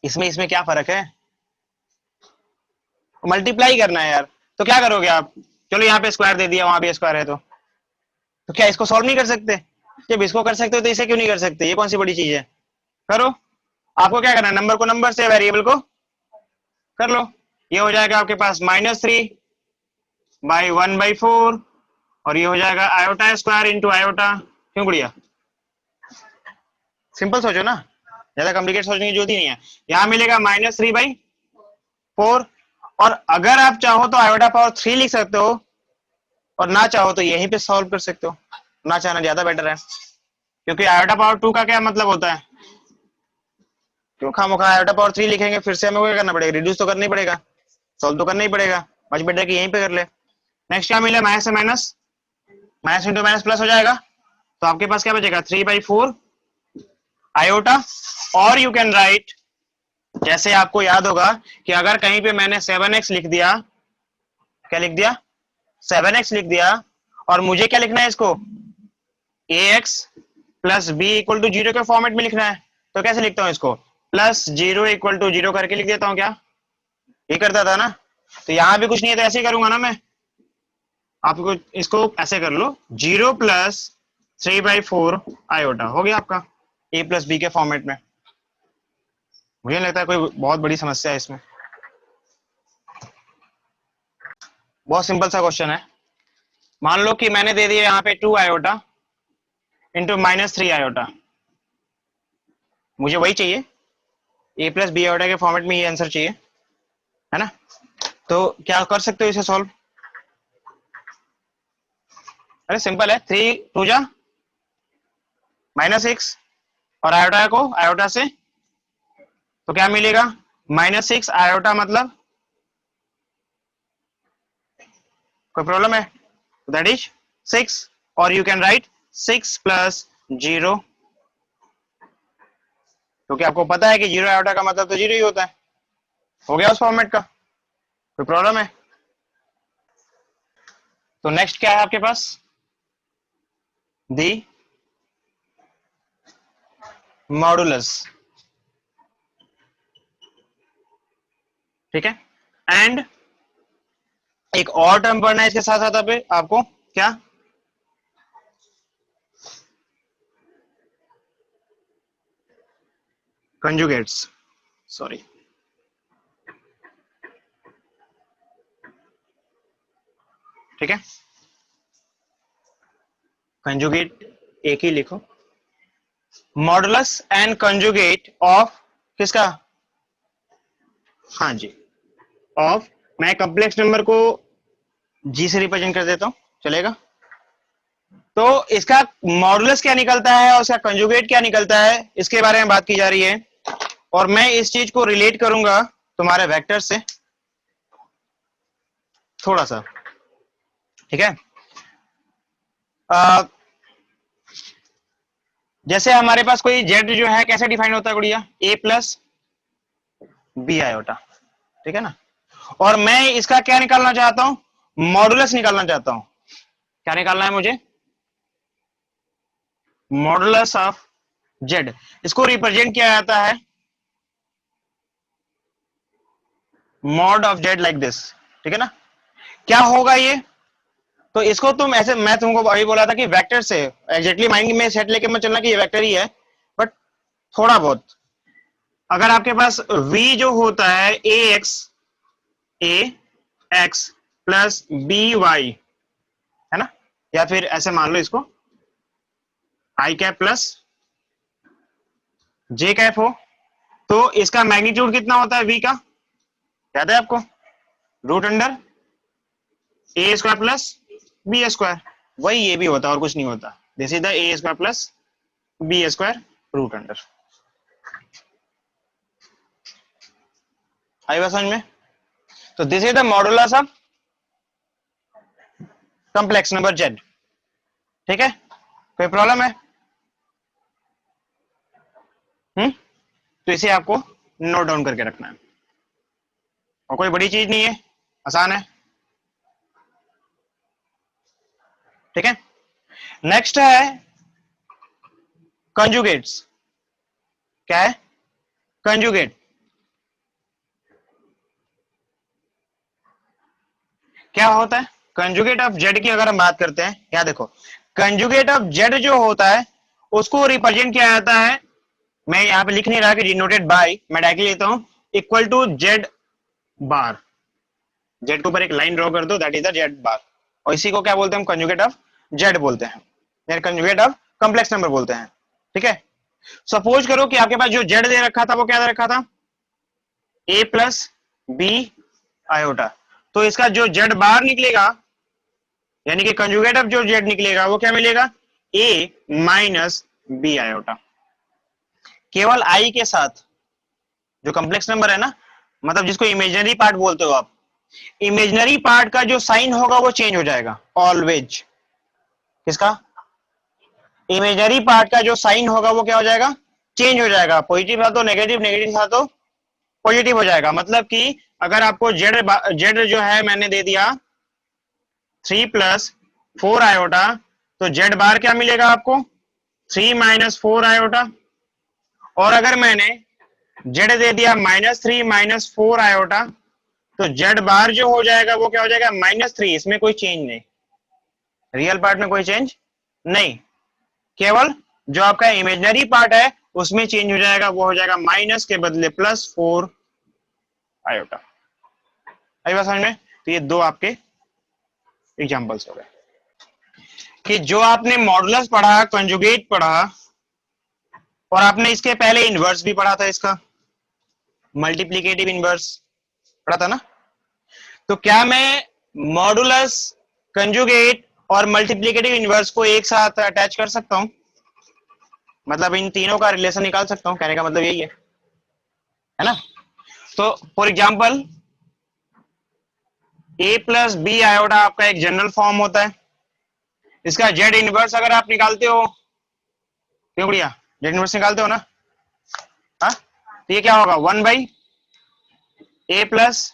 इसमें इसमें क्या फर्क है, मल्टीप्लाई करना है यार। तो क्या करोगे आप, चलो यहाँ पे स्क्वायर दे दिया, वहां पे स्क्वायर है, तो क्या इसको सॉल्व नहीं कर सकते? जब इसको कर सकते हो तो इसे क्यों नहीं कर सकते, ये कौन सी बड़ी चीज है, करो। आपको क्या करना है, नंबर को नंबर से, वेरिएबल को कर लो। ये हो जाएगा आपके पास -3/1/4, और ये हो जाएगा आयोटा स्क्वायर इंटू आयोटा। क्यों बढ़िया, सिंपल सोचो ना, ज्यादा कॉम्प्लिकेट सोचने की जरूरत ही नहीं है। यहाँ मिलेगा -3/4, और अगर आप चाहो तो आयोटा पावर 3 लिख सकते हो, और ना चाहो तो यहीं पे सॉल्व कर सकते हो, ना चाहना ज्यादा बेटर है, क्योंकि आयोटा पावर 2 का क्या मतलब होता है, क्यों खामोखा आयोटा पावर 3 लिखेंगे, फिर से हमें क्या करना पड़ेगा, रिड्यूस तो करना ही पड़ेगा, सॉल्व तो करना ही पड़ेगा, मच बेटर कि यहीं पे कर ले। नेक्स्ट क्या मिला, माइनस से minus, minus into minus plus हो जाएगा, तो आपके पास क्या बचेगा, 3/4 आयोटा। और यू कैन राइट, जैसे आपको याद होगा कि अगर कहीं पे मैंने 7x लिख दिया, क्या लिख दिया, 7x लिख दिया, और मुझे क्या लिखना है इसको, ax plus b equal to 0 के फॉर्मेट में लिखना है, तो कैसे लिखता हूं इसको, +0 = 0 करके लिख देता हूं, क्या ये करता था ना। तो यहां भी कुछ नहीं है तो ऐसे ही करूंगा ना मैं, आपको इसको ऐसे कर लो, 0 + 3/4 आयोटा, हो गया आपका a + b के फॉर्मेट में। मुझे नहीं लगता है कोई बहुत बड़ी समस्या है इसमें, बहुत सिंपल सा क्वेश्चन है। मान लो कि मैंने दे दिया यहाँ पे 2 आयोटा इंटू -3 आयोटा, मुझे वही चाहिए, a + b आयोटा के फॉर्मेट में ये आंसर चाहिए, है ना। तो क्या कर सकते हो इसे सॉल्व, अरे सिंपल है, 3 2 जा -6, और आयोटा को आयोटा से, तो क्या मिलेगा, -6 आयोटा, मतलब कोई प्रॉब्लम है, दैट इज 6, और यू कैन राइट 6 + 0, क्योंकि आपको पता है कि 0 आयोटा का मतलब तो 0 ही होता है, हो गया उस फॉर्मेट का, कोई प्रॉब्लम है। तो नेक्स्ट क्या है आपके पास, दी मॉडुलस, ठीक है। एंड एक और टर्म पढ़ना है इसके साथ साथ अभी आपको, क्या, कंजुगेट्स, सॉरी, ठीक है, कंजुगेट एक ही लिखो, मॉडुलस एंड कंजुगेट ऑफ, किसका, हाँ जी, ऑफ, मैं कॉम्प्लेक्स नंबर को जी से रिप्रेजेंट कर देता हूं, चलेगा। तो इसका मॉडुलस क्या निकलता है और इसका कंजुगेट क्या निकलता है, इसके बारे में बात की जा रही है। और मैं इस चीज को रिलेट करूंगा तुम्हारे वेक्टर से थोड़ा सा, ठीक है। जैसे हमारे पास कोई जेड जो है कैसे डिफाइन होता है गुड़िया, ए प्लस बी आयोटा, ठीक है ना। और मैं इसका क्या निकालना चाहता हूं, मॉडुलस निकालना चाहता हूं। क्या निकालना है मुझे, मॉडुलस ऑफ जेड। इसको रिप्रेजेंट किया जाता है mod of Z like this, ठीक है ना। क्या होगा ये, तो इसको तुम ऐसे, मैं तुमको अभी बोला था कि वेक्टर से एग्जैक्टली माइंड में सेट लेके मैं चलना कि ये वेक्टर ही है, बट थोड़ा बहुत अगर आपके पास v जो होता है ए एक्स प्लस बी वाई, है ना, या फिर ऐसे मान लो इसको आई कैप प्लस जे कैप हो, तो इसका मैग्नीट्यूड कितना होता है v का, याद है आपको, root under A square plus B square. वही ये भी होता है और कुछ नहीं होता, this is the A square plus B square root under. आई बात समझ में। तो this is the modulus of complex number Z, ठीक है। कोई प्रॉब्लम है, तो इसे आपको नोट डाउन करके रखना है, और कोई बड़ी चीज नहीं है, आसान है, ठीक है। नेक्स्ट है कंजुगेट्स। क्या है कंजुगेट, क्या होता है कंजुगेट ऑफ जेड की अगर हम बात करते हैं, क्या देखो, कंजुगेट ऑफ जेड जो होता है उसको रिप्रेजेंट किया जाता है, मैं यहां पे लिख नहीं रहा कि डिनोटेड बाय, मैं डायरेक्टली लेता हूं equal to z bar. Z के ऊपर एक लाइन ड्रॉ कर दो, that is the z bar, और इसी को क्या बोलते हैं हम, कंजुगेट ऑफ जेड बोलते हैं, या कंजुगेट ऑफ कॉम्प्लेक्स नंबर बोलते हैं, ठीक है। सपोज करो कि आपके पास जो जेड दे रखा था वो क्या दे रखा था, ए प्लस बी आयोटा, तो इसका जो जेड बार निकलेगा, यानी कि कंजुगेट ऑफ जो जेड निकलेगा वो क्या मिलेगा, ए माइनस बी आयोटा। केवल आई के साथ, जो कॉम्प्लेक्स नंबर है ना, मतलब जिसको इमेजिनरी पार्ट बोलते हो आप, इमेजिनरी पार्ट का जो साइन होगा वो चेंज हो जाएगा ऑलवेज। किसका, इमेजिनरी पार्ट का जो साइन होगा वो क्या हो जाएगा, चेंज हो जाएगा, पॉजिटिव था तो नेगेटिव, नेगेटिव था तो पॉजिटिव हो जाएगा। मतलब कि अगर आपको जेड जेड जो है मैंने दे दिया 3 + 4 आयोटा, तो जेड बार क्या मिलेगा आपको, 3 - 4 आयोटा। और अगर मैंने जेड दे दिया -3 - 4 आयोटा, तो जेड बार जो हो जाएगा वो क्या हो जाएगा, -3। इसमें कोई चेंज नहीं, रियल पार्ट में कोई चेंज नहीं, केवल जो आपका इमेजिनरी पार्ट है उसमें चेंज हो जाएगा, वो हो जाएगा माइनस के बदले +4 आयोटा। आई बात समझ में। तो ये दो आपके एग्जांपल्स हो गए कि जो आपने मॉडुलस पढ़ा, कंजुगेट पढ़ा, और आपने इसके पहले इनवर्स भी पढ़ा था, इसका मल्टीप्लिकेटिव इनवर्स पढ़ा था ना। तो क्या मैं मॉडुलस, कंजुगेट और मल्टीप्लिकेटिव इनवर्स को एक साथ अटैच कर सकता हूं, मतलब इन तीनों का रिलेशन निकाल सकता हूं, कहने का मतलब यही है ना। तो for example a plus B iota आपका एक जनरल फॉर्म होता है, इसका जेड इनवर्स अगर आप निकालते हो, क्यों बढ़िया, जेड इनवर्स निकालते हो ना, हाँ, तो ये क्या होगा 1/a प्लस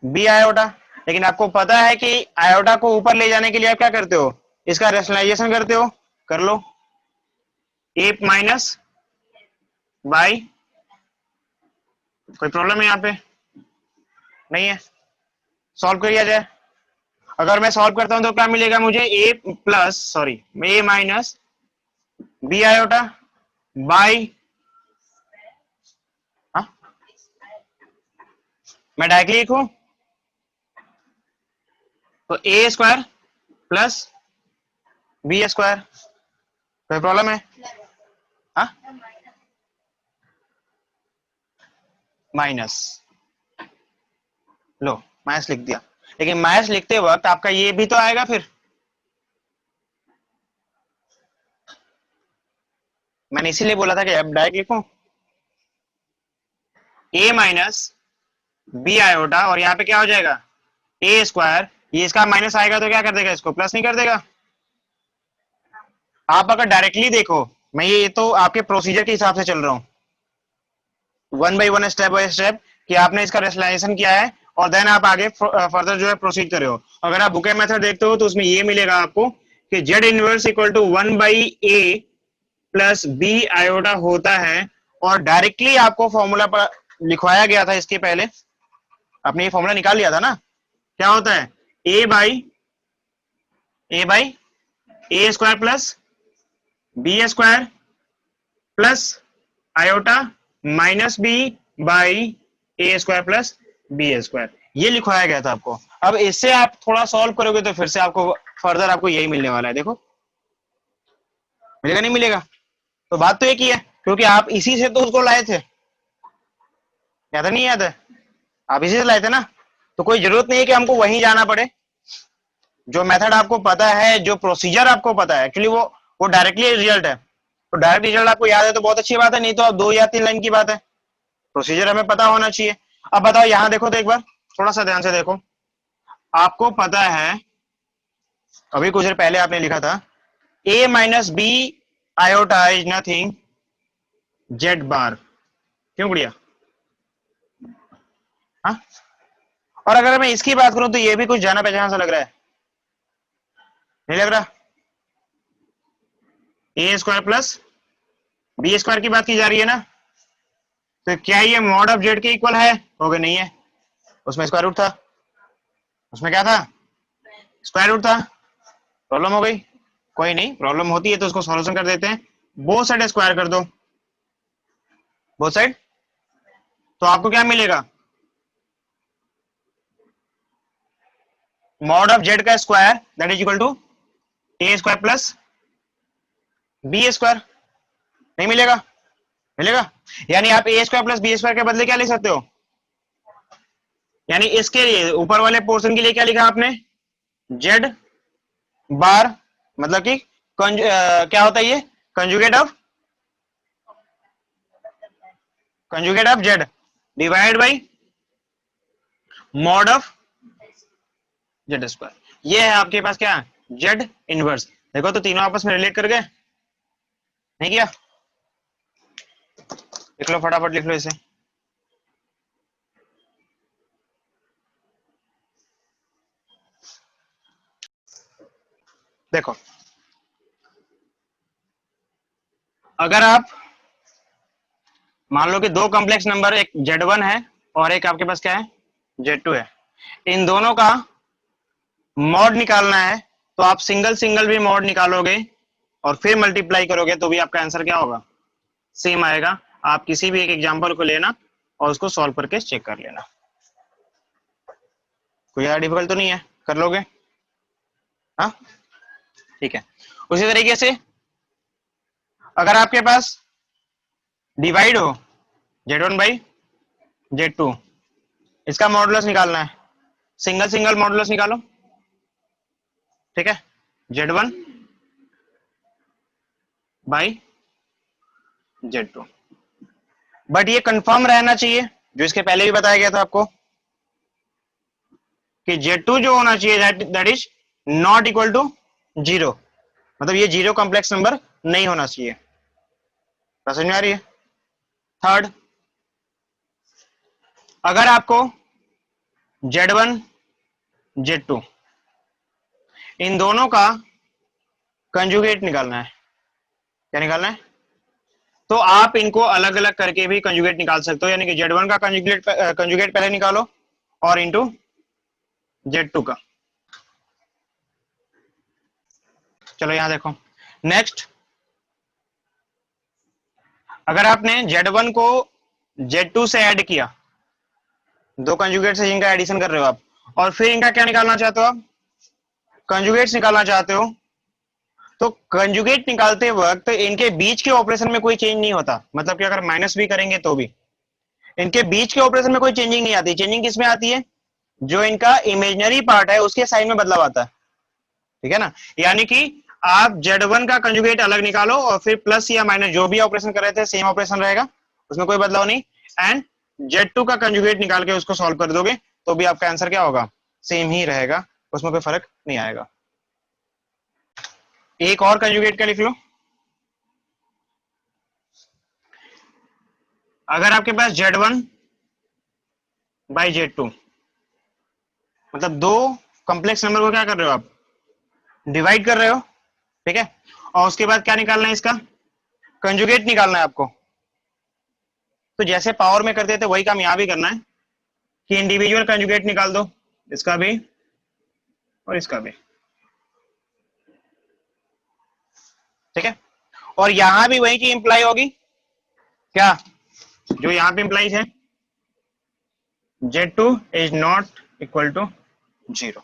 बी आयोटा। लेकिन आपको पता है कि आयोटा को ऊपर ले जाने के लिए आप क्या करते हो, इसका रेशनलाइजेशन करते हो, कर लो, a माइनस बाई, कोई प्रॉब्लम है यहाँ पे, नहीं है, सॉल्व किया जाए। अगर मैं सॉल्व करता हूं तो क्या मिलेगा मुझे, ए माइनस बी आयोटा बाई, मैं डायरेक्टली लिखूं तो ए स्क्वायर प्लस बी स्क्वायर, कोई प्रॉब्लम है, हाँ, माइनस, लो माइनस लिख दिया, लेकिन माइनस लिखते वक्त आपका ये भी तो आएगा फिर, मैंने इसीलिए बोला था कि अब डायरेक्ट लिखूं, ए माइनस बी आयोटा, और यहाँ पे क्या हो जाएगा ए स्क्वायर, ये इसका माइनस आएगा तो क्या कर देगा, इसको प्लस नहीं कर देगा। आप अगर डायरेक्टली देखो, मैं ये तो आपके प्रोसीजर के हिसाब से चल रहा हूं, one by one, step by step, कि आपने इसका रेशनलाइजेशन किया है और देन आप आगे फर्दर जो है प्रोसीड करे हो। अगर आप बुके मेथड देखते हो तो उसमें ये मिलेगा आपको कि z inverse equal to 1/a plus B iota होता है, और डायरेक्टली आपको फॉर्मूला पर लिखवाया गया था इसके पहले, आपने ये फॉर्मूला निकाल लिया था ना, क्या होता है A by A square plus B square plus iota minus B by A square plus B square, ये लिखवाया गया था आपको। अब इससे आप थोड़ा सॉल्व करोगे तो फिर से आपको फर्दर आपको यही मिलने वाला है। देखो मिलेगा नहीं मिलेगा, तो बात तो एक ही है, क्योंकि आप इसी से तो उसको लाए थे, याद नहीं याद है, आप इसी से लाए थे ना, तो कोई जरूरत नहीं है कि हमको वहीं जाना पड़े। जो मेथड आपको पता है, जो प्रोसीजर आपको पता है, एक्चुअली वो डायरेक्टली रिजल्ट है, तो डायरेक्ट रिजल्ट आपको याद है तो बहुत अच्छी बात है, नहीं तो आप 2 या 3 लाइन की बात है, प्रोसीजर हमें पता होना चाहिए। अब बताओ यहां देखो तो एक बार थोड़ा सा ध्यान से देखो, आपको पता है अभी कुछ देर पहले आपने लिखा था a minus B iota is nothing Z bar, क्यों बढ़िया। हाँ, और अगर मैं इसकी बात करूं तो ये भी कुछ जाना पहचाना सा लग रहा है, नहीं लग रहा। ए स्क्वायर प्लस बी स्क्वायर की बात की जा रही है ना, तो क्या ये मॉड ऑफ जेड के इक्वल है, हो गया नहीं है, उसमें स्क्वायर रूट था, उसमें क्या था स्क्वायर रूट था, प्रॉब्लम हो गई। कोई नहीं, प्रॉब्लम होती है तो उसको सॉल्यूशन कर देते हैं, बोथ साइड स्क्वायर कर दो, बोथ साइड, तो आपको क्या मिलेगा, मॉड ऑफ जेड का square that is equal to a square plus B square, नहीं मिलेगा, मिलेगा। यानी आप a square plus B square के बदले क्या लिख सकते हो, यानी इसके लिए ऊपर वाले पोर्शन के लिए क्या लिखा आपने, जेड बार, मतलब कि क्या होता है ये, conjugate of Z divide by mod of Z square, ये है आपके पास क्या, जेड इनवर्स। देखो तो तीनों आपस में रिलेट कर गए, नहीं किया, लिख लो फटाफट, लिख लो इसे। देखो अगर आप मान लो कि दो कॉम्प्लेक्स नंबर, एक Z1 है और एक आपके पास क्या है Z2 है, इन दोनों का मॉड निकालना है, तो आप सिंगल सिंगल भी मॉड निकालोगे और फिर मल्टीप्लाई करोगे तो भी आपका आंसर क्या होगा, सेम आएगा। आप किसी भी एक एग्जांपल को लेना और उसको सॉल्व करके चेक कर लेना, कोई ज्यादा डिफिकल्ट तो नहीं है, कर लोगे। हाँ ठीक है। उसी तरीके से अगर आपके पास डिवाइड हो Z1 बाई Z2, इसका मॉडुलस निकालना है, सिंगल सिंगल मॉडुलस निकालो, ठीक है, Z1 बाई Z2, बट ये कंफर्म रहना चाहिए, जो इसके पहले भी बताया गया था आपको कि Z2 जो होना चाहिए that is not equal to 0, मतलब ये 0 कॉम्प्लेक्स नंबर नहीं होना चाहिए, समझ में आ रही है। थर्ड, अगर आपको Z1 Z2 इन दोनों का कंजुगेट निकालना है, क्या निकालना है, तो आप इनको अलग अलग करके भी कंजुगेट निकाल सकते हो, यानी कि Z1 का कंजुगेट पहले निकालो और इंटू Z2 का। चलो यहां देखो, नेक्स्ट अगर आपने Z1 को Z2 से ऐड किया, दो कंजुगेट से जिनका एडिशन कर रहे हो आप, और फिर इनका क्या निकालना चाहते हो आप, कंजुगेट्स निकालना चाहते हो, तो कंजुगेट निकालते वक्त इनके बीच के ऑपरेशन में कोई चेंज नहीं होता, मतलब कि अगर माइनस भी करेंगे तो भी इनके बीच के ऑपरेशन में कोई चेंजिंग नहीं आती। चेंजिंग किसमें आती है, जो इनका इमेजिनरी पार्ट है उसके साइन में बदलाव आता है, ठीक है ना। यानी कि आप Z1 का कंजुगेट अलग निकालो और फिर प्लस या माइनस जो भी ऑपरेशन कर रहे थे सेम ऑपरेशन रहेगा, उसमें कोई बदलाव नहीं, एंड Z2 का कंजुगेट निकाल के उसको सॉल्व कर दोगे तो भी आपका आंसर क्या होगा, सेम ही रहेगा, उसमें कोई फर्क नहीं आएगा। एक और कंजुगेट का लिख लो। अगर आपके पास Z1 बाई Z2, मतलब दो कॉम्प्लेक्स नंबर को क्या कर रहे हो आप, डिवाइड कर रहे हो, ठीक है, और उसके बाद क्या निकालना है, इसका कंजुगेट निकालना है आपको। तो जैसे पावर में करते थे वही काम यहां भी करना है कि इंडिविजुअल कंजुगेट निकाल दो, इसका भी और इसका भी, ठीक है। और यहां भी वही की इंप्लाई होगी, क्या, जो यहां पे इंप्लाइज है Z2 is not equal to 0।